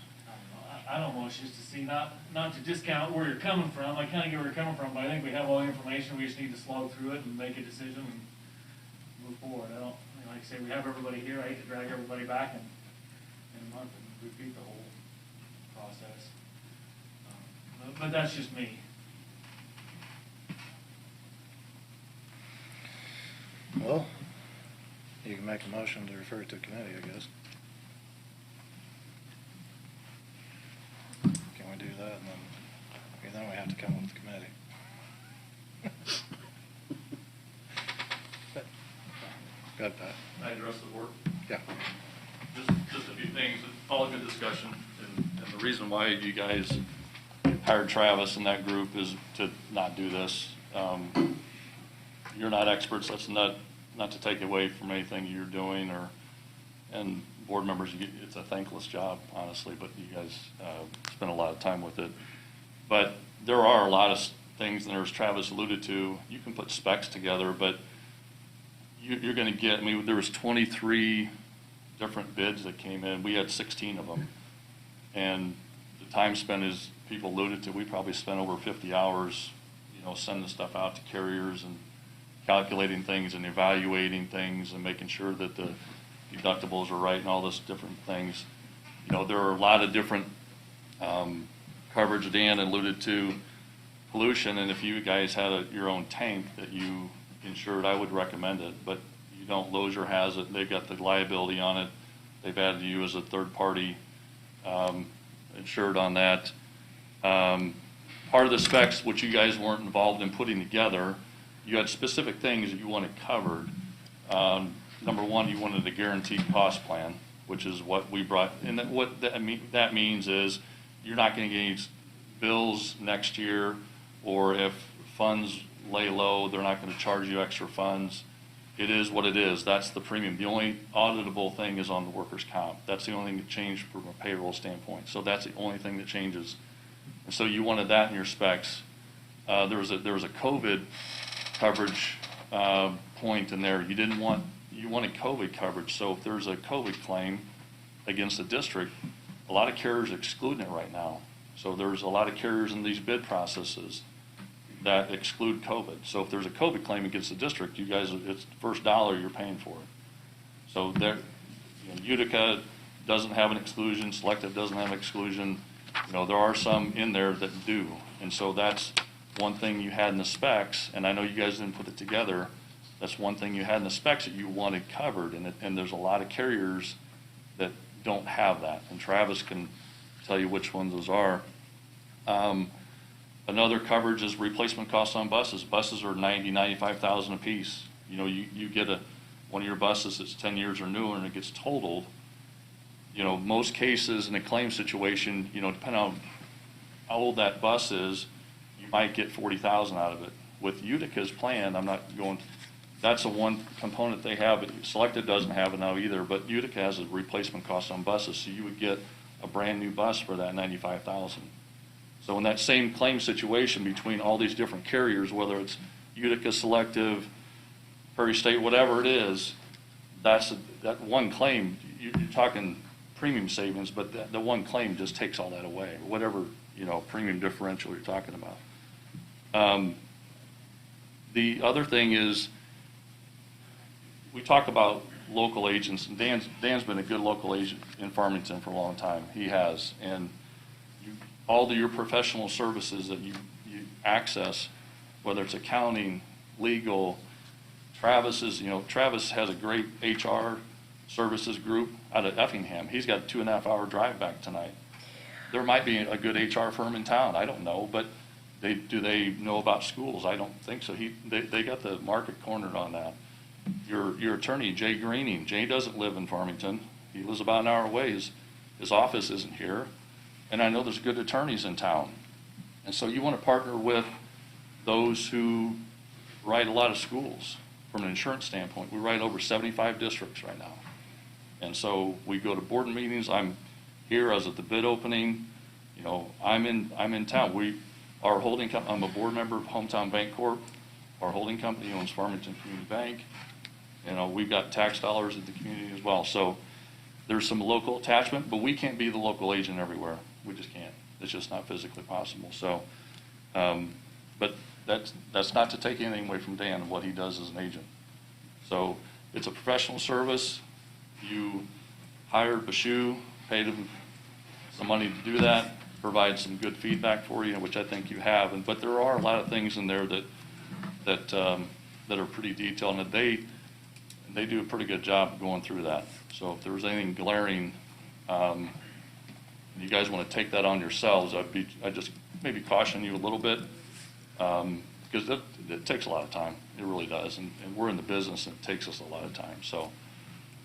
I'd almost just to see, not to discount where you're coming from, I kind of get where you're coming from, but I think we have all the information, we just need to slog through it and make a decision and move forward. Like I say, we have everybody here, I hate to drag everybody back in a month and repeat the whole process. But that's just me. Well, You can make a motion to refer it to committee, I guess. Can we do that? And then we have to come up with the committee. Go ahead, Pat. Can I address the board? Yeah. Just a few things, all good discussion, and the reason why you guys hired Travis and that group is to not do this. You're not experts, that's not to take away from anything you're doing, and board members, it's a thankless job, honestly, but you guys spend a lot of time with it. But there are a lot of things, and as Travis alluded to, you can put specs together, but you're going to get, I mean, there was 23 different bids that came in. We had 16 of them. And the time spent, as people alluded to, we probably spent over 50 hours, sending stuff out to carriers and calculating things and evaluating things and making sure that the deductibles are right and all this different things. There are a lot of different coverage. Dan alluded to pollution, and if you guys had your own tank that you insured, I would recommend it, but you don't. Lozier has it. They've got the liability on it. They've added you as a third party insured on that. Part of the specs, which you guys weren't involved in putting together, you had specific things that you wanted covered. Number one, you wanted a guaranteed cost plan, which is what we brought. And what that means is you're not going to get any bills next year, or if funds lay low, they're not going to charge you extra funds. It is what it is. That's the premium. The only auditable thing is on the workers' comp. That's the only thing that changed from a payroll standpoint. So that's the only thing that changes. And so you wanted that in your specs. There was a COVID coverage point in there. You wanted COVID coverage. So if there's a COVID claim against the district, a lot of carriers are excluding it right now. So there's a lot of carriers in these bid processes that exclude COVID. So if there's a COVID claim against the district, you guys, it's the first dollar you're paying for it. So there, Utica doesn't have an exclusion, Selective doesn't have an exclusion. There are some in there that do. And so that's one thing you had in the specs, and I know you guys didn't put it together. That's one thing you had in the specs that you wanted covered, and there's a lot of carriers that don't have that. And Travis can tell you which ones those are. Another coverage is replacement costs on buses. Buses are $90,000, $95,000 a piece. You get one of your buses that's 10 years or newer and it gets totaled. Most cases in a claim situation, depending on how old that bus is, you might get $40,000 out of it. With Utica's plan, that's the one component they have. Selected doesn't have it now either, but Utica has a replacement cost on buses, so you would get a brand new bus for that $95,000. So in that same claim situation between all these different carriers, whether it's Utica, Selective, Prairie State, whatever it is, that one claim, you're talking premium savings, but the one claim just takes all that away, whatever premium differential you're talking about. The other thing is, we talk about local agents, and Dan's been a good local agent in Farmington for a long time. He has, and all your professional services that you access, whether it's accounting, legal, Travis has a great HR services group out of Effingham. He's got a 2.5-hour drive back tonight. There might be a good HR firm in town, I don't know, but do they know about schools? I don't think so. They got the market cornered on that. Your attorney, Jay Greening, Jay doesn't live in Farmington. He lives about an hour away. His office isn't here. And I know there's good attorneys in town. And so you want to partner with those who write a lot of schools from an insurance standpoint. We write over 75 districts right now. And so we go to board meetings. I'm here. I was at the bid opening. I'm in town. Our holding company, I'm a board member of Hometown Bank Corp. Our holding company owns Farmington Community Bank. We've got tax dollars at the community as well. So there's some local attachment, but we can't be the local agent everywhere. We just can't. It's just not physically possible. So, but that's not to take anything away from Dan and what he does as an agent. So it's a professional service. You hired Bashu, paid him some money to do that, provide some good feedback for you, which I think you have. But there are a lot of things in there that are pretty detailed, and they do a pretty good job going through that. So if there was anything glaring, you guys want to take that on yourselves, I'd just maybe caution you a little bit, because it takes a lot of time. It really does, and we're in the business, and it takes us a lot of time. So,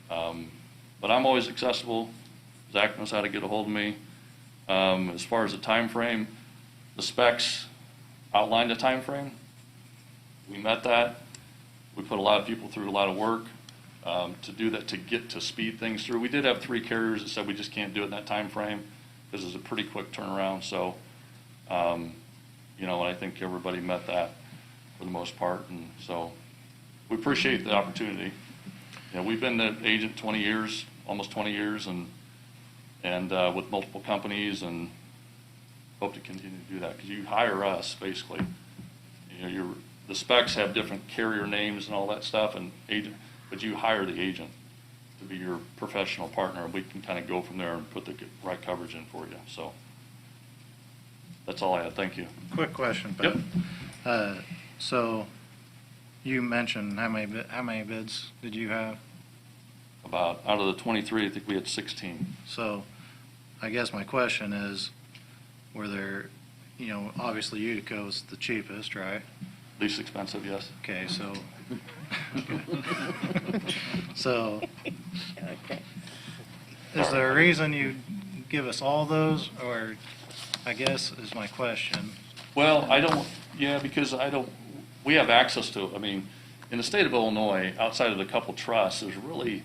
but I'm always accessible. Zach knows how to get a hold of me. As far as the time frame, the specs outlined a time frame. We met that. We put a lot of people through a lot of work to do that, to get to speed things through. We did have 3 carriers that said we just can't do it in that time frame because it's a pretty quick turnaround. So, you know, and I think everybody met that for the most part. And so we appreciate the opportunity. You know, we've been the agent 20 years, almost 20 years, and with multiple companies, and hope to continue to do that because you hire us basically. You know, the specs have different carrier names and all that stuff, and agent, but you hire the agent to be your professional partner, and we can kind of go from there and put the right coverage in for you. So that's all I have. Thank you. Quick question, Pat. Yep. So you mentioned how many bids did you have? About out of the 23, I think we had 16. So I guess my question is, were there, you know, obviously Utico's the cheapest, right? Least expensive, yes. Okay, so so is there a reason you give us all those, or I guess is my question. Well, I don't, yeah, because we have access to, I mean, in the state of Illinois, outside of the couple trusts, there's really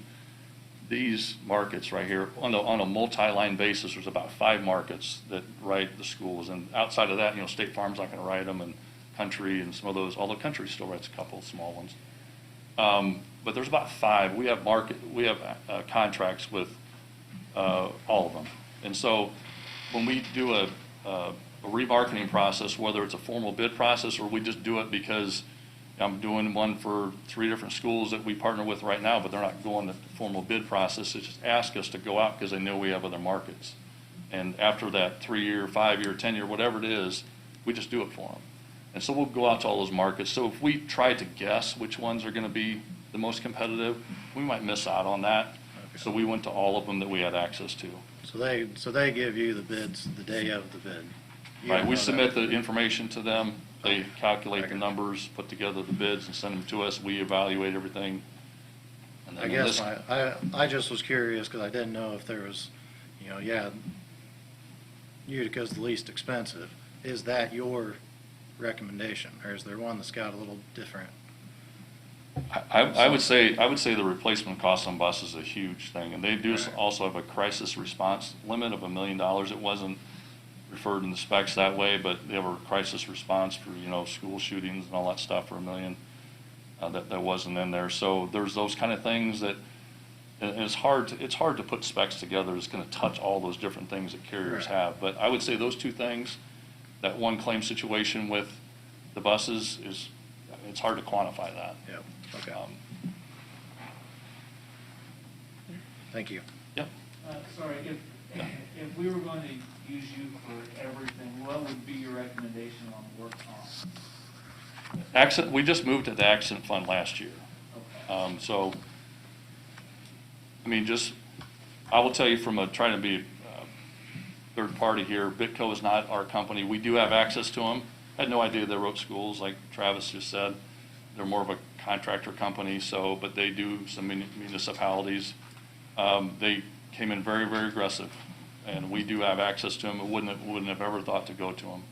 these markets right here. On a multi-line basis, there's about 5 markets that write the schools. And outside of that, you know, State Farm's not going to write them, and Country and some of those, although Country still writes a couple of small ones. But there's about 5. We have contracts with all of them. And so when we do a remarketing process, whether it's a formal bid process or we just do it because I'm doing one for 3 different schools that we partner with right now, but they're not going the formal bid process. They just ask us to go out because they know we have other markets. And after that 3-year, 5-year, 10-year, whatever it is, we just do it for them. And so we'll go out to all those markets. So if we try to guess which ones are going to be the most competitive, we might miss out on that. Okay. So we went to all of them that we had access to. So they give you the bids the day of the bid. Right, we submit the information to them. They calculate the numbers, put together the bids, and send them to us. We evaluate everything. And then I guess I just was curious because I didn't know if there was, you know, yeah, Utica's the least expensive. Is that your recommendation, or is there one that's got a little different? I would say the replacement cost on buses is a huge thing, and they do also have a crisis response limit of $1 million. It wasn't referred in the specs that way, but they have a crisis response for, you know, school shootings and all that stuff for $1 million. That wasn't in there. So there's those kind of things that, and it's hard to put specs together. It's going to touch all those different things that carriers have. But I would say those 2 things, that one claim situation with the buses it's hard to quantify that. Yeah. Okay. Thank you. Yep. Sorry, if we were going to use you for everything, what would be your recommendation on work comp? We just moved to the accident fund last year. Okay. So, I mean, I will tell you from trying to be third party here, Bitco is not our company. We do have access to them. I had no idea they wrote schools, like Travis just said. They're more of a contractor company, but they do some municipalities. They came in very, very aggressive, and we do have access to them. Wouldn't have ever thought to go to them,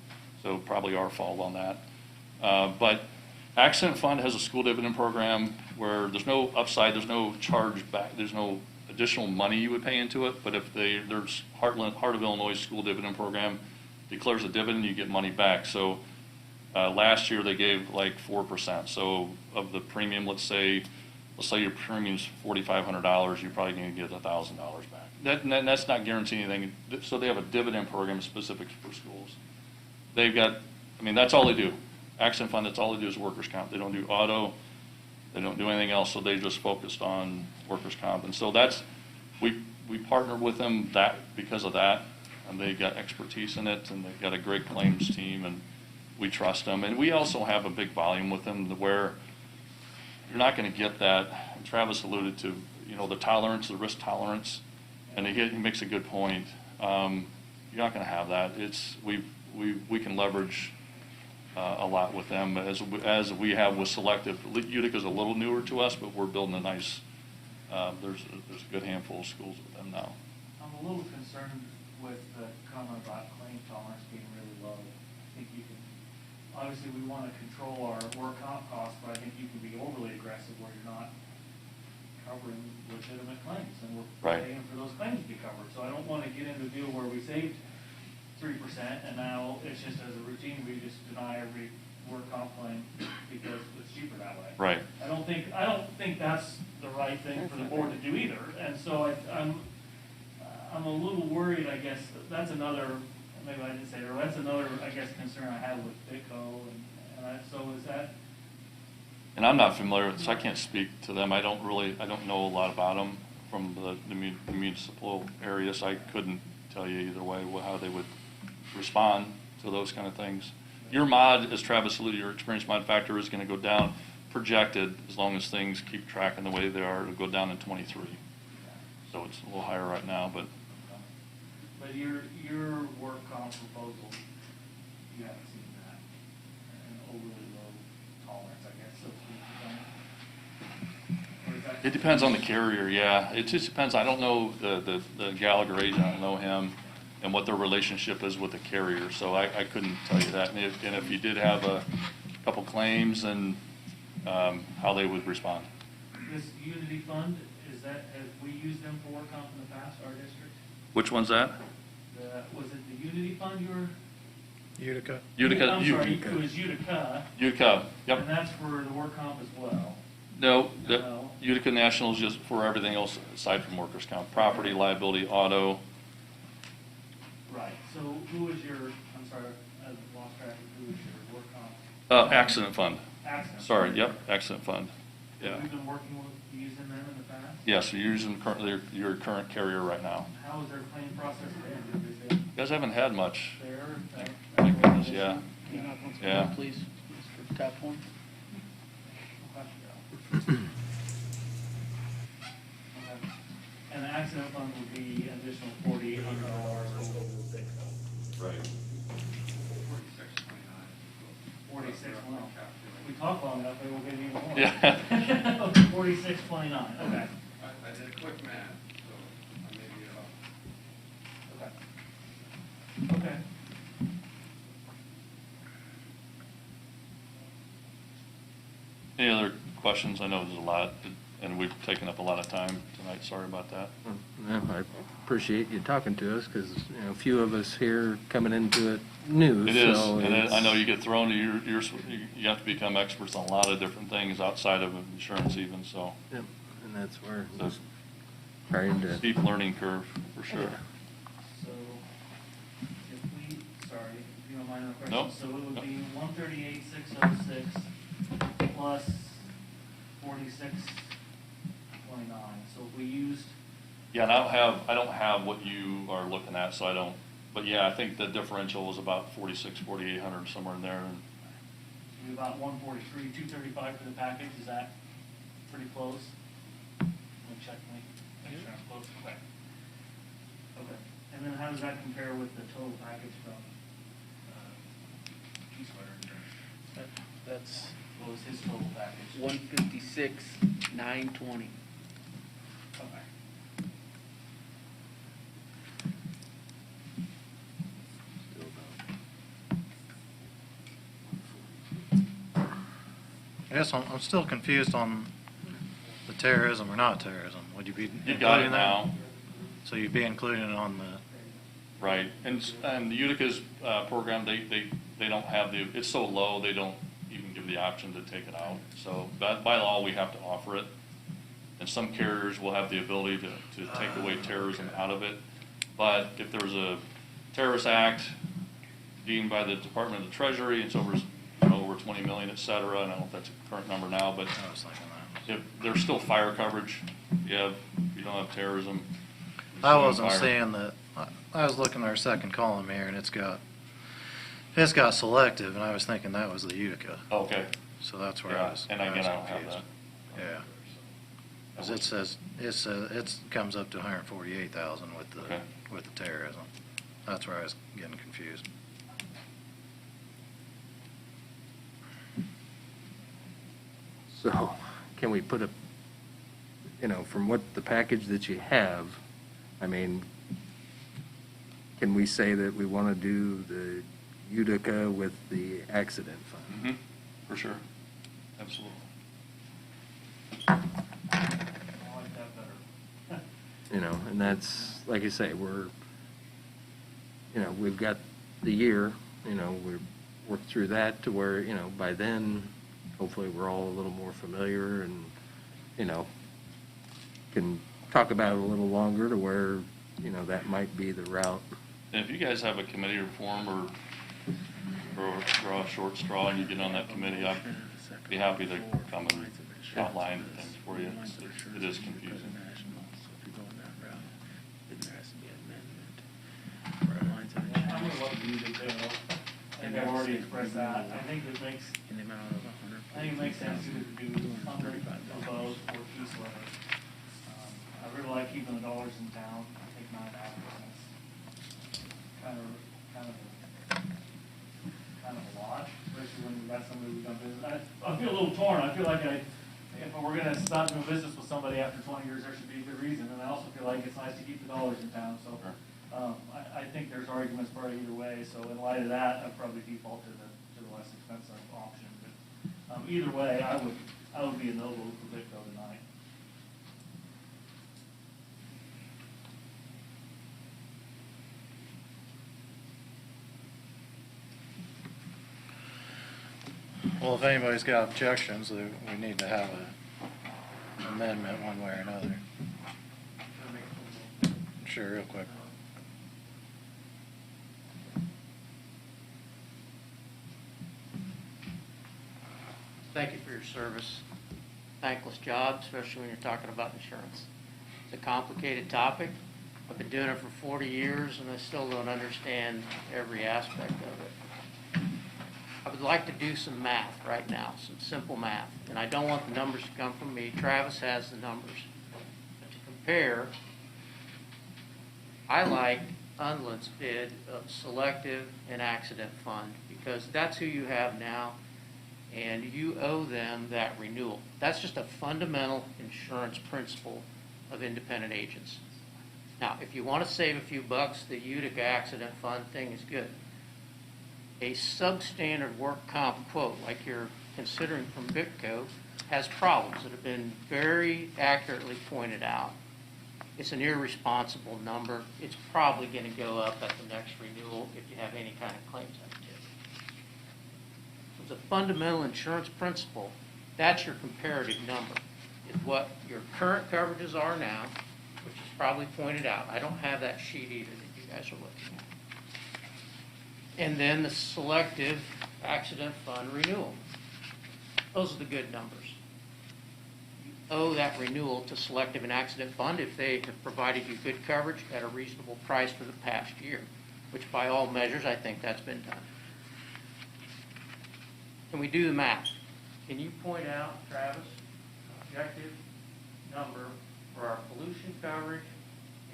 so probably our fault on that. But Accident Fund has a school dividend program where there's no upside, there's no charge back, there's no additional money you would pay into it. But if there's Heart of Illinois school dividend program declares a dividend, you get money back. So last year they gave like 4%. So of the premium, let's say your premium's $4,500, you're probably going to get $1,000 back. That's not guaranteeing anything. So they have a dividend program specific for schools. They've got, I mean, that's all they do. Accident Fund, that's all they do is workers' comp. They don't do auto. They don't do anything else. So they just focused on workers' comp. And so we partnered with them because of that. And they got expertise in it, and they've got a great claims team, and we trust them. And we also have a big volume with them where you're not going to get that. And Travis alluded to, the tolerance, the risk tolerance, and he makes a good point. You're not going to have that. We can leverage a lot with them as we have with Selective. Utica's a little newer to us, but we're building a nice. There's a good handful of schools with them now. I'm a little concerned with the comment about claim tolerance being really low. I think you can, obviously we want to control our work comp costs, but I think you can be overly aggressive where you're not covering legitimate claims, and we're Right. paying for those claims to be covered. So I don't want to get into a deal where we saved 3% and now it's just as a routine, we just deny every work comp claim because it's cheaper that way. Right. I don't think that's the right thing for the board to do either, and so I'm a little worried, I guess, that's another, maybe I didn't say it, or that's another, I guess, concern I have with Bitco, so is that? And I'm not familiar, so I can't speak to them. I don't know a lot about them from the municipal area, so I couldn't tell you either way how they would respond to those kind of things. Your mod, as Travis alluded, your experience mod factor is going to go down, projected, as long as things keep tracking the way they are. It'll go down in 23. So it's a little higher right now, but. But your work comp proposal, you haven't seen that, an overly low tolerance, I guess, so to speak. It depends on the carrier, yeah. It just depends. I don't know the Gallagher agent, I don't know him, and what their relationship is with the carrier, so I couldn't tell you that. And if you did have a couple claims, and how they would respond. This Unity Fund, have we used them for work comp in the past, our district? Which one's that? Was it the Unity Fund you were? Utica. Utica. I'm sorry, it was Utica. Utica, yep. And that's for the work comp as well. No, No. Utica National is just for everything else aside from workers' comp. Property, liability, auto. Right, so who was your, I'm sorry, I lost track of who was your work comp? Accident fund. Accident. Sorry, yep, accident fund. Yeah. Have you been working with, using them in the past? Yes, you're using your current carrier right now. How has their claim process been? Is it You guys haven't had much. fair? Thank goodness, yeah. Yeah. Please, for top one. Okay. And the accident fund would be an additional $4,800 over the big Right. 46, well, we talk long enough, maybe we'll get even more. Yeah. 46.29, okay. I did a quick math, so I may be off. Okay. Any other questions? I know there's a lot, and we've taken up a lot of time tonight. Sorry about that. No, I appreciate you talking to us, because, a few of us here coming into it new. It is, so and it's- I know you get thrown to you have to become experts on a lot of different things outside of insurance even, so. Yep, and that's where That's trying to. steep learning curve, for sure. So, if we, sorry, if you don't mind the question. Nope. So it would be 138,606 plus 46.29. So if we used, Yeah, and I don't have what you are looking at, so I don't, but yeah, I think the differential was about 4,800, somewhere in there. And about 143, 235 for the package, is that pretty close? Let me check, make sure I'm close, okay. Okay, and then how does that compare with the total package from, Keyswear Insurance? That's What was his total package? 156,920. Okay. I guess I'm still confused on the terrorism or not terrorism. Would you be you got it including that? now. So you'd be including it on the, Right, and the Utica's program, they don't have it's so low, they don't even give the option to take it out. So by law, we have to offer it. And some carriers will have the ability to take away terrorism out of it. But if there's a terrorist act deemed by the Department of the Treasury, it's over 20 million, et cetera, and I don't know if that's a current number now, but I was thinking that. if there's still fire coverage, you don't have terrorism. I wasn't Fire. seeing that. I was looking at our second column here, and it's got selective, and I was thinking that was the Utica. Okay, So that's where I yeah, was. and I again, was I don't have confused. Yeah. Because it says, it comes up to 148,000 with the, Okay. with the terrorism. That's where I was getting confused. So can we put a, from what the package that you have, I mean, can we say that we want to do the Utica with the accident fund? Mm-hmm, for sure, absolutely. I like that better. And that's, like I say, we've got the year, we've worked through that to where, by then, hopefully we're all a little more familiar and, can talk about it a little longer to where, that might be the route. And if you guys have a committee or form or draw a short straw and you get on that committee, I'd be happy to come and outline things for you. It is confusing. I'm gonna love you to too. I think I've already expressed that. I think it makes sense to do under for both or piece letter. I really like keeping the dollars in town. I think 9.5% kind of a lot, especially when we've got somebody we've done business. I feel a little torn. I feel like if we're gonna stop doing business with somebody after 20 years, there should be a good reason. And I also feel like it's nice to keep the dollars in town. So I think there's arguments for either way. So in light of that, I'd probably default to the less expensive option. But either way, I would be a no vote for Victo tonight. Well, if anybody's got objections, we need to have an amendment one way or another. Sure, real quick. Thank you for your service. Thankless job, especially when you're talking about insurance. It's a complicated topic. I've been doing it for 40 years and I still don't understand every aspect of it. I would like to do some math right now, some simple math. And I don't want the numbers to come from me. Travis has the numbers. But to compare, I like Unland's bid of selective and accident fund because that's who you have now. And you owe them that renewal. That's just a fundamental insurance principle of independent agents. Now, if you want to save a few bucks, the Utica accident fund thing is good. A substandard work comp quote, like you're considering from Bitco, has problems that have been very accurately pointed out. It's an irresponsible number. It's probably going to go up at the next renewal if you have any kind of claims activity. It's a fundamental insurance principle. That's your comparative number. Is what your current coverages are now, which is probably pointed out. I don't have that sheet either that you guys are looking at. And then the selective accident fund renewal. Those are the good numbers. You owe that renewal to selective and accident fund if they have provided you good coverage at a reasonable price for the past year, which by all measures, I think that's been done. Can we do the math? Can you point out, Travis, objective number for our pollution coverage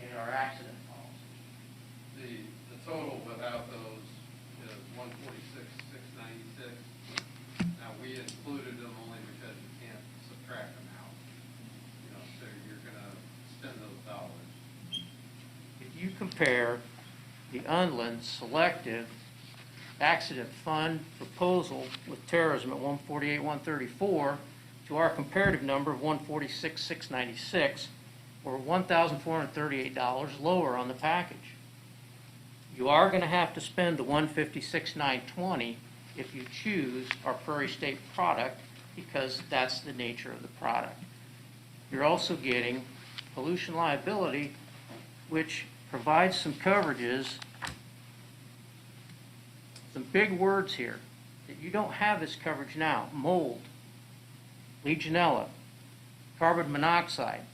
and our accident policy? The total without those is 146,696. Now, we included them only because you can't subtract them out. So you're gonna spend those dollars. If you compare the Unland selective accident fund proposal with terrorism at 148,134 to our comparative number of 146,696, we're $1,438 lower on the package. You are going to have to spend the $156,920 if you choose our Prairie State product because that's the nature of the product. You're also getting pollution liability, which provides some coverages. Some big words here that you don't have this coverage now. Mold, Legionella, carbon monoxide,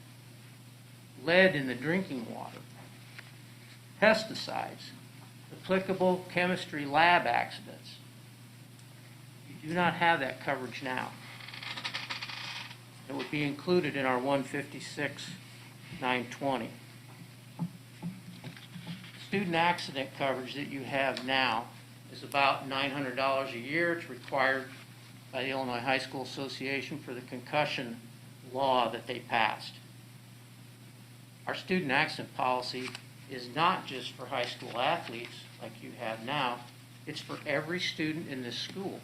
lead in the drinking water, pesticides, applicable chemistry lab accidents. You do not have that coverage now. It would be included in our 156,920. Student accident coverage that you have now is about $900 a year. It's required by the Illinois High School Association for the concussion law that they passed. Our student accident policy is not just for high school athletes like you have now, it's for every student in this school.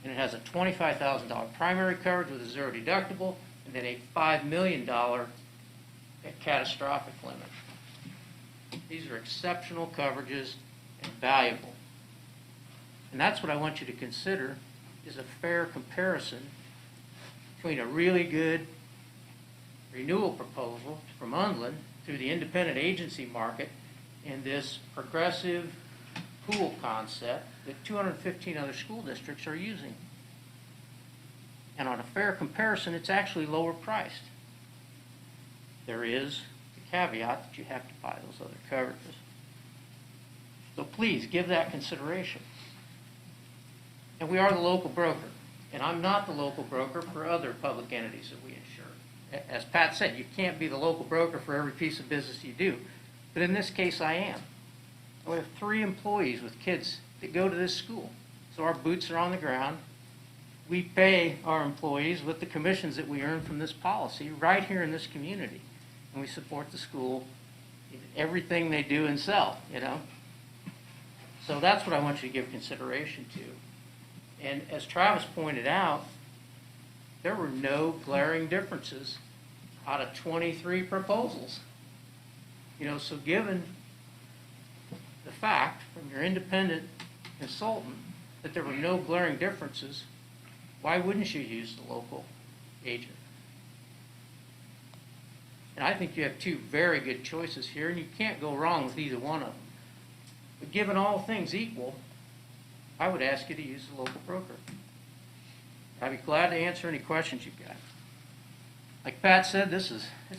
And it has a $25,000 primary coverage with a zero deductible, and then a $5 million catastrophic limit. These are exceptional coverages and valuable. And that's what I want you to consider is a fair comparison between a really good renewal proposal from Undland through the independent agency market and this progressive pool concept that 215 other school districts are using. And on a fair comparison, it's actually lower priced. There is the caveat that you have to buy those other coverages. So please give that consideration. And we are the local broker, and I'm not the local broker for other public entities that we insure. As Pat said, you can't be the local broker for every piece of business you do. But in this case, I am. We have 3 employees with kids that go to this school. So our boots are on the ground. We pay our employees with the commissions that we earn from this policy right here in this community. And we support the school in everything they do and sell, you know. So that's what I want you to give consideration to. And as Travis pointed out, there were no glaring differences out of 23 proposals. You know, so given the fact from your independent consultant that there were no glaring differences, why wouldn't you use the local agent? And I think you have 2 very good choices here, and you can't go wrong with either one of them. But given all things equal, I would ask you to use the local broker. I'd be glad to answer any questions you've got. Like Pat said, this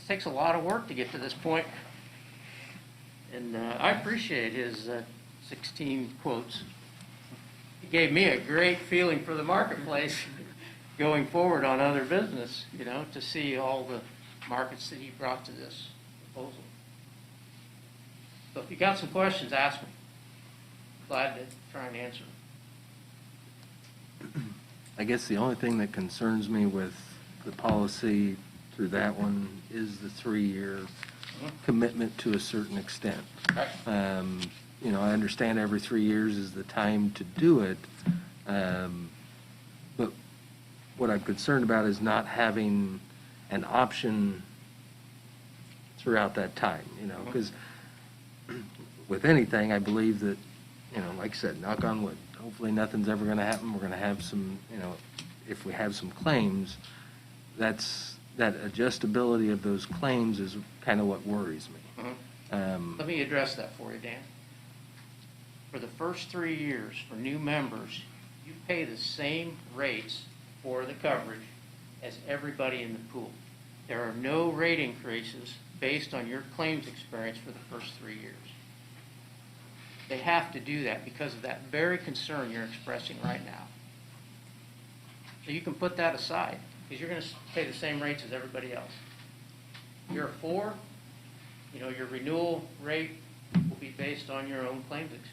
takes a lot of work to get to this point. And I appreciate his 16 quotes. He gave me a great feeling for the marketplace going forward on other business, you know, to see all the markets that he brought to this proposal. So if you got some questions, ask me. Glad to try and answer them. I guess the only thing that concerns me with the policy through that one is the 3-year commitment to a certain extent. You know, I understand every 3 years is the time to do it, but what I'm concerned about is not having an option throughout that time, you know, because with anything, I believe that, you know, like I said, knock on wood, hopefully nothing's ever going to happen. We're going to have some, you know, if we have some claims, that adjustability of those claims is kind of what worries me. Let me address that for you, Dan. For the first 3 years, for new members, you pay the same rates for the coverage as everybody in the pool. There are no rate increases based on your claims experience for the first 3 years. They have to do that because of that very concern you're expressing right now. So you can put that aside because you're going to pay the same rates as everybody else. Year 4, you know, your renewal rate will be based on your own claims experience.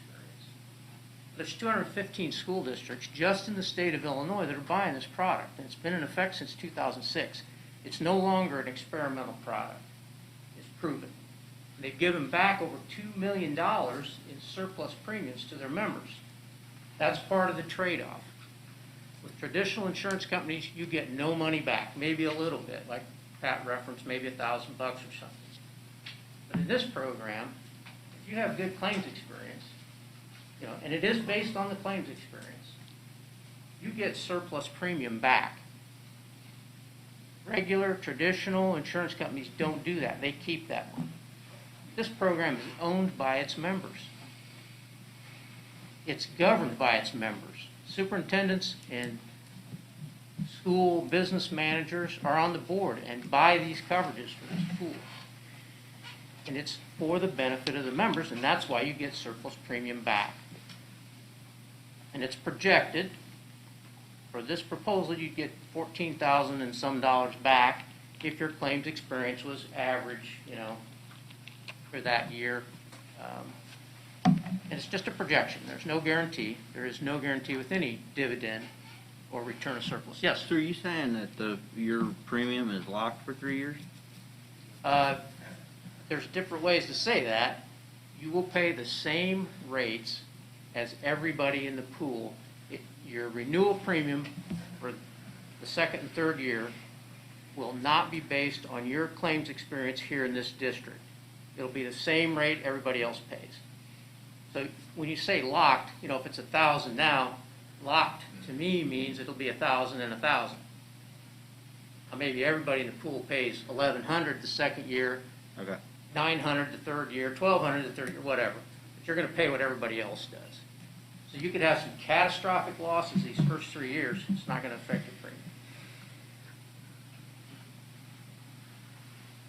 There's 215 school districts just in the state of Illinois that are buying this product, and it's been in effect since 2006. It's no longer an experimental product. It's proven. They've given back over $2 million in surplus premiums to their members. That's part of the trade-off. With traditional insurance companies, you get no money back, maybe a little bit, like Pat referenced, maybe $1,000 or something. But in this program, if you have good claims experience, you know, and it is based on the claims experience, you get surplus premium back. Regular, traditional insurance companies don't do that. They keep that money. This program is owned by its members. It's governed by its members. Superintendents and school business managers are on the board and buy these coverages for this pool. And it's for the benefit of the members, and that's why you get surplus premium back. And it's projected For this proposal, you'd get 14,000 and some dollars back if your claims experience was average, for that year. And it's just a projection. There's no guarantee. There is no guarantee with any dividend or return of surplus. Yes? So are you saying that your premium is locked for 3 years? There's different ways to say that. You will pay the same rates as everybody in the pool. Your renewal premium for the second and third year will not be based on your claims experience here in this district. It'll be the same rate everybody else pays. So when you say locked, if it's 1,000 now, locked to me means it'll be 1,000 and 1,000. Maybe everybody in the pool pays 1,100 the second year, Okay. 900 the third year, 1,200 the third year, whatever. But you're going to pay what everybody else does. So you could have some catastrophic losses these first 3 years. It's not going to affect your premium.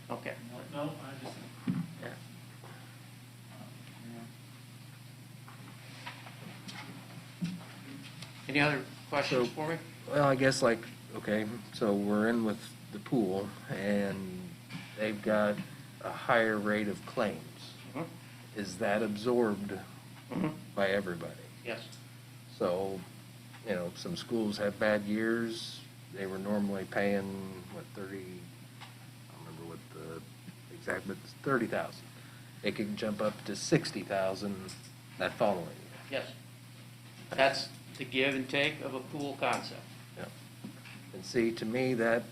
Okay. No, I just, Yeah. Any other questions So- for me? Well, I guess okay, so we're in with the pool and they've got a higher rate of claims. Mhm. Is that absorbed Mhm. by everybody? Yes. So, some schools have bad years. They were normally paying, 30, I don't remember what the exact, but it's 30,000. It could jump up to 60,000 that following year. Yes. That's the give and take of a pool concept. Yeah. And see, to me, that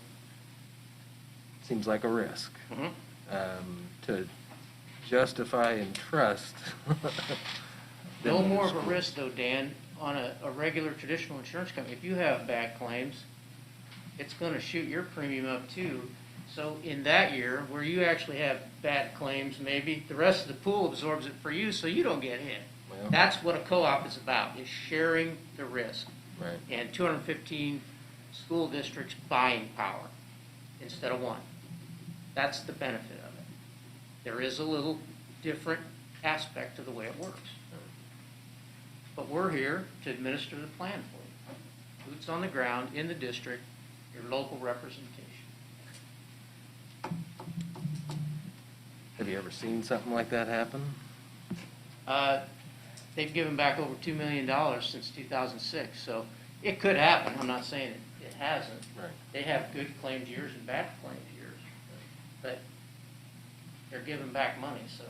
seems like a risk. Mhm. To justify and trust. No them more to of a school. risk though, Dan, on a regular traditional insurance company. If you have bad claims, it's going to shoot your premium up too. So in that year, where you actually have bad claims, maybe the rest of the pool absorbs it for you, so you don't get hit. Well, That's what a co-op is about, is sharing the risk. Right. And 215 school districts buying power instead of one. That's the benefit of it. There is a little different aspect to the way it works. But we're here to administer the plan for you. Boots on the ground in the district, your local representation. Have you ever seen something like that happen? They've given back over $2 million since 2006, so it could happen. I'm not saying it hasn't. Right. They have good claims years and bad claims years, but they're giving back money, so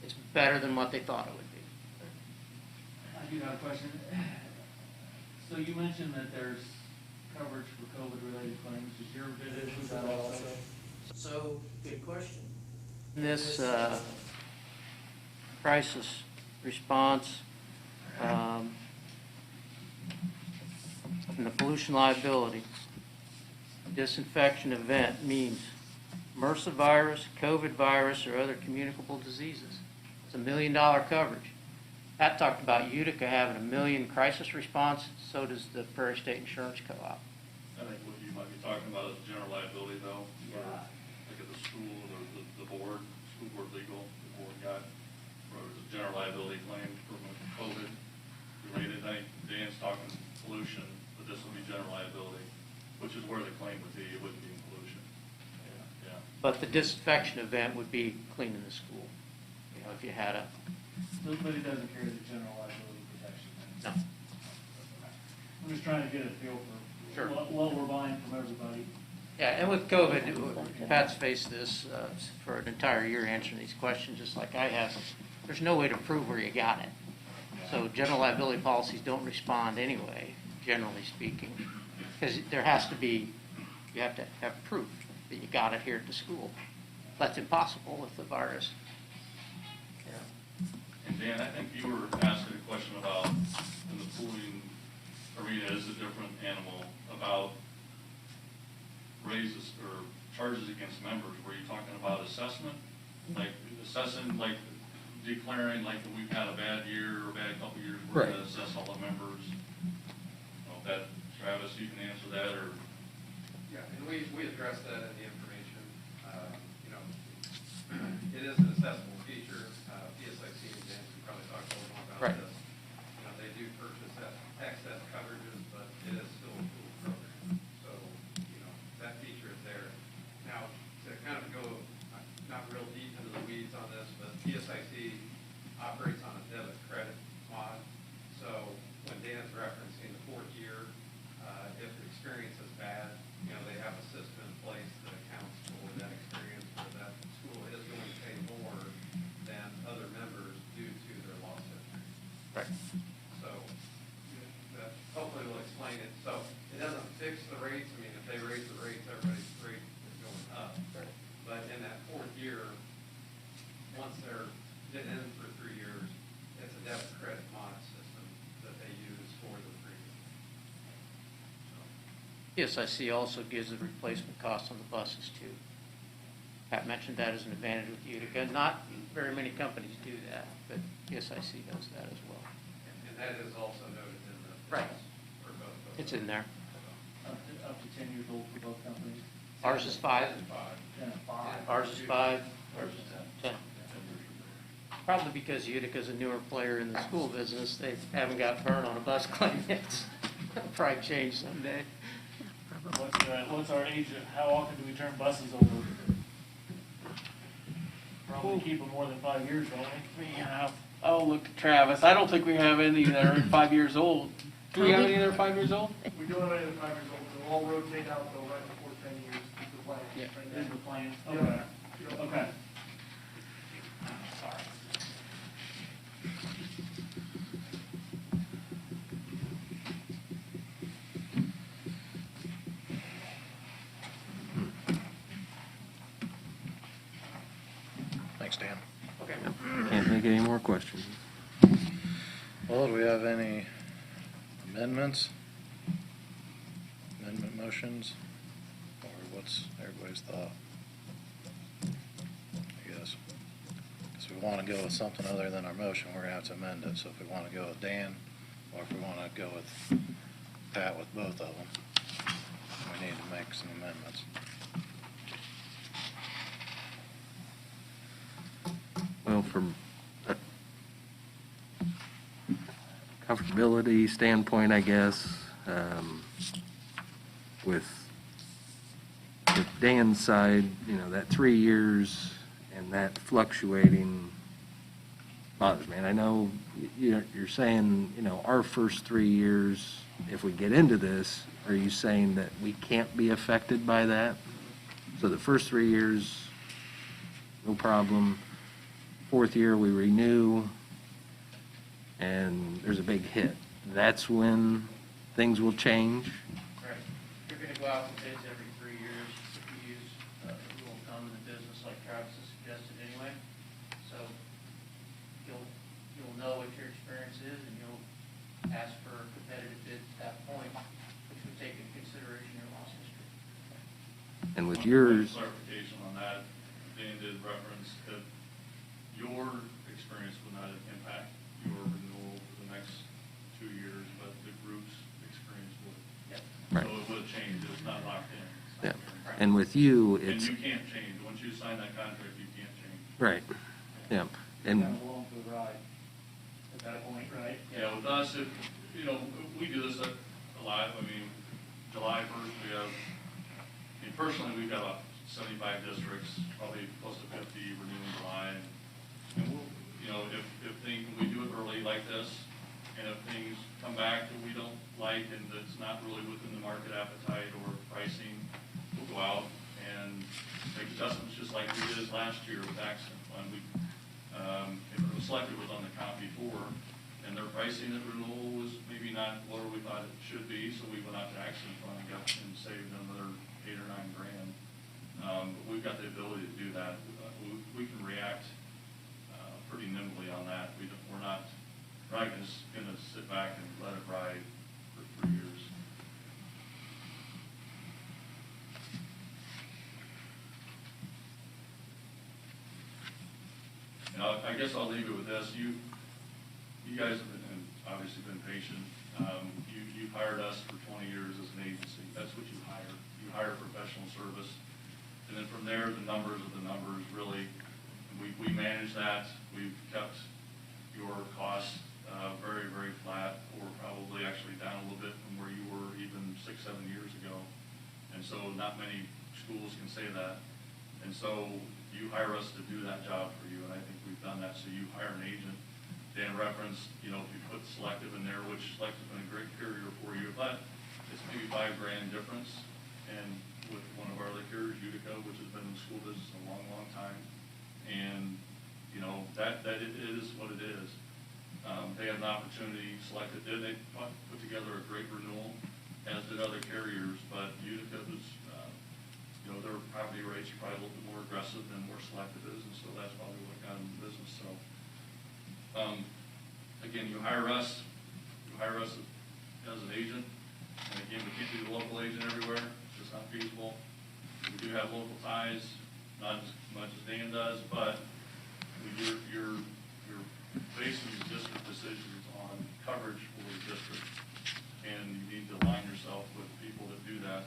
it's better than what they thought it would be. I do have a question. So you mentioned that there's coverage for COVID-related claims. Does your bid include that also? So, good question. This crisis response and the pollution liability disinfection event means MRSA virus, COVID virus, or other communicable diseases. It's $1 million coverage. Pat talked about Utica having $1 million crisis response, so does the Prairie State Insurance Co-op. I think what you might be talking about is general liability though. Yeah. Like at the school, or the board, school board legal, the board got, where it was a general liability claim from COVID related. I think Dan's talking pollution, but this will be general liability, which is where the claim would be. It wouldn't be in pollution. Yeah. But the disinfection event would be cleaning the school, if you had a, But it doesn't carry the general liability protection. no. I'm just trying to get a feel for Sure. what we're buying from everybody. Yeah, and with COVID, Pat's faced this for an entire year answering these questions, just like I have. There's no way to prove where you got it. So general liability policies don't respond anyway, generally speaking, because there has to be, you have to have proof that you got it here at the school. That's impossible with the virus. And Dan, I think you were asking a question about, in the pooling arena, is a different animal, about raises or charges against members. Were you talking about assessment? Like assessing, like declaring like that we've had a bad year or a bad couple of years, we're Right. gonna assess all the members? That, Travis, you can answer that, or? Yeah, and we addressed that in the information. It is an accessible feature. PSIC and Dan can probably talk a little more about Right. this. They do purchase excess coverages, but spreadsheets on this, but PSIC operates on a debit credit mod. So when Dan's referencing the fourth year, if the experience is bad, you know, they have a system in place that accounts for that experience, where that school is going to pay more than other members due to their loss history. Right. So that hopefully will explain it. So it doesn't fix the rates. I mean, if they raise the rates, everybody's rate is going up. But in that fourth year, once they're in for 3 years, it's a debit credit mod system that they use for the 3 years. Yes, I see also gives a replacement cost on the buses too. Pat mentioned that as an advantage with Utica. Not very many companies do that, but PSIC does that as well. And that is also noted in the Right. bills for both. It's in there. Up to 10 years old for both companies. Ours is 5. 10 and 5. Ours is 5. Ours is 10. Probably because Utica's a newer player in the school business, they haven't got burned on a bus claim yet. Probably change someday. What's our age, how often do we turn buses over? Probably keep them more than 5 years, don't we? Yeah, I'll look at Travis. I don't think we have any that are 5 years old. Do we have any that are 5 years old? We don't have any of the 5 years old, they'll all rotate out though right before 10 years, is the plan. Yeah. Right This is now. the plan. Yeah. Okay. Okay. Sorry. Thanks, Dan. Okay. Can't think of any more questions. Well, do we have any amendments? Amendment motions? Or what's everybody's thought? I guess. Because we want to go with something other than our motion, we're going to have to amend it. So if we want to go with Dan, or if we want to go with Pat with both of them, we need to make some amendments. Well, from a comfortability standpoint, I guess, with Dan's side, you know, that 3 years and that fluctuating bothers me. And I know you're saying, you know, our first 3 years, if we get into this, are you saying that we can't be affected by that? So the first 3 years, no problem. Fourth year, we renew, and there's a big hit. That's when things will change. Right. You're going to go out for bids every 3 years if you use the rule of thumb in the business like Travis has suggested anyway. So you'll know what your experience is and you'll ask for a competitive bid at that point, which would take into consideration your loss history. And with One yours, clarification on that, Dan did reference that your experience would not impact your renewal for the next 2 years, but the group's experience would. Right. So it would change, it's not locked in. It's yeah. not guaranteed. And with you, And it's, you can't change, once you sign that contract, you can't change. right, yeah. Kind And, of along for the ride at that point, right? Yeah, with us, if, you know, we do this a lot, I mean, July 1st, we have, I mean, personally, we've got about 75 districts, probably close to 50 renew in July. And we'll, you know, if things, we do it early like this, and if things come back that we don't like and that's not really within the market appetite or pricing, we'll go out and make adjustments, just like we did last year with Accent Fund. We, if it was selected was on the comp before, and their pricing at renewal was maybe not where we thought it should be, so we went out to Accent Fund and got and saved another $8 or $9 grand. But we've got the ability to do that. We can react pretty nimbly on that. We're not just going to sit back and let it ride for 3 years. Now, I guess I'll leave it with this. You guys have been, obviously been patient. You've hired us for 20 years as an agency. That's what you hire. You hire professional service. And then from there, the numbers are the numbers, really. We manage that. We've kept your costs very, very flat, or probably actually down a little bit from where you were even 6, 7 years ago. And so not many schools can say that. And so you hire us to do that job for you, and I think we've done that. So you hire an agent. Dan referenced, you know, if you put Selective in there, which Selective's been a great carrier for you, but it's maybe $5,000 difference. And with one of our other carriers, Utica, which has been in the school business a long, long time, and you know that it is what it is. They had an opportunity. Selective did. They put together a great renewal, as did other carriers. But Utica was, you know, their property rates are probably a little bit more aggressive than where Selective is, and so that's probably what got them in the business. So, again, you hire us as an agent, and again, we can't be the local agent everywhere. It's just not feasible. We do have local ties, not as much as Dan does, but you're basing your district decisions on coverage for the district, and you need to align yourself with people that do that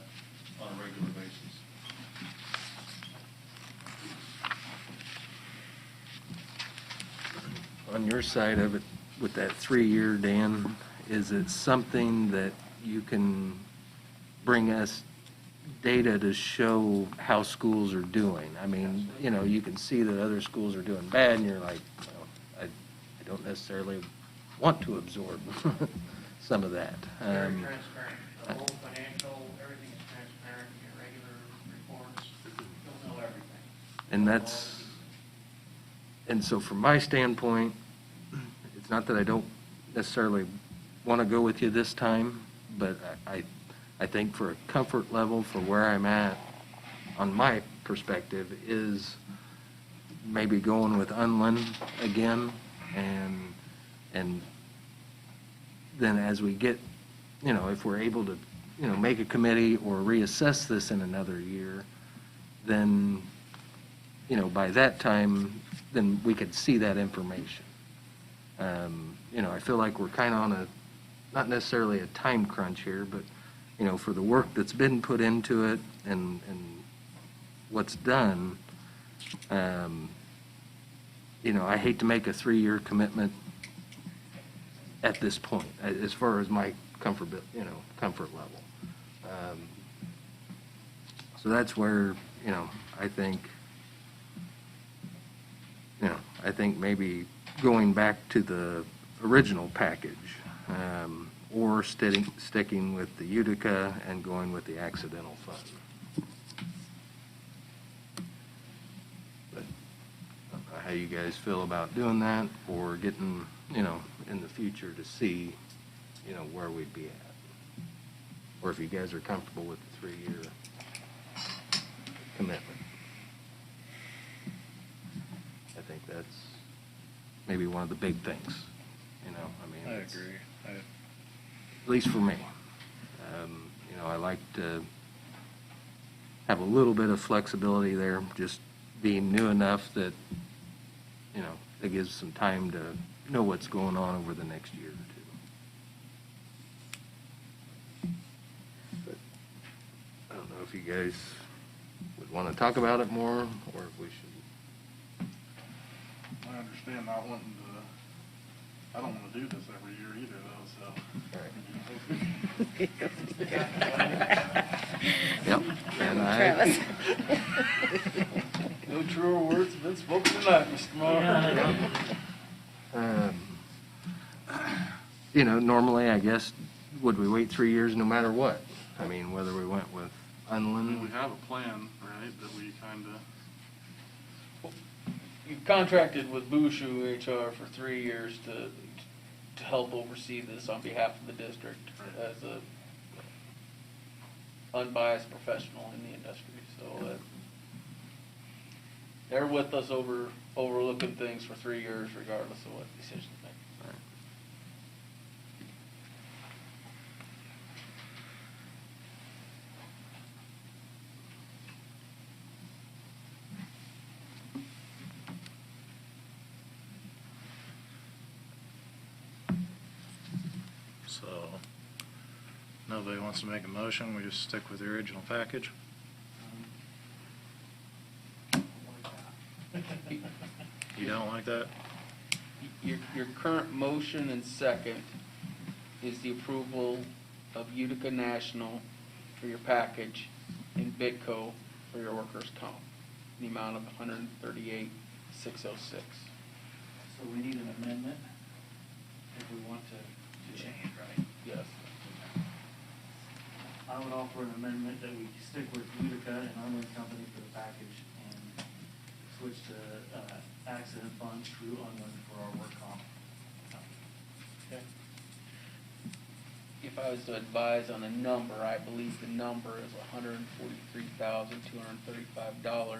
on a regular basis. On your side of it, with that 3-year, Dan, is it something that you can bring us data to show how schools are doing? I mean, you know, you can see that other schools are doing bad, and you're like, well, I don't necessarily want to absorb some of that. Very transparent. The whole financial, everything is transparent, your regular reports, you'll know everything. And so from my standpoint, it's not that I don't necessarily want to go with you this time, but I think for a comfort level for where I'm at, on my perspective, is maybe going with Unland again, and then as we get, you know, if we're able to, you know, make a committee or reassess this in another year, then, you know, by that time, then we could see that information. You know, I feel like we're kind of on a, not necessarily a time crunch here, but, you know, for the work that's been put into it and what's done, you know, I hate to make a 3-year commitment at this point, as far as my comfort level. So that's where, you know, I think maybe going back to the original package, or sticking with the Utica and going with the accidental fund. But I don't know how you guys feel about doing that, or getting, you know, in the future to see, you know, where we'd be at. Or if you guys are comfortable with the 3-year commitment. I think that's maybe one of the big things, you know, I mean. I agree. At least for me. You know, I like to have a little bit of flexibility there, just being new enough that, you know, it gives some time to know what's going on over the next year or two. But I don't know if you guys would want to talk about it more, or if we should. I understand not wanting to, I don't want to do this every year either, though, so. Yep. And Travis. No truer words have been spoken tonight, Mr. Moore. You know, normally, I guess, would we wait 3 years no matter what? I mean, whether we went with Unland. We have a plan, right, that we kind of. You've contracted with Bushu HR for 3 years to help oversee this on behalf of the district as a unbiased professional in the industry. So they're with us overlooking things for 3 years, regardless of what decisions they make. Right. So, nobody wants to make a motion, we just stick with the original package? You don't like that? Your current motion and second is the approval of Utica National for your package and Bitco for your workers' comp. in the amount of $138,606. So we need an amendment if we want to change, right? Yes. I would offer an amendment that we stick with Utica and Unwin Company for the package and switch to accident funds through Unwin for our work comp. Okay. If I was to advise on a number, I believe the number is $143,235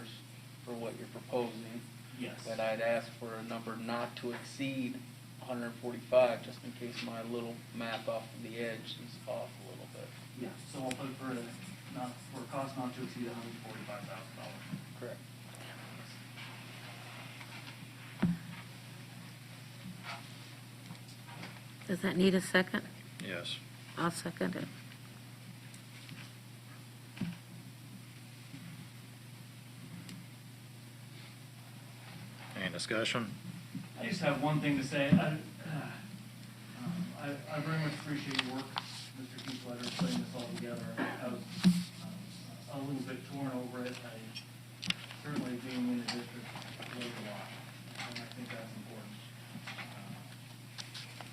for what you're proposing. Yes. But I'd ask for a number not to exceed 145, just in case my little math off of the edge is off a little bit. Yeah, so I'll put for a cost not to exceed $145,000. Correct. Does that need a second? Yes. I'll second it. Any discussion? I just have one thing to say. I very much appreciate your work, Mr. Keithletter, putting this all together. I was a little bit torn over it. Certainly being in the district weighed a lot, and I think that's important.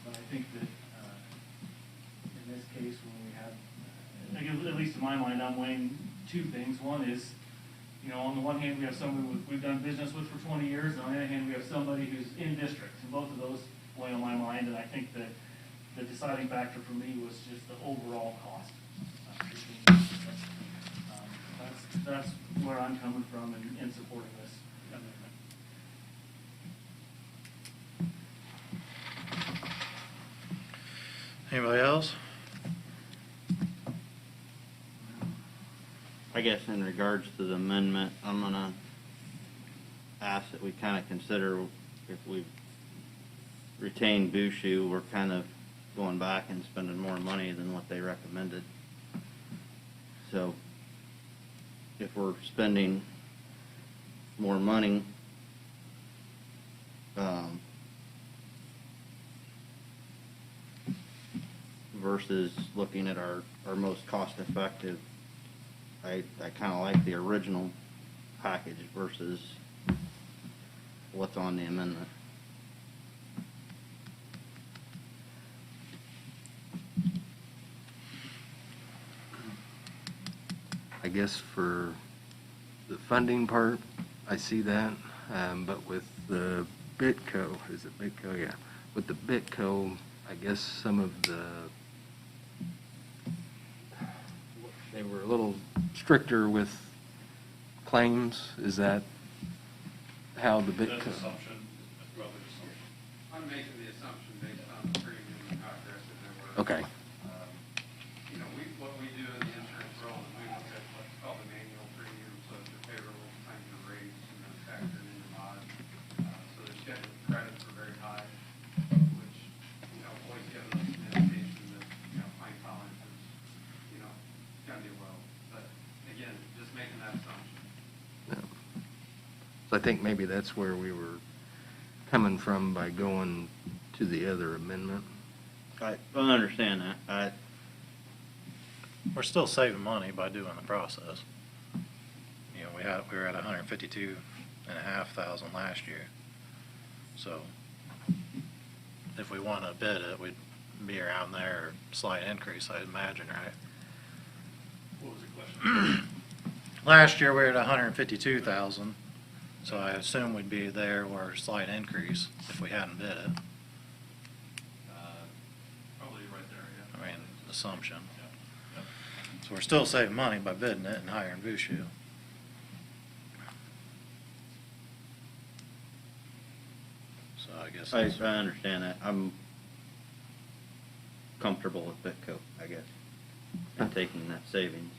But I think that in this case, when we have, at least in my mind, I'm weighing two things. One is, on the one hand, we have somebody we've done business with for 20 years, and on the other hand, we have somebody who's in district, and both of those weigh on my mind, and I think that the deciding factor for me was just the overall cost. That's where I'm coming from in supporting this amendment. Anybody else? I guess in regards to the amendment, I'm gonna ask that we kind of consider if we retain Bushu, we're kind of going back and spending more money than what they recommended. So if we're spending more money, versus looking at our most cost effective, I kind of like the original package versus what's on the amendment. I guess for the funding part, I see that, but with the Bitco, is it Bitco? Yeah. With the Bitco, I guess some of they were a little stricter with claims. Is that how the Bitco? That's assumption, that's probably assumption. I'm making the assumption based on the premium and how aggressive they were. Okay. What we do in the insurance world is we look at what's called the manual premium, so if you're favorable, times your rates, and then factor in your mod. So the scheduled credits are very high, which, always given us an indication that, Pine College is, gonna do well. But again, just making that assumption. Yeah. So I think maybe that's where we were coming from by going to the other amendment. I understand that. We're still saving money by doing the process. We were at 152,500 last year. So if we want to bid it, we'd be around there, slight increase, I'd imagine, right? What was the question? Last year we were at 152,000, so I assume we'd be there or a slight increase if we hadn't bid it. Probably right there, yeah. I mean, assumption. Yeah. Yep. So we're still saving money by bidding it and hiring Bushu. So I guess I that's- understand that. I'm comfortable with Bitco, I guess, and taking that savings.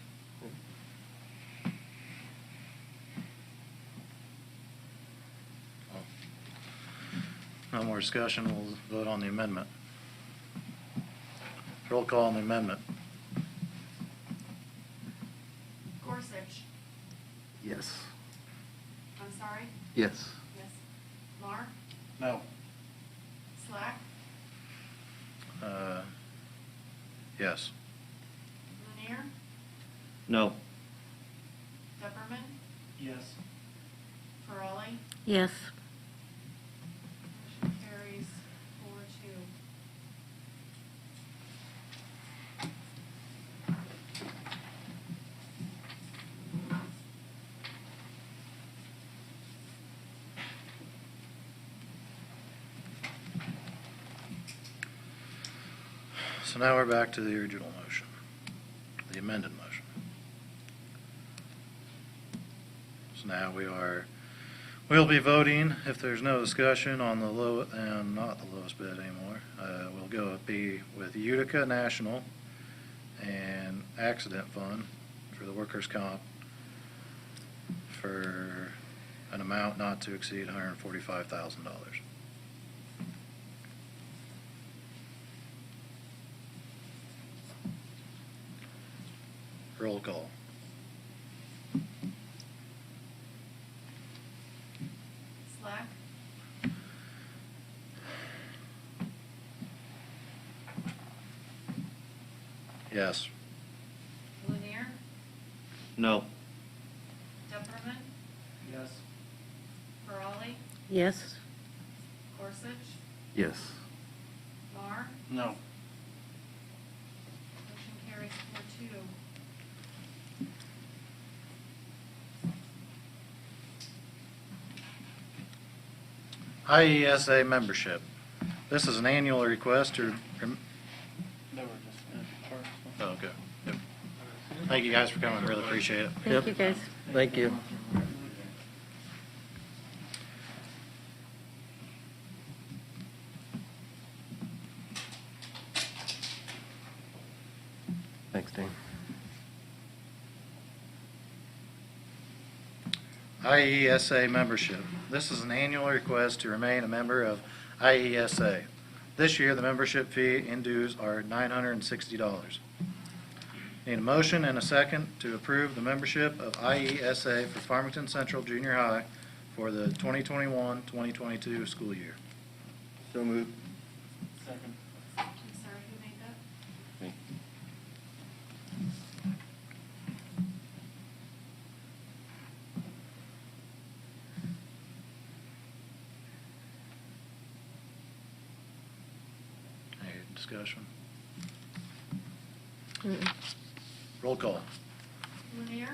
no more discussion, we'll vote on the amendment. Roll call on the amendment. Gorsuch. Yes. I'm sorry. Yes. Yes. Mar. No. Slack. Yes. Lanier. No. Peppermint. Yes. Farley. Yes. Motion carries 4-2. So now we're back to the original motion, the amended motion. So now we'll be voting, if there's no discussion, on the low, and not the lowest bid anymore. We'll go with Utica National and Accident Fund for the workers' comp for an amount not to exceed $145,000. Roll call. Slack, Yes. Lanier, No. Peppermint, Yes. Farley, Yes. Gorsuch, Yes. Mar. No. Motion carries 4-2. IESA membership. This is an annual request to, oh, okay. Yep. Thank you guys for coming, really appreciate it. Thank you, guys. Thank you. Thanks, Dean. IESA membership. This is an annual request to remain a member of IESA. This year, the membership fee and dues are $960. Need a motion and a second to approve the membership of IESA for Farmington Central Junior High for the 2021-2022 school year. So moved. Second. I'm sorry, who made that? Any discussion? Mm-mm. Roll call. Lanier,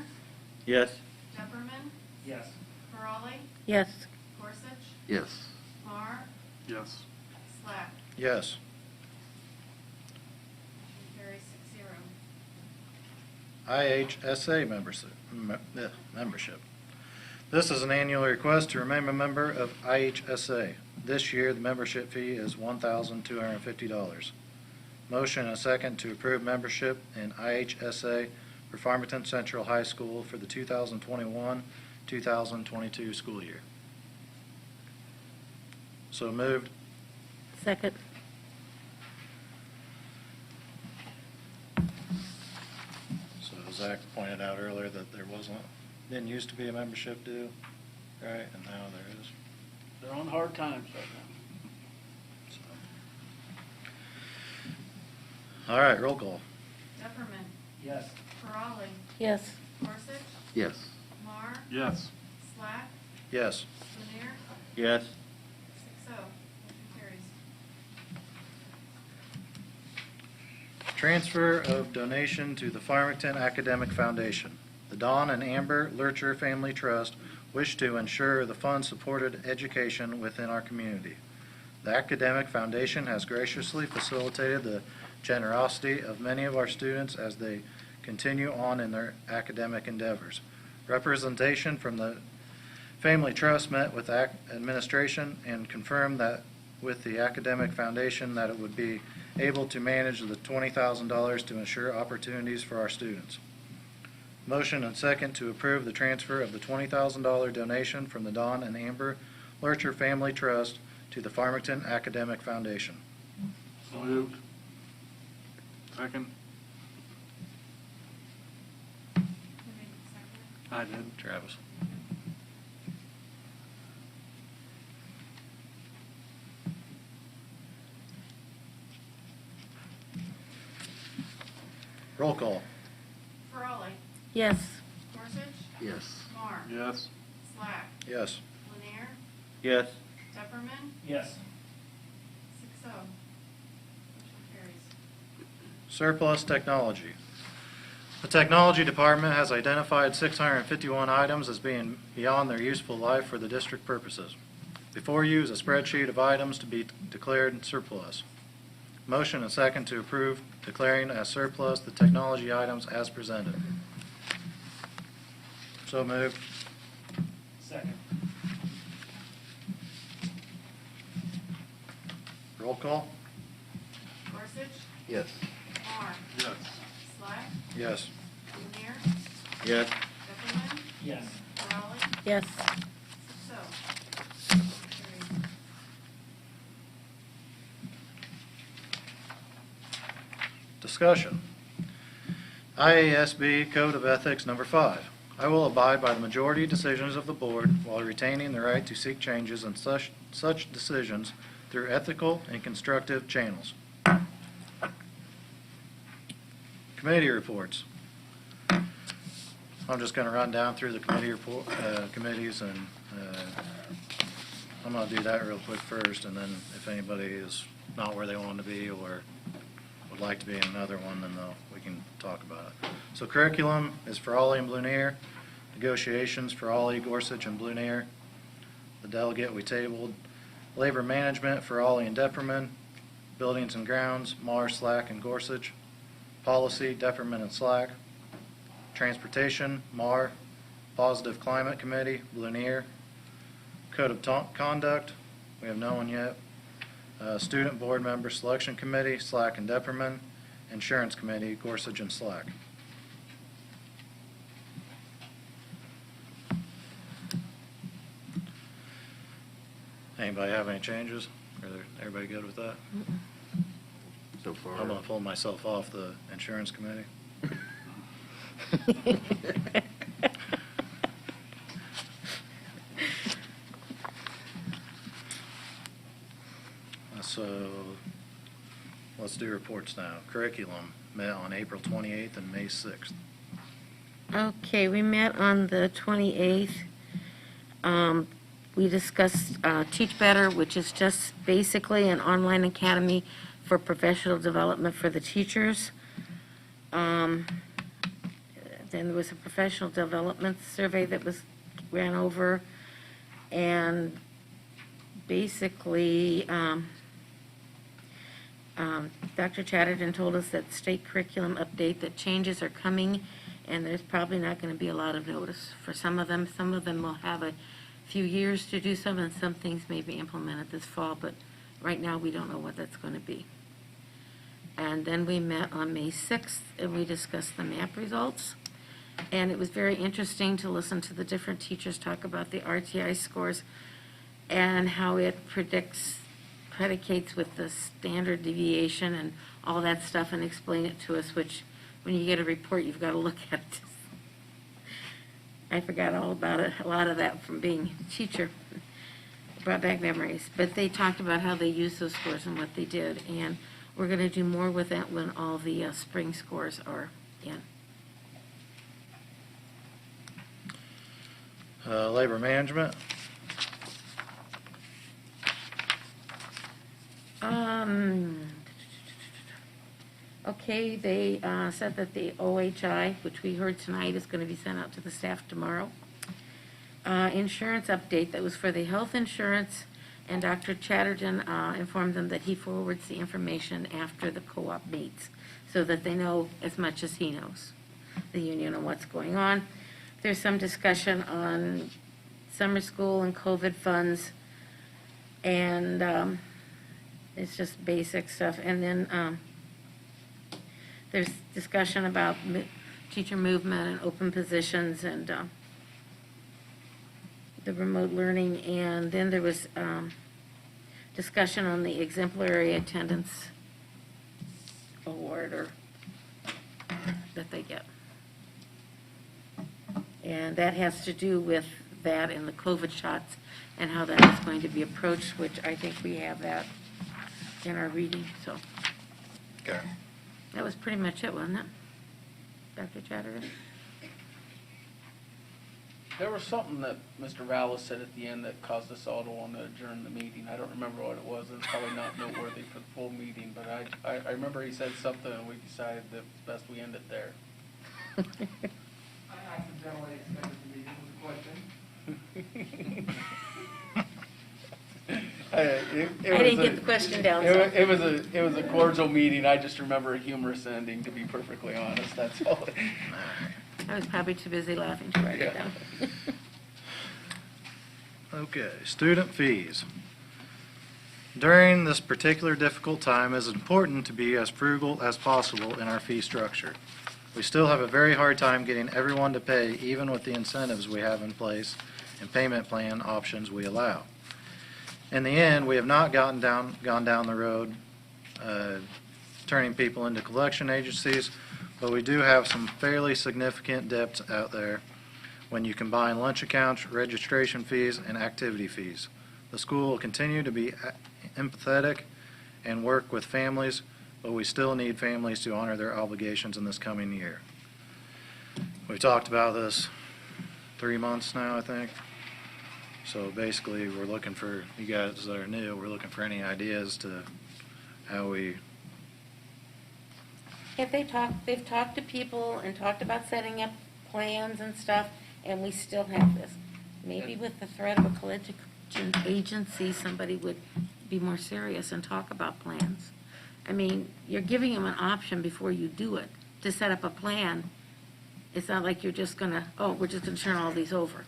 Yes. Peppermint, Yes. Farley, Yes. Gorsuch, Yes. Mar, Yes. Slack. Yes. Motion carries 6-0. IHSA membership. This is an annual request to remain a member of IHSA. This year, the membership fee is $1,250. Motion and a second to approve membership in IHSA for Farmington Central High School for the 2021-2022 school year. So moved. Second. So Zach pointed out earlier that didn't used to be a membership due, right? And now there is. They're on hard times right now. All right, roll call. Peppermint, Yes. Farley, Yes. Gorsuch, Yes. Mar, Yes. Slack, Yes. Lanier, Yes. 6-0. Motion carries. Transfer of donation to the Farmington Academic Foundation. The Don and Amber Lurcher Family Trust wish to ensure the fund-supported education within our community. The Academic Foundation has graciously facilitated the generosity of many of our students as they continue on in their academic endeavors. Representation from the Family Trust met with administration and confirmed that with the Academic Foundation that it would be able to manage the $20,000 to ensure opportunities for our students. Motion and second to approve the transfer of the $20,000 donation from the Don and Amber Lurcher Family Trust to the Farmington Academic Foundation. So moved. Second. Who made the second? I did. Travis. Roll call. Farley, Yes. Gorsuch, Yes. Mar, Yes. Slack, Yes. Lanier, Yes. Pepperman, Yes. 6-0. Motion carries. Surplus technology. The technology department has identified 651 items as being beyond their useful life for the district purposes. Before you is a spreadsheet of items to be declared surplus. Motion and second to approve declaring as surplus the technology items as presented. So moved. Second. Roll call? Gorsuch, Yes. Moore, Yes. Slack, Yes. Lanier, Yes. Pepperman, Yes. Raleigh, Yes. 6-0. Motion carries. Discussion. IASB Code of Ethics Number 5. I will abide by the majority decisions of the board while retaining the right to seek changes in such decisions through ethical and constructive channels. Committee reports. I'm just going to run down through the committees, and I'm going to do that real quick first, and then if anybody is not where they want to be or would like to be in another one, then we can talk about it. So curriculum is for Ollie and Blue Near. Negotiations for Ollie, Gorsuch, and Blue Near. The delegate we tabled. Labor management for Ollie and Depperman. Buildings and grounds, Mar, Slack, and Gorsuch. Policy, Depperman and Slack. Transportation, Mar. Positive Climate Committee, Blue Near. Code of Conduct, we have no one yet. Student Board Member Selection Committee, Slack and Depperman. Insurance Committee, Gorsuch and Slack. Anybody have any changes? Everybody good with that? So far. I'm going to pull myself off the insurance committee. So let's do reports now. Curriculum met on April 28th and May 6th. Okay, we met on the 28th. We discussed Teach Better, which is just basically an online academy for professional development for the teachers. Then there was a professional development survey that ran over, and basically Dr. Chatterton told us that state curriculum update, that changes are coming, and there's probably not going to be a lot of notice for some of them. Some of them will have a few years to do some, and some things may be implemented this fall, but right now we don't know what that's going to be. And then we met on May 6th, and we discussed the MAP results. And it was very interesting to listen to the different teachers talk about the RTI scores and how it predicates with the standard deviation and all that stuff, and explain it to us, which when you get a report, you've got to look at it. I forgot all about it, a lot of that from being a teacher. It brought back memories. But they talked about how they used those scores and what they did, and we're going to do more with that when all the spring scores are in. Labor management. Okay, they said that the OHI, which we heard tonight, is going to be sent out to the staff tomorrow. Insurance update, that was for the health insurance, and Dr. Chatterton informed them that he forwards the information after the co-op meets, so that they know as much as he knows, the union, and what's going on. There's some discussion on summer school and COVID funds, and it's just basic stuff. And then there's discussion about teacher movement and open positions and the remote learning. And then there was discussion on the exemplary attendance award or that they get. And that has to do with that and the COVID shots and how that is going to be approached, which I think we have that in our reading. So Okay. that was pretty much it, wasn't it, Dr. Chatterton? There was something that Mr. Vallis said at the end that caused us all to want to adjourn the meeting. I don't remember what it was. It's probably not noteworthy for the full meeting, but I remember he said something and we decided that it's best we end it there. I accidentally extended the meeting with a question. I didn't get the question down. so- It was a cordial meeting. I just remember a humorous ending, to be perfectly honest. That's all. I was probably too busy laughing to write it Yeah. down. Okay, student fees. During this particular difficult time, it is important to be as frugal as possible in our fee structure. We still have a very hard time getting everyone to pay, even with the incentives we have in place and payment plan options we allow. In the end, we have not gone down the road turning people into collection agencies, but we do have some fairly significant debts out there when you combine lunch accounts, registration fees, and activity fees. The school will continue to be empathetic and work with families, but we still need families to honor their obligations in this coming year. We've talked about this 3 months now, I think. So basically, we're looking for, you guys that are new, we're looking for any ideas to how we, They've talked to people and talked about setting up plans and stuff, and we still have this. Maybe with the threat of a collection agency, somebody would be more serious and talk about plans. I mean, you're giving them an option before you do it to set up a plan. It's not like you're just gonna, we're just gonna turn all these over.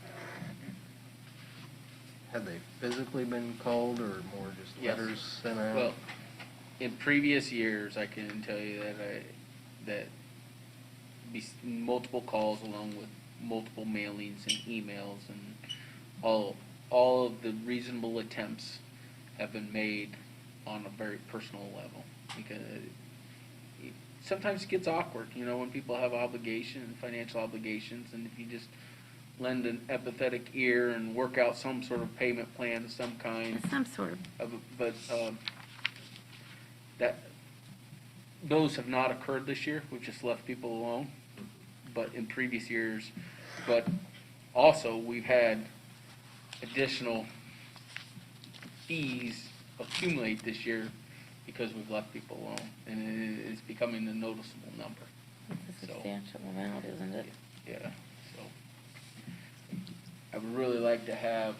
Have they physically been called or more just Yes. letters sent out? Well, in previous years, I can tell you that multiple calls along with multiple mailings and emails and all of the reasonable attempts have been made on a very personal level, because sometimes it gets awkward, when people have obligations, financial obligations, and if you just lend an empathetic ear and work out some sort of payment plan of some kind. Some sort of. But those have not occurred this year. We've just left people alone. But in previous years, but also we've had additional fees accumulate this year because we've left people alone, and it's becoming a noticeable number. It's a substantial amount, isn't it? Yeah, so I would really like to have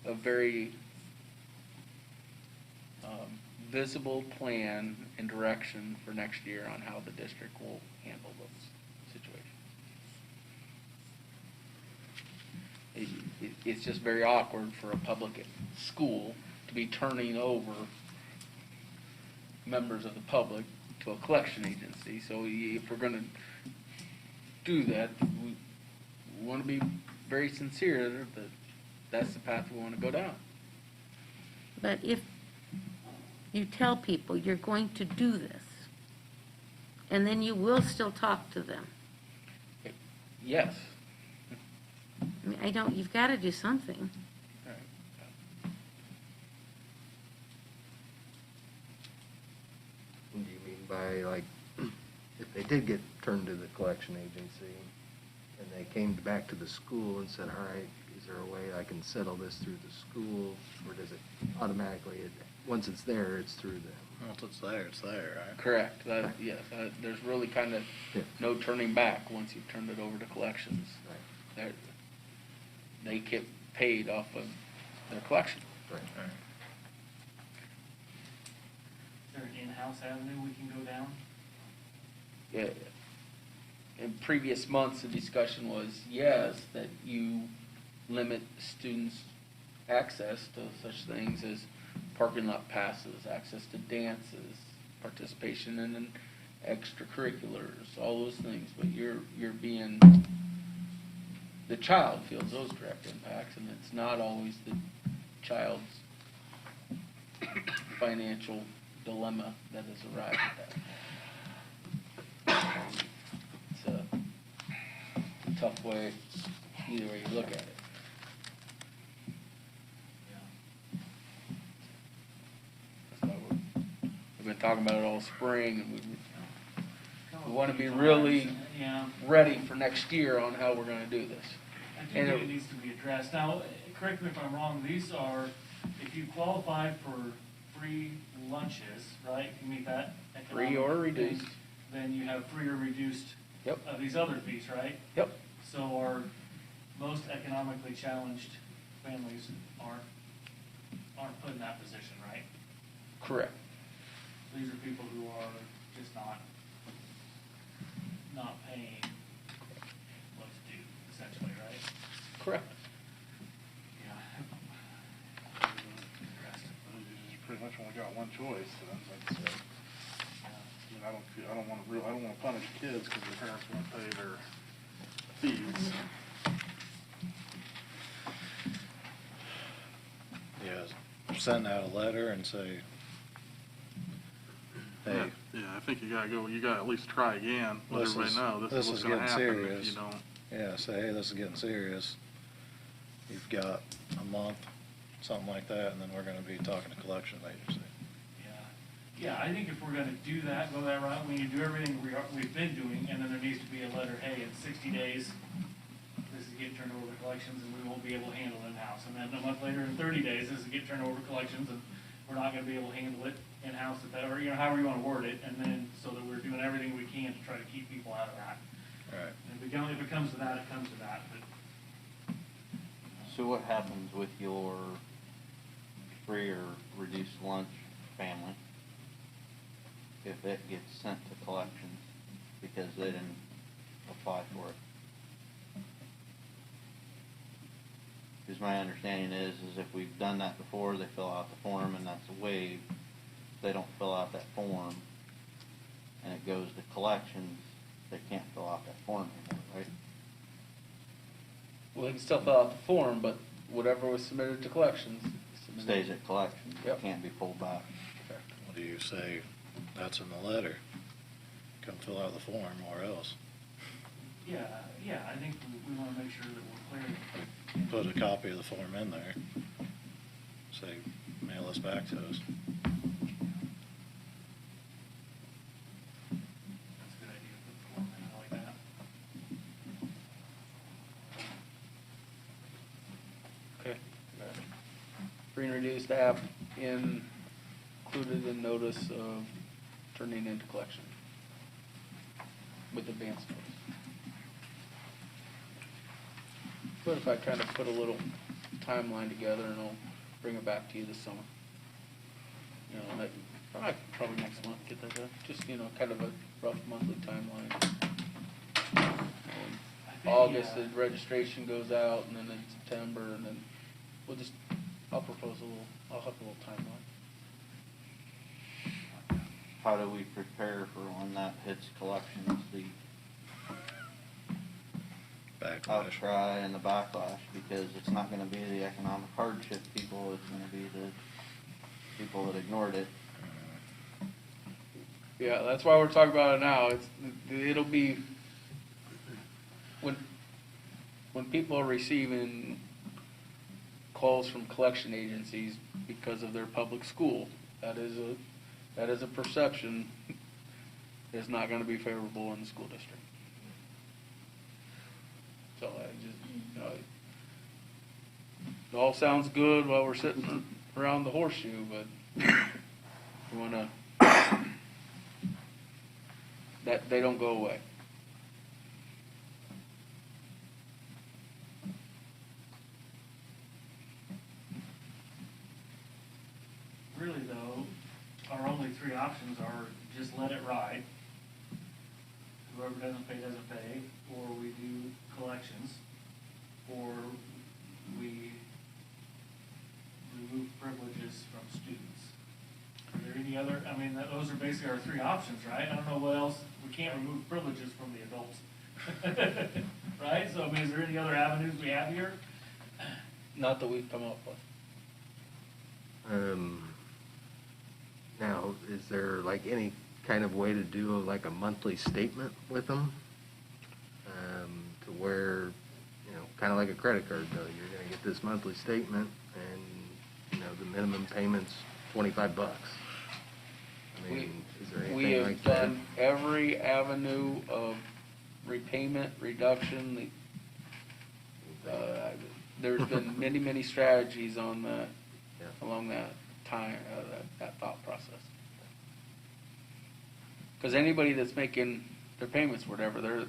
a very visible plan and direction for next year on how the district will handle those situations. It's just very awkward for a public school to be turning over members of the public to a collection agency. So if we're going to do that, we want to be very sincere that that's the path we want to go down. But if you tell people you're going to do this, and then you will still talk to them. Yes. I mean, you've got to do something. Do you mean by, like, if they did get turned to the collection agency and they came back to the school and said, all right, is there a way I can settle this through the school, or does it automatically, once it's there, it's through them? once it's there, right? Correct. Yes. There's really kind of no turning back once you've turned it over to collections. Right. They get paid off of their collection. Right. Is there an in-house avenue we can go down? Yeah. In previous months, the discussion was, yes, that you limit students' access to such things as parking lot passes, access to dances, participation in extracurriculars, all those things. But the child feels those direct impacts, and it's not always the child's financial dilemma that has arrived at that. It's a tough way, either way you look at it. That's why we've been talking about it all spring, and We want to be really Yeah. ready for next year on how we're going to do this. I do And think it needs to be addressed. Now, correct me if I'm wrong, these are, if you qualify for free lunches, right, if you meet that Free economic or thing, reduced. then you have free or reduced Yep. of these other fees, right? Yep. So our most economically challenged families aren't put in that position, right? Correct. These are people who are just not paying what's due, essentially, right? Correct. Yeah. You pretty much only got one choice, so that's, I mean, I don't wanna punish kids because their parents won't pay their fees. Yeah, send out a letter and say, hey, Yeah, I think you gotta at least try again, let This everybody is- know, this this is what's is gonna getting happen if serious. you don't. yeah, say, hey, this is getting serious. You've got a month, something like that, and then we're gonna be talking to collection agency. Yeah, I think if we're gonna do that, go that route, we need to do everything we've been doing, and then there needs to be a letter, hey, in 60 days, this is getting turned over to collections, and we won't be able to handle it in-house. And then a month later, in 30 days, this is getting turned over to collections, and we're not gonna be able to handle it in-house at that, or, however you wanna word it, and then, so that we're doing everything we can to try to keep people out of that. Right. And if it comes to that, it comes to that, but. So what happens with your free or reduced lunch family if it gets sent to collections because they didn't apply for it? Because my understanding is if we've done that before, they fill out the form and that's waived. If they don't fill out that form and it goes to collections, they can't fill out that form anymore, right? Well, they can still fill out the form, but whatever was submitted to collections is submitted. Stays at collections, it Yep. can't be pulled back. What do you say, that's in the letter, come fill out the form or else? Yeah, I think we wanna make sure that we're clear. Put a copy of the form in there, say, mail this back to us. That's a good idea, put the form in, I like that. Okay. Free and reduced app included in notice of turning into collection with advance notice. But if I kind of put a little timeline together and I'll bring it back to you this summer. Probably next month, get that done. Just, kind of a rough monthly timeline. August, the registration goes out, and then in September, and then I'll propose I'll have a little timeline. How do we prepare for when that hits collections, the Backlash. outcry and the backlash? Because it's not gonna be the economic hardship people, it's gonna be the people that ignored it. Yeah, that's why we're talking about it now. It'll be, when people are receiving calls from collection agencies because of their public school, that is a perception is not gonna be favorable in the school district. So it all sounds good while we're sitting around the horseshoe, but we wanna, that they don't go away. Really though, our only three options are just let it ride. Whoever doesn't pay, or we do collections, or we remove privileges from students. Are there any other, those are basically our three options, right? I don't know what else, we can't remove privileges from the adults. Right? So, is there any other avenues we have here? Not that we've come up with. Now, is there like any kind of way to do like a monthly statement with them? To where, kind of like a credit card bill, you're gonna get this monthly statement and, the minimum payment's $25. mean, is there We anything have like that? done every avenue of repayment, reduction. There's been many, many strategies on that, Yeah. along that time, that thought process. Because anybody that's making their payments, whatever,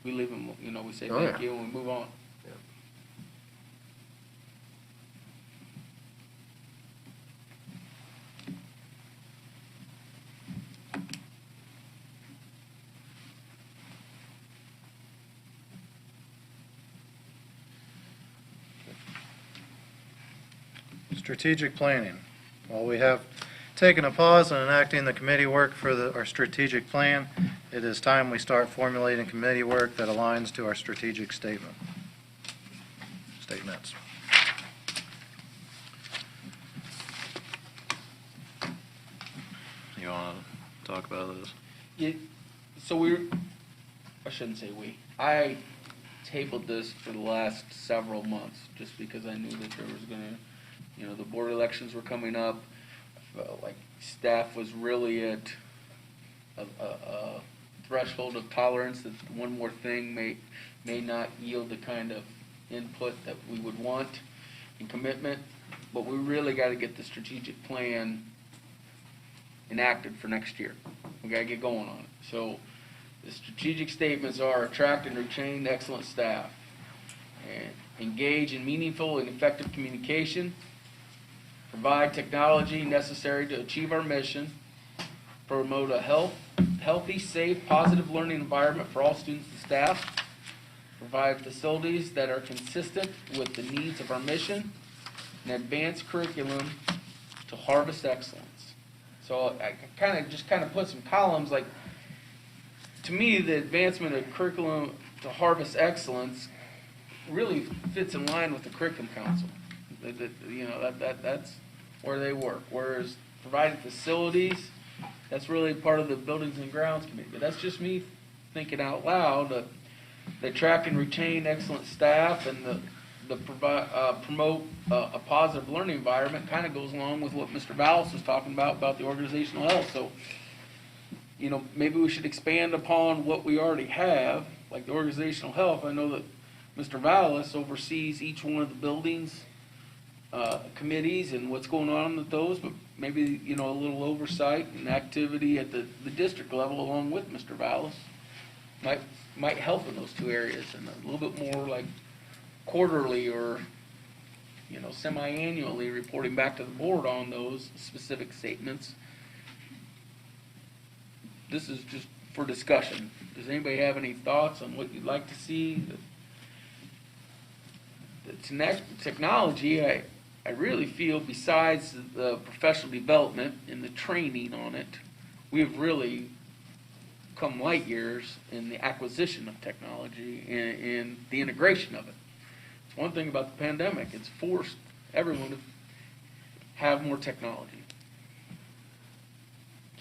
we leave them, we say Oh, thank yeah. you and we move on. Yeah. Strategic planning. While we have taken a pause in enacting the committee work for our strategic plan, it is time we start formulating committee work that aligns to our strategic statements. You want to talk about this? I shouldn't say we. I tabled this for the last several months just because I knew that there was going to, the board elections were coming up. I felt like staff was really at a threshold of tolerance that one more thing may not yield the kind of input that we would want and commitment. But we really got to get the strategic plan enacted for next year. We got to get going on it. So the strategic statements are attract and retain excellent staff, and engage in meaningful and effective communication, provide technology necessary to achieve our mission, promote a healthy, safe, positive learning environment for all students and staff, provide facilities that are consistent with the needs of our mission, and advance curriculum to harvest excellence. So I kind of put some columns like, to me, the advancement of curriculum to harvest excellence really fits in line with the Curriculum Council. That's where they work. Whereas providing facilities, that's really part of the Buildings and Grounds Committee. But that's just me thinking out loud. They attract and retain excellent staff, and promote a positive learning environment kind of goes along with what Mr. Vallis was talking about the organizational health. So, maybe we should expand upon what we already have, like the organizational health. I know that Mr. Vallis oversees each one of the buildings, committees and what's going on with those, but maybe, a little oversight and activity at the district level along with Mr. Vallis might help in those two areas, and a little bit more like quarterly or, semi-annually reporting back to the board on those specific statements. This is just for discussion. Does anybody have any thoughts on what you'd like to see? The technology, I really feel, besides the professional development and the training on it, we've really come light years in the acquisition of technology and the integration of it. It's one thing about the pandemic. It's forced everyone to have more technology.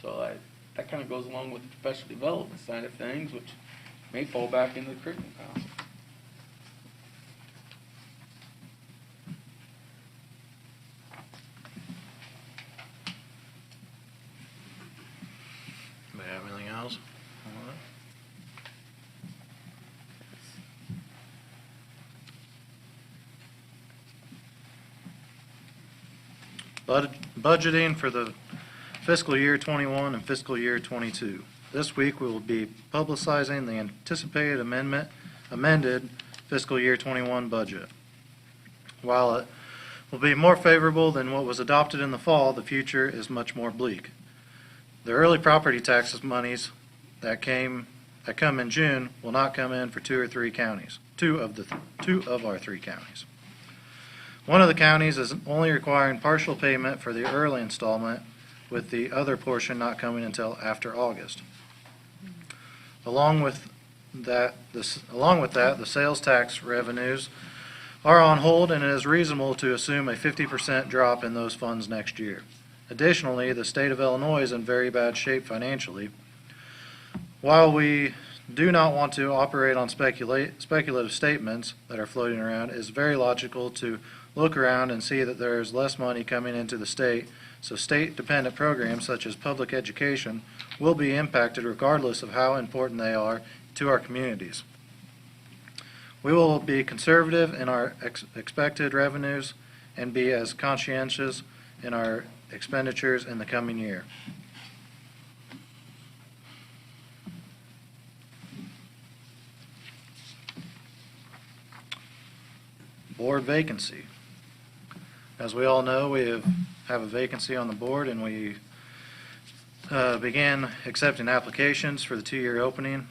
So that kind of goes along with the professional development side of things, which may fall back into the Curriculum Council. Anybody have anything else? Budgeting for the fiscal year 21 and fiscal year 22. This week we will be publicizing the anticipated amended fiscal year 21 budget. While it will be more favorable than what was adopted in the fall, the future is much more bleak. The early property taxes monies that come in June will not come in for two of our three counties. One of the counties is only requiring partial payment for the early installment, with the other portion not coming until after August. Along with that, the sales tax revenues are on hold, and it is reasonable to assume a 50% drop in those funds next year. Additionally, the state of Illinois is in very bad shape financially. While we do not want to operate on speculative statements that are floating around, it is very logical to look around and see that there is less money coming into the state, so state-dependent programs such as public education will be impacted regardless of how important they are to our communities. We will be conservative in our expected revenues and be as conscientious in our expenditures in the coming year. Board vacancy. As we all know, we have a vacancy on the board, and we began accepting applications for the 2-year opening.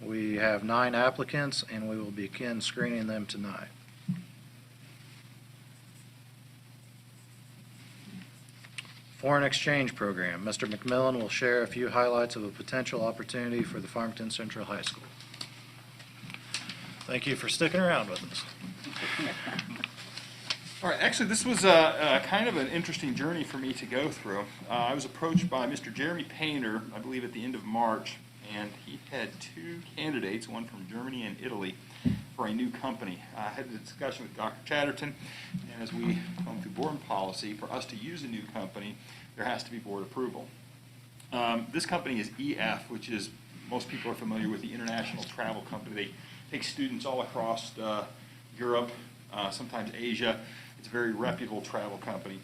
We have 9 applicants, and we will begin screening them tonight. Foreign exchange program. Mr. McMillan will share a few highlights of a potential opportunity for the Farmington Central High School. Thank you for sticking around with us. All right, actually, this was kind of an interesting journey for me to go through. I was approached by Mr. Jeremy Painter, I believe at the end of March, and he had 2 candidates, one from Germany and Italy, for a new company. I had a discussion with Dr. Chatterton, and as we went through board policy, for us to use a new company, there has to be board approval. This company is EF, which is, most people are familiar with, the international travel company. They take students all across Europe, sometimes Asia. It's a very reputable travel company.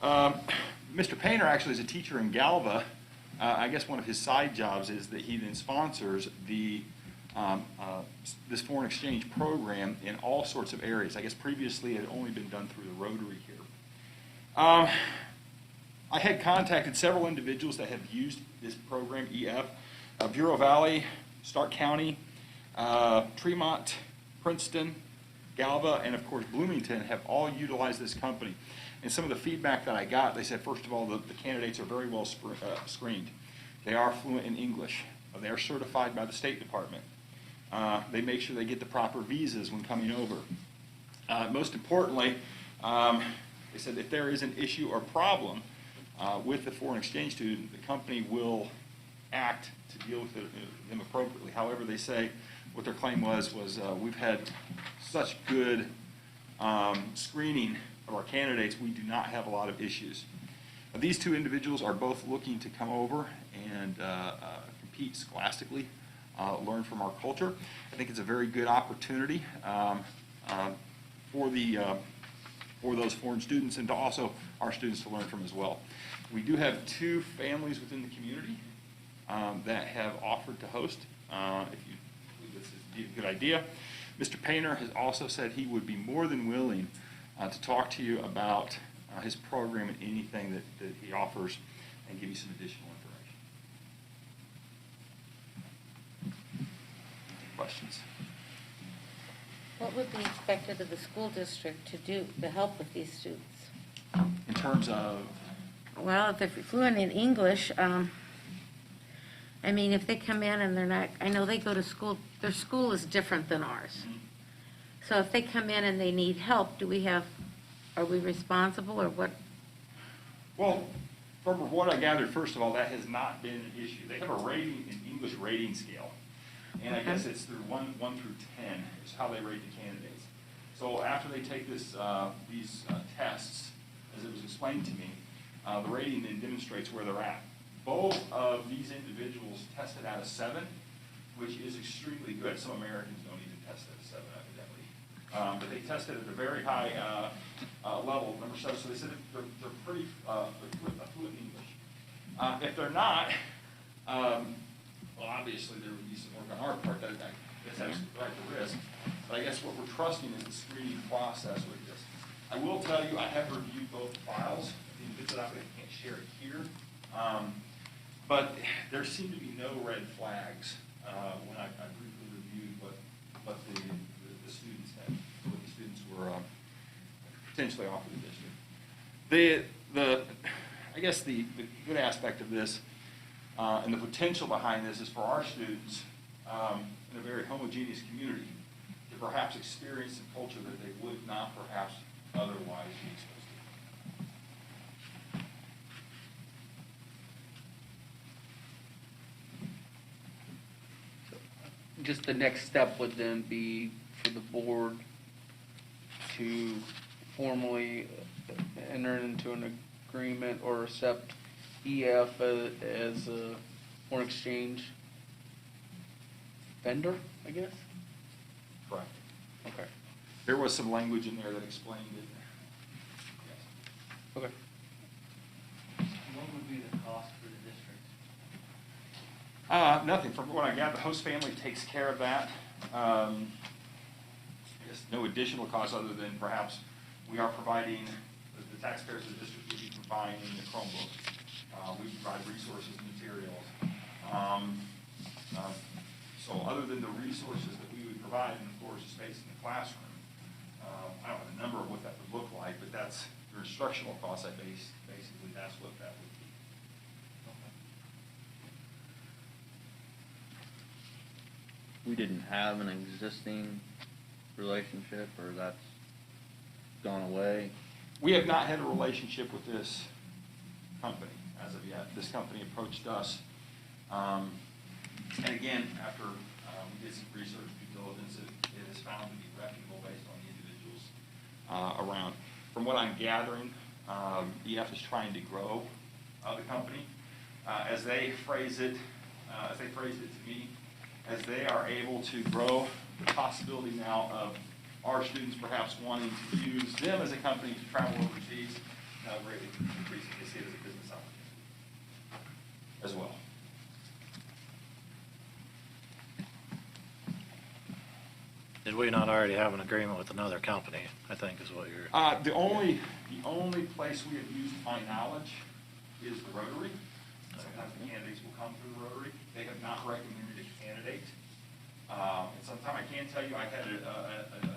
Mr. Painter actually is a teacher in Galva. I guess one of his side jobs is that he then sponsors the this foreign exchange program in all sorts of areas. I guess previously it had only been done through the Rotary here. I had contacted several individuals that have used this program, EF. Bureau Valley, Stark County, Tremont, Princeton, Galva, and of course Bloomington have all utilized this company. And some of the feedback that I got, they said, first of all, the candidates are very well screened. They are fluent in English. They are certified by the State Department. They make sure they get the proper visas when coming over. Most importantly, they said if there is an issue or problem with the foreign exchange student, the company will act to deal with them appropriately. However, they say what their claim was we've had such good screening of our candidates, we do not have a lot of issues. These 2 individuals are both looking to come over and compete scholastically, learn from our culture. I think it's a very good opportunity for those foreign students and to also our students to learn from as well. We do have 2 families within the community that have offered to host. If you believe this is a good idea. Mr. Painter has also said he would be more than willing to talk to you about his program and anything that he offers and give you some additional information. Questions? What would be expected of the school district to do to help with these students? In terms of? Well, if they're fluent in English, I mean, if they come in and they're not, I know they go to school, their school is different than ours. So if they come in and they need help, are we responsible or what? Well, from what I gathered, first of all, that has not been an issue. They have a rating, an English rating scale. And I guess it's through 1 through 10 is how they rate the candidates. So after they take these tests, as it was explained to me, the rating then demonstrates where they're at. Both of these individuals tested out of 7, which is extremely good. Some Americans don't even test at a 7, evidently. But they tested at a very high level, number 7. So they said they're pretty fluent in English. If they're not, well, obviously there would be some work on our part. That's absolutely right to risk. But I guess what we're trusting is the screening process with this. I will tell you, I have reviewed both files. I can't share it here. But there seem to be no red flags when I briefly reviewed what the students had, what the students were potentially offered the district. I guess the good aspect of this and the potential behind this is for our students in a very homogeneous community to perhaps experience the culture that they would not perhaps otherwise be exposed to. Just the next step would then be for the board to formally enter into an agreement or accept EF as a foreign exchange vendor, I guess? Correct. Okay. There was some language in there that explained it. Yes. Okay. What would be the cost for the district? Nothing. From what I gather, the host family takes care of that. I guess no additional cost other than perhaps we are providing, the taxpayers of the district will be providing the Chromebooks. We provide resources and materials. So other than the resources that we would provide, and of course, space in the classroom, I don't have a number of what that would look like, but that's your instructional costs. Basically, that's what that would be. We didn't have an existing relationship, or that's gone away? We have not had a relationship with this company as of yet. This company approached us. And again, after we did some research, due diligence, it is found to be reputable based on the individuals around. From what I'm gathering, EF is trying to grow the company. As they phrased it to me, as they are able to grow, the possibility now of our students perhaps wanting to use them as a company to travel overseas greatly increasing. They see it as a business opportunity as well. Did we not already have an agreement with another company, I think is what you're... The only place we have used, to my knowledge, is the Rotary. Sometimes the candidates will come through the Rotary. They have not recommended a candidate. And sometime I can tell you, I had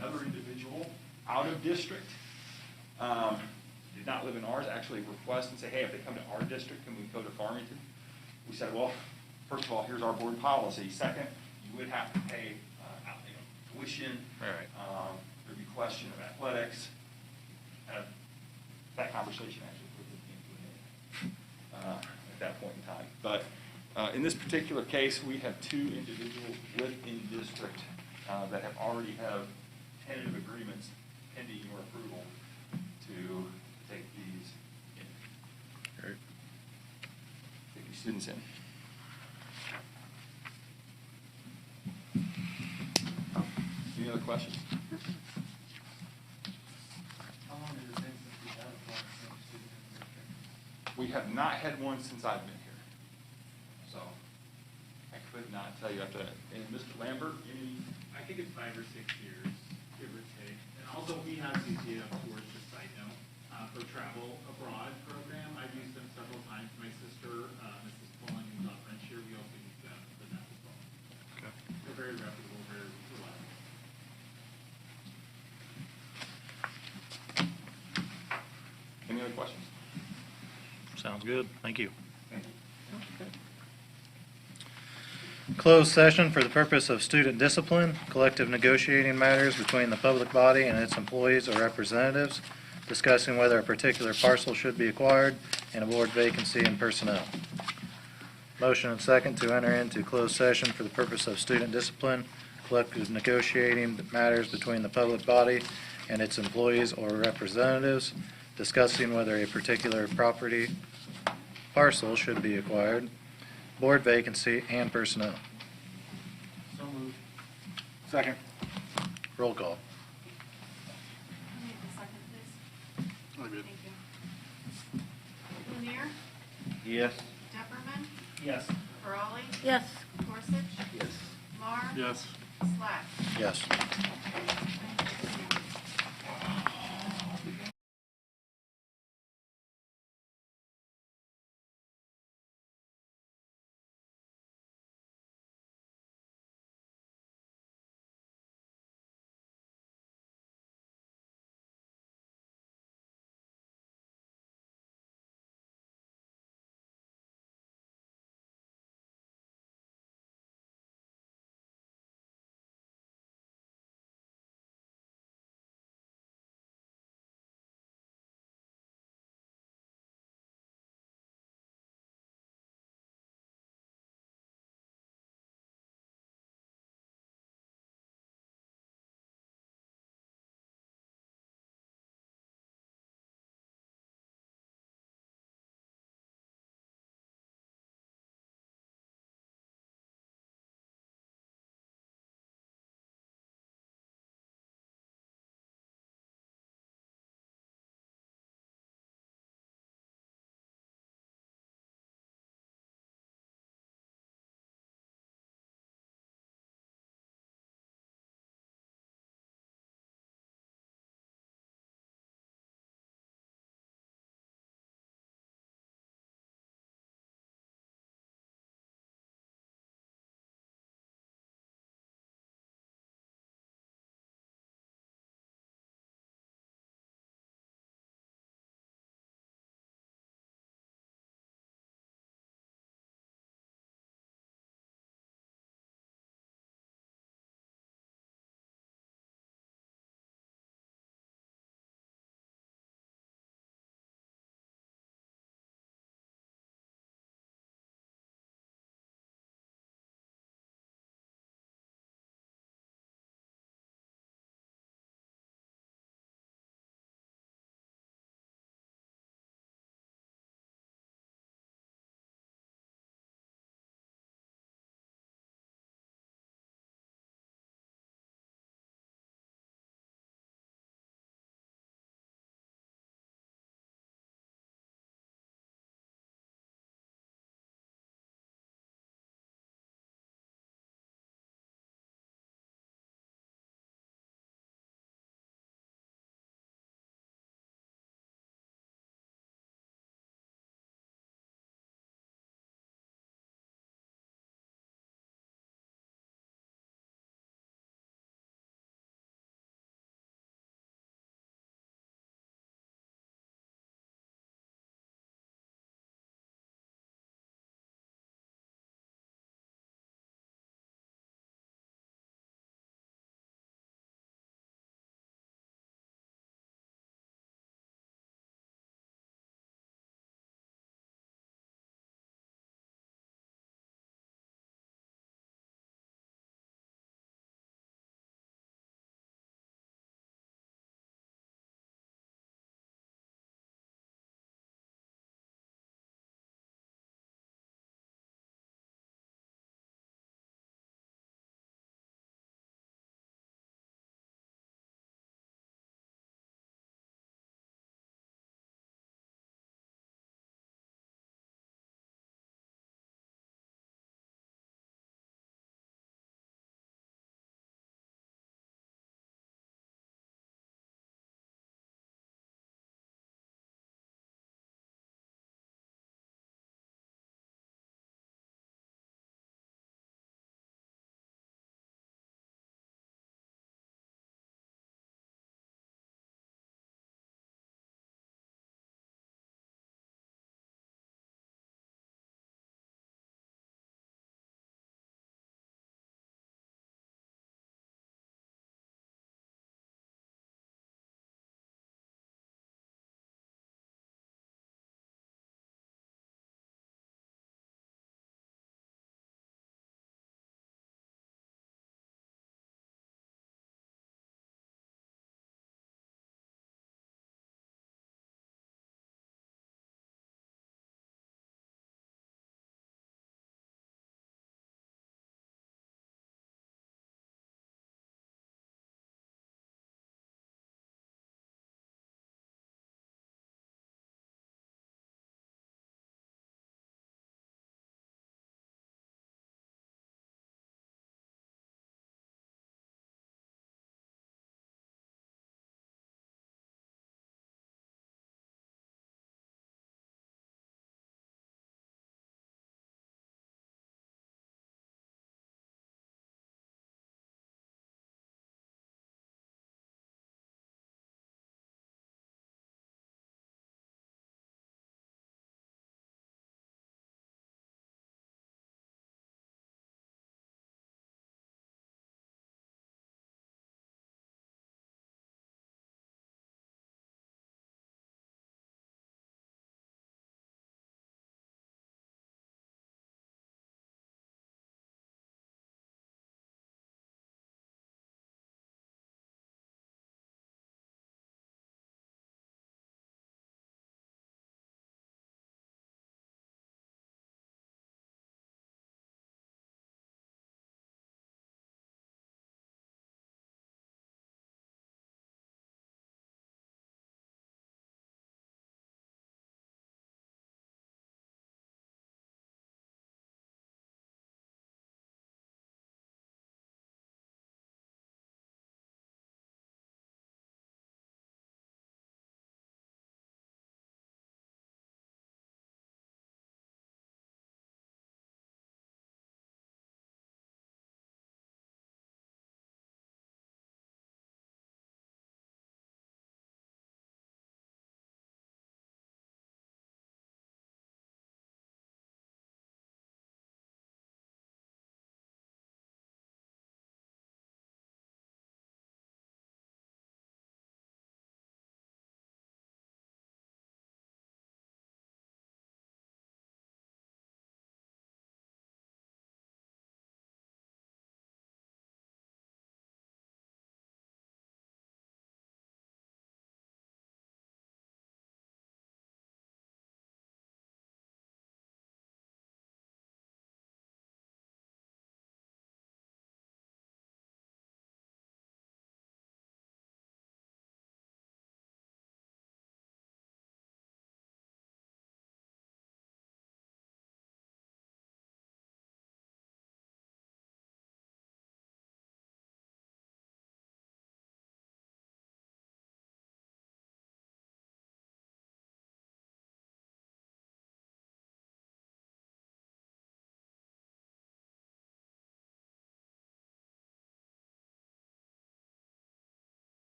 another individual out of district, did not live in ours, actually request and say, hey, if they come to our district, can we go to Farmington? We said, well, first of all, here's our board policy. Second, you would have to pay tuition. Right. There'd be question of athletics. That conversation actually quickly came to an end at that point in time. But in this particular case, we have two individuals within district that have already have tentative agreements pending your approval to take these in. Great. Take these students in. Any other questions? How long has it been since we've had a foreign exchange student in the district? We have not had one since I've been here. So I could not tell you after that. And Mr. Lambert, any? I think it's 5 or 6 years, give or take. And also, we have CCF tours, just side note, for travel abroad program. I've used them several times. My sister, Mrs. Pullen, who's on French here, we also use them for that as well. Okay. They're very reputable, very reliable. Any other questions? Sounds good. Thank you. Thank you. Closed session for the purpose of student discipline, collective negotiating matters between the public body and its employees or representatives, discussing whether a particular parcel should be acquired, and a board vacancy in personnel. Motion and second to enter into closed session for the purpose of student discipline, collective negotiating matters between the public body and its employees or representatives, discussing whether a particular property parcel should be acquired, board vacancy, and personnel. So moved. Second. Roll call. Who made the second, please? I did. Thank you. Lanier? Yes. Depperman? Yes. Farley? Yes. Gorsuch? Yes. Marr? Yes. Slack? Yes.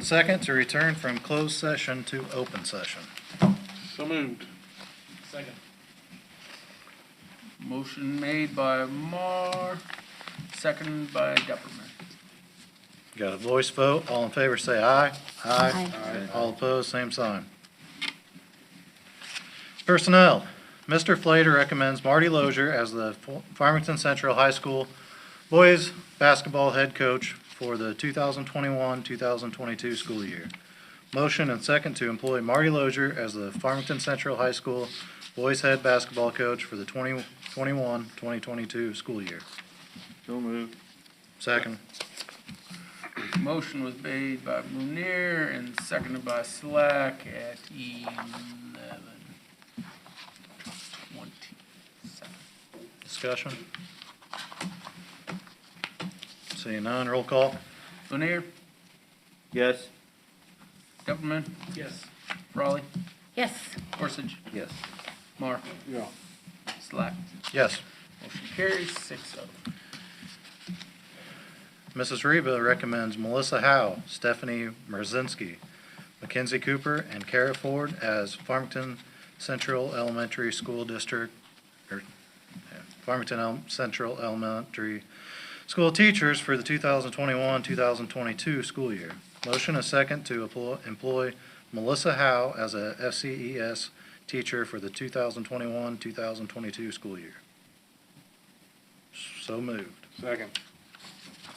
and second to return from closed session to open session. So moved. Second. Motion made by Mar, seconded by Depperman. Got a voice vote. All in favor say aye. Aye. All opposed, same sign. Personnel. Mr. Flater recommends Marty Lozier as the Farmington Central High School boys basketball head coach for the 2021-2022 school year. Motion and second to employ Marty Lozier as the Farmington Central High School boys head basketball coach for the 2021-2022 school year. So moved. Second. Motion was made by Munier and seconded by Slack at 11:27. Discussion. Seeing none, roll call. Munier, Yes. Depperman, Yes. Raleigh, Yes. Gorsuch, Yes. Mar, Yeah. Slack. Yes. Motion carries 6-0. Mrs. Reba recommends Melissa Howe, Stephanie Merzinski, Mackenzie Cooper, and Kara Ford as Farmington Central Elementary School District, Central Elementary School teachers for the 2021-2022 school year. Motion a second to employ Melissa Howe as a FCES teacher for the 2021-2022 school year. So moved. Second.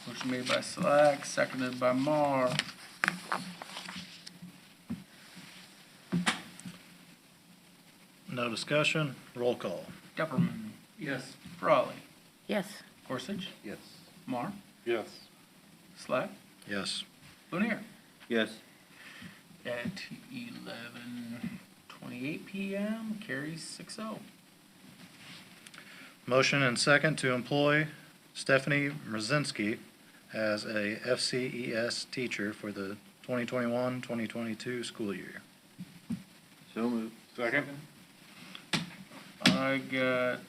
Motion made by Slack, seconded by Mar. No discussion, roll call. Depperman, Yes. Raleigh, Yes. Gorsuch, Yes. Mar, Yes. Slack, Yes. Munier. Yes. At 11:28 PM, carries 6-0. Motion and second to employ Stephanie Mrzinski as a FCES teacher for the 2021-2022 school year. So moved. Second. I got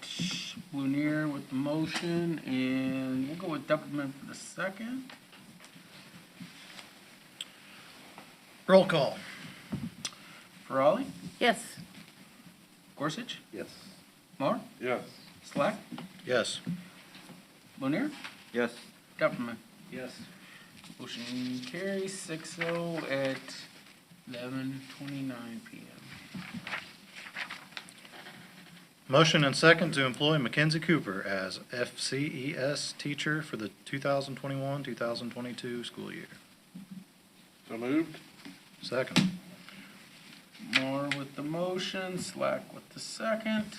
Munier with the motion, and we'll go with Depperman for the second. Roll call. Raleigh, Yes. Gorsuch, Yes. Mar, Yes. Slack, Yes. Munier, Yes. Depperman. Yes. Motion carries 6-0 at 11:29 PM. Motion and second to employ Mackenzie Cooper as FCES teacher for the 2021-2022 school year. So moved. Second. Mar with the motion, Slack with the second.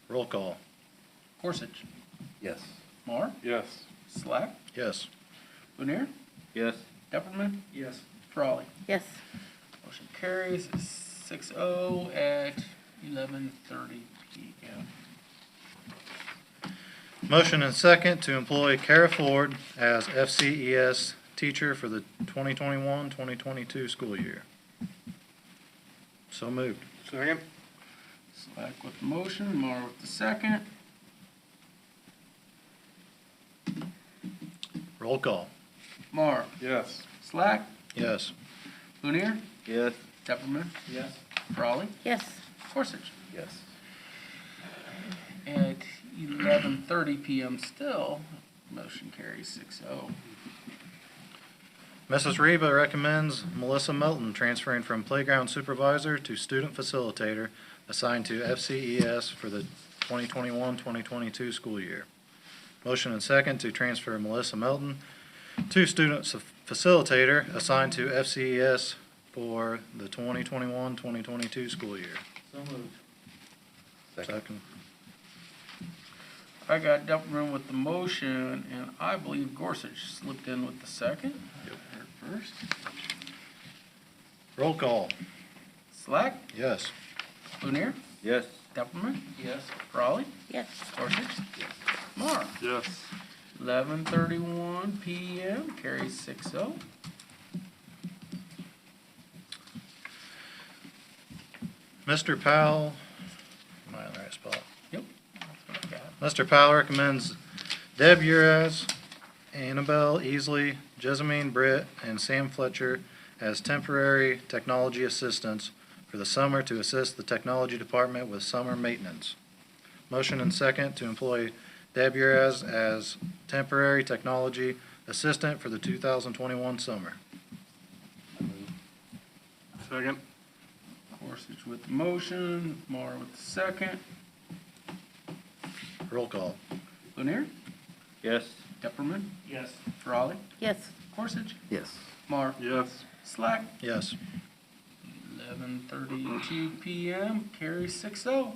Roll call. Gorsuch, Yes. Mar, Yes. Slack, Yes. Munier, Yes. Depperman, Yes. Raleigh. Yes. Motion carries 6-0 at 11:30 PM. Motion and second to employ Kara Ford as FCES teacher for the 2021-2022 school year. So moved. Second. Slack with the motion, Mar with the second. Roll call. Mar, Yes. Slack, Yes. Munier, Yes. Depperman, Yes. Raleigh, Yes. Gorsuch. Yes. At 11:30 PM still, motion carries 6-0. Mrs. Reba recommends Melissa Melton transferring from playground supervisor to student facilitator assigned to FCES for the 2021-2022 school year. Motion and second to transfer Melissa Melton to student facilitator assigned to FCES for the 2021-2022 school year. So moved. Second. I got Depperman with the motion, and I believe Gorsuch slipped in with the second. Heard first. Roll call. Slack, Yes. Munier, Yes. Depperman, Yes. Raleigh, Yes. Gorsuch, Mar. Yes. 11:31 PM, carries 6-0. Mr. Powell, am I in the right spot? Yep. That's what I got. Mr. Powell recommends Deb Uraz Annabelle Easley, Jessamine Britt, and Sam Fletcher as temporary technology assistants for the summer to assist the technology department with summer maintenance. Motion and second to employ Deb Uraz as temporary technology assistant for the 2021 summer. Second. Gorsuch with the motion, Mar with the second. Roll call. Lanier? Yes. Pepperman? Yes. Frawley? Yes. Gorsuch? Yes. Mar? Yes. Slack? Yes. 11:32 PM, carries 6-0.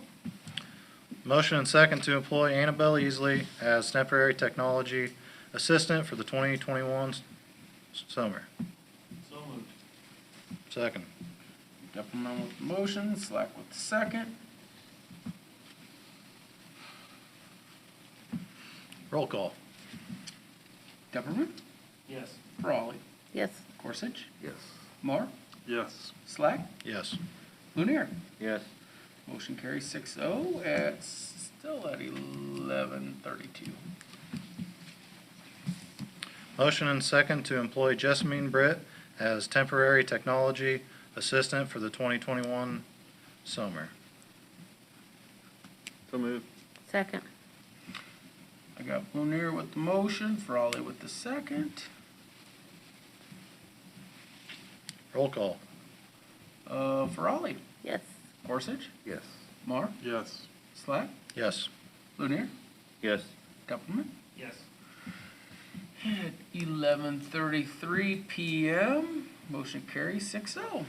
Motion and second to employ Annabelle Easley as temporary technology assistant for the 2021 summer. So moved. Second. Pepperman with the motion, Slack with the second. Roll call. Pepperman? Yes. Frawley? Yes. Gorsuch? Yes. Mar? Yes. Slack? Yes. Lanier? Yes. Motion carries 6-0 at, still at 11:32. Motion and second to employ Jessamine Britt as temporary technology assistant for the 2021 summer. So moved. Second. I got Lanier with the motion, Frawley with the second. Roll call. Frawley? Yes. Gorsuch? Yes. Mar? Yes. Slack? Yes. Lanier? Yes. Pepperman? Yes. At 11:33 PM, motion carries 6-0.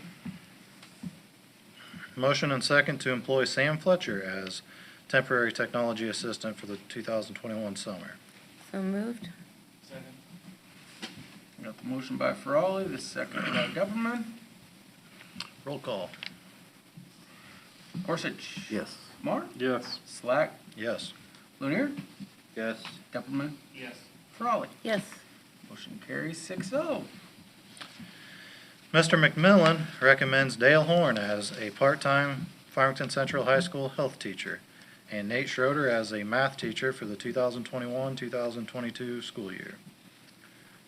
Motion and second to employ Sam Fletcher as temporary technology assistant for the 2021 summer. So moved. Second. Got the motion by Frawley, the second by Pepperman. Roll call. Gorsuch? Yes. Mar? Yes. Slack? Yes. Lanier? Yes. Pepperman? Yes. Frawley? Yes. Motion carries 6-0. Mr. McMillan recommends Dale Horn as a part-time Farmington Central High School health teacher and Nate Schroeder as a math teacher for the 2021-2022 school year.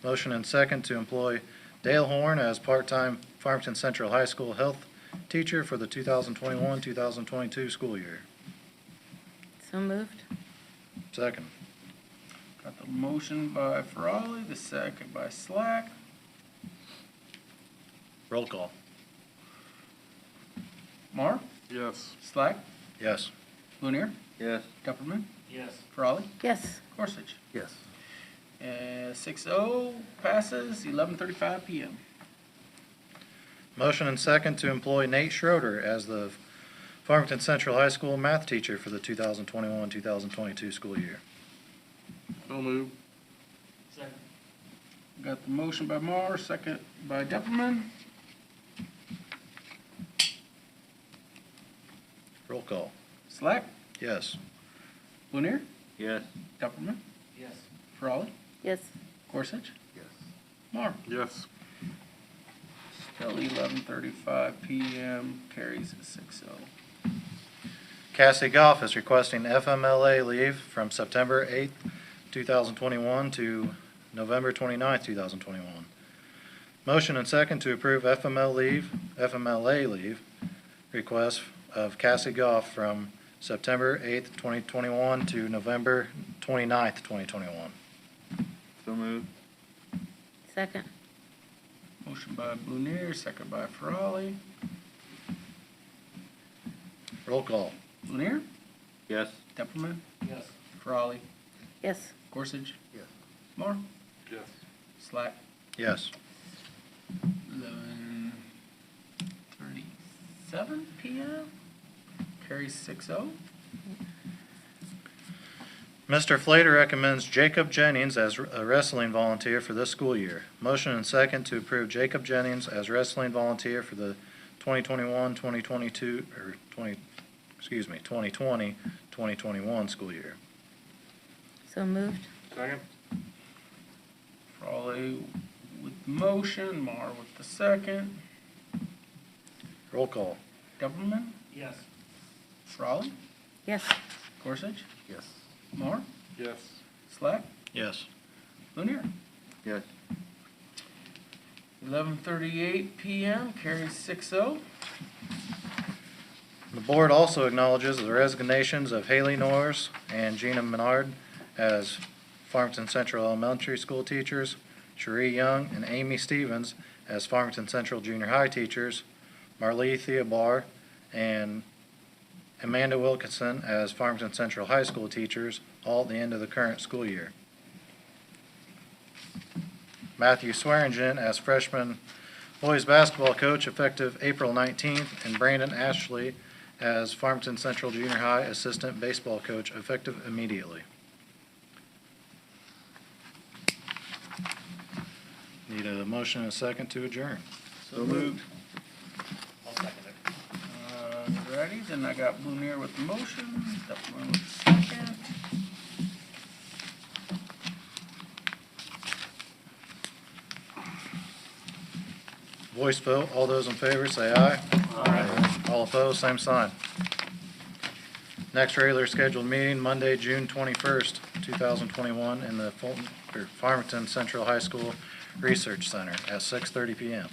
Motion and second to employ Dale Horn as part-time Farmington Central High School health teacher for the 2021-2022 school year. So moved. Second. Got the motion by Frawley, the second by Slack. Roll call. Mar? Yes. Slack? Yes. Lanier? Yes. Pepperman? Yes. Frawley? Yes. Gorsuch? Yes. 6-0 passes, 11:35 PM. Motion and second to employ Nate Schroeder as the Farmington Central High School math teacher for the 2021-2022 school year. So moved. Second. Got the motion by Mar, second by Pepperman. Roll call. Slack? Yes. Lanier? Yes. Pepperman? Yes. Frawley? Yes. Gorsuch? Yes. Mar? Yes. Still 11:35 PM, carries at 6-0. Cassie Goff is requesting FMLA leave from September 8th, 2021 to November 29th, 2021. Motion and second to approve FMLA leave request of Cassie Goff from September 8th, 2021 to November 29th, 2021. So moved. Second. Motion by Lanier, second by Frawley. Roll call. Lanier? Yes. Pepperman? Yes. Frawley? Yes. Gorsuch? Yes. Mar? Yes. Slack? Yes. 11:37 PM, carries 6-0. Mr. Flater recommends Jacob Jennings as a wrestling volunteer for this school year. Motion and second to approve Jacob Jennings as wrestling volunteer for the 2020-2021 school year. So moved. Second. Frawley with the motion, Mar with the second. Roll call. Pepperman? Yes. Frawley? Yes. Gorsuch? Yes. Mar? Yes. Slack? Yes. Lunier. Yes. 11:38 PM, carries 6-0. The board also acknowledges the resignations of Haley Norris and Gina Menard as Farmington Central Elementary School teachers, Cherie Young and Amy Stevens as Farmington Central Junior High teachers, Marlee Theobar and Amanda Wilkinson as Farmington Central High School teachers, all at the end of the current school year. Matthew Swearingen as freshman boys basketball coach effective April 19th, and Brandon Ashley as Farmington Central Junior High assistant baseball coach effective immediately. Need a motion and a second to adjourn. So moved. I'll second it. Righty, then I got Lunier with the motion, Duffman with the second. Voice vote, all those in favor say aye. Aye. All opposed, same sign. Next regular scheduled meeting, Monday, June 21st, 2021, in the Farmington Central High School Research Center at 6:30 PM.